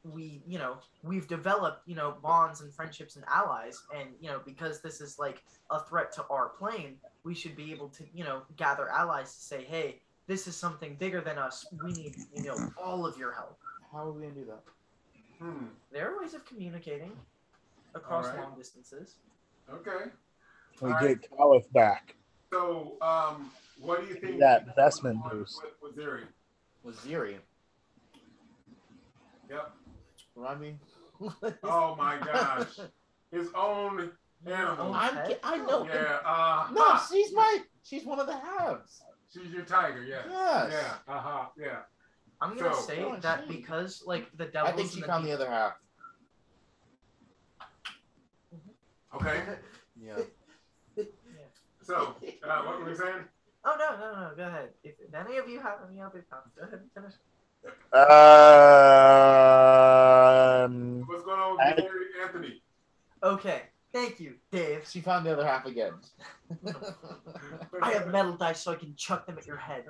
We've developed, bonds and friendships and allies, and because this is like a threat to our plane, we should be able to, gather allies to say, hey, this is something bigger than us. We need, all of your help. How are we going to do that? There are ways of communicating across All right. long distances. Okay. We All get Caliph back. So, what do you think? That investment boost. With Ziri? Waziri. Yep. Remind me. Oh my gosh. his own animal. I know. Yeah. No, she's one of the halves. She's your tiger. Yeah. Yes. Yeah. Yeah. I'm gonna So- say that because like the devils. I think she and found the other half. Okay. Yeah. So, what were we saying? Oh no, go ahead. If any of you have any other comments, go ahead and finish. What's going on with Mary Anthony? Okay, thank you, Dave. She found the other half again. I have metal dice so I can chuck them at your head.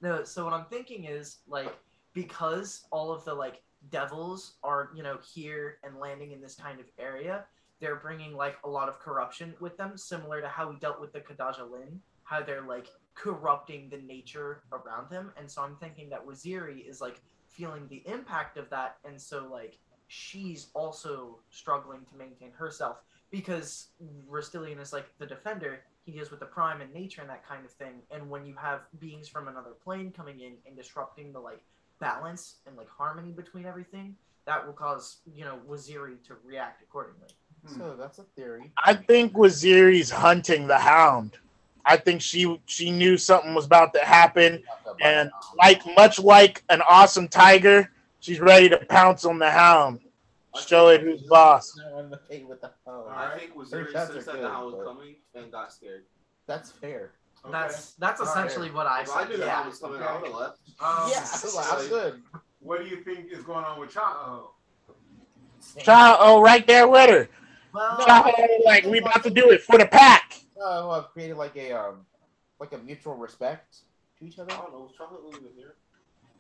No, so what I'm thinking is like because all of the like devils are here and landing in this kind of area, they're bringing like a lot of corruption with them, similar to how we dealt with the Kadaja Lin, how they're like corrupting the nature around them. And so I'm thinking that Waziri is like feeling the impact of that, and so like she's also struggling to maintain herself because Rastilian is like the defender. He deals with the prime and nature and that kind of thing. And when you have beings from another plane coming in and disrupting the like balance and like harmony between everything, that will cause Waziri to react accordingly. So that's a theory. I think Waziri's hunting the hound. I think she knew something was about to happen, and much like an awesome tiger, she's ready to pounce on the hound. Show it who's boss. I think Waziri sensed that the hound was coming and got scared. That's fair. Okay. That's essentially what I If I said. knew the Yeah. hound was coming, I would have left. I'm good. What do you think is going on with Chaho? Chaho right there with her. Well, Chaho, like we about to do it for the pack. I've created like a mutual respect to each other. I don't know. Chocolate was even here.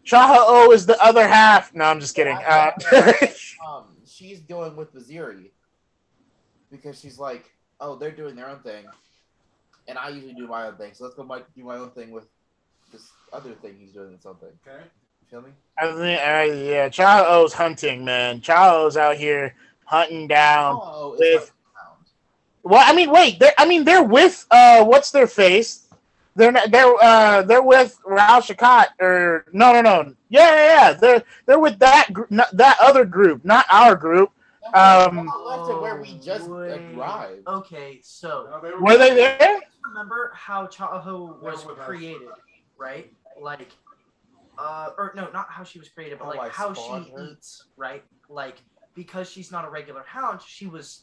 Chaho is the other half. No, I'm just kidding. She's going with Waziri because she's like, oh, they're doing their own thing, and I usually do my own thing. So let's go do my own thing with this other thing he's doing its own thing. Okay. You feel me? I think, yeah, Chaho's hunting, man. Chaho's out here hunting down. Oh, with- it's hound. Well, I mean, wait. They're with what's their face? They're with Ral Shakat or no. Yeah. They're with that other group, not our group. Left to where we just arrived. Okay, so Were they there? remember how Chaho was created, right? Like, or no, not how she was created, but like how she eats, right? Like, because she's not a regular hound, she was,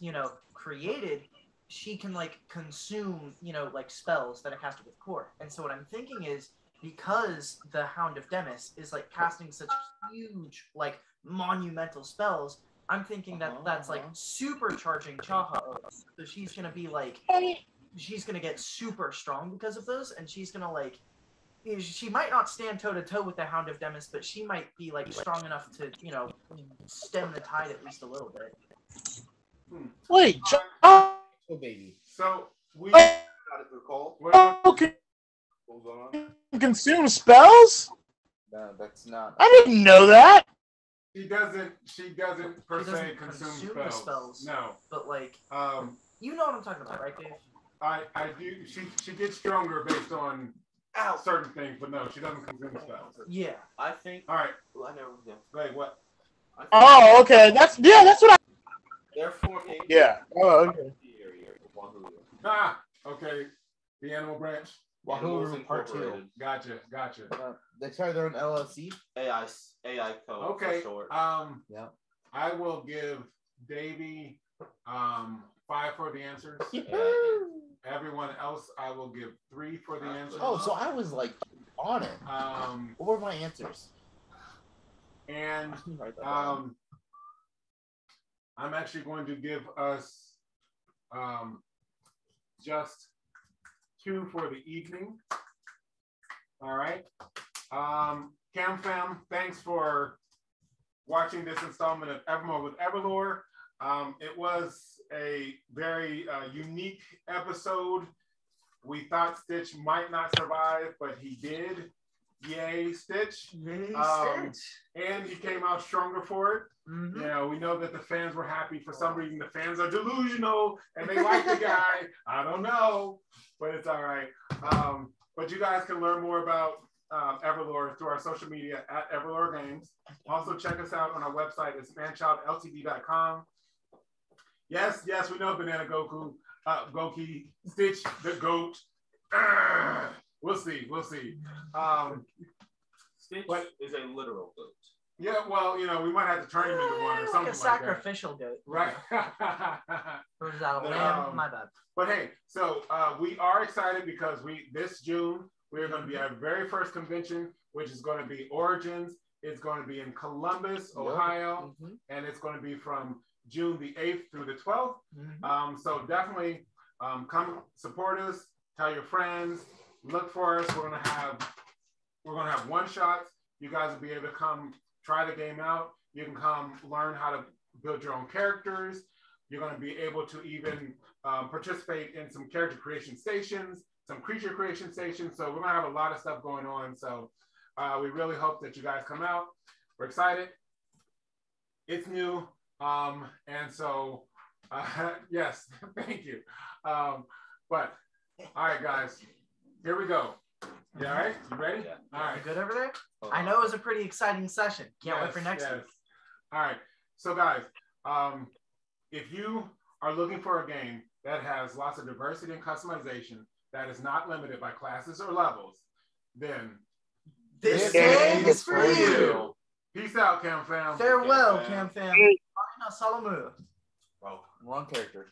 created. She can like consume, like spells that are casted with core. And so what I'm thinking is because the Hound of Demis is like casting such huge, like monumental spells, I'm thinking that that's like supercharging Chaho. So she's gonna be like, she's gonna get super strong because of those, and she's gonna like, she might not stand toe to toe with the Hound of Demis, but she might be like strong enough to, stem the tide at least a little bit. Wait, Oh, baby. So we Got it through call. can What was going on? consume spells? No, that's not. I didn't know that. She doesn't per She se doesn't consume consume the spells. spells. No. But like, You know what I'm talking about, right, Dave? I do. She gets stronger based on certain things, but no, she doesn't consume spells. Yeah. I think. All right. Well, I know. Yeah. Wait, what? I think Oh, okay. That's what I. they're forming. Yeah. Oh, okay. Wahuru. Ah, okay. The animal branch. Wahuru Part 2. Incorporated. Gotcha. They started their own LLC. AI code. Okay. For short. Yeah. I will give Davey 5 for the answers. Everyone else, I will give 3 for the answers. Oh, so I was like on it. What were my answers? And Write that down. I'm actually going to give us just 2 for the evening. All right. Cam Fam, thanks for watching this installment of EverMore with EverLore. It was a very unique episode. We thought Stitch might not survive, but he did. Yay, Stitch. Yay, Stitch. And he came out stronger for it. Mm-hmm. We know that the fans were happy. For some reason, the fans are delusional and they like the guy. I don't know, but it's all right. But you guys can learn more about EverLore through our social media at EverLoreGames. Also, check us out on our website. It's ManChildLTD.com. Yes, we know Banana Goku, Goki, Stitch the goat. We'll see. Stitch is a literal goat. Yeah, well, we might have to turn him into one or something like a sacrificial goat. Right. Or is that a lamb? My bad. But hey, so we are excited because this June we're going to be our very first convention, which is going to be Origins. It's going to be in Columbus, Ohio, and it's going to be from June the 8th through the 12th. So definitely come support us. Tell your friends. Look for us. We're going to have one shots. You guys will be able to come try the game out. You can come learn how to build your own characters. You're going to be able to even participate in some character creation stations, some creature creation stations. So we're going to have a lot of stuff going on. So we really hope that you guys come out. We're excited. It's new. And so, yes, thank you. But all right, guys, here we go. You all right? You ready? Yeah. All right. You good over there? I know it was a pretty exciting session. Can't wait for next week. All right. So, guys, if you are looking for a game that has lots of diversity and customization, that is not limited by classes or levels, then this game is for you. Peace out, Cam Fam. Farewell, Cam Fam. Salamu. Wrong character.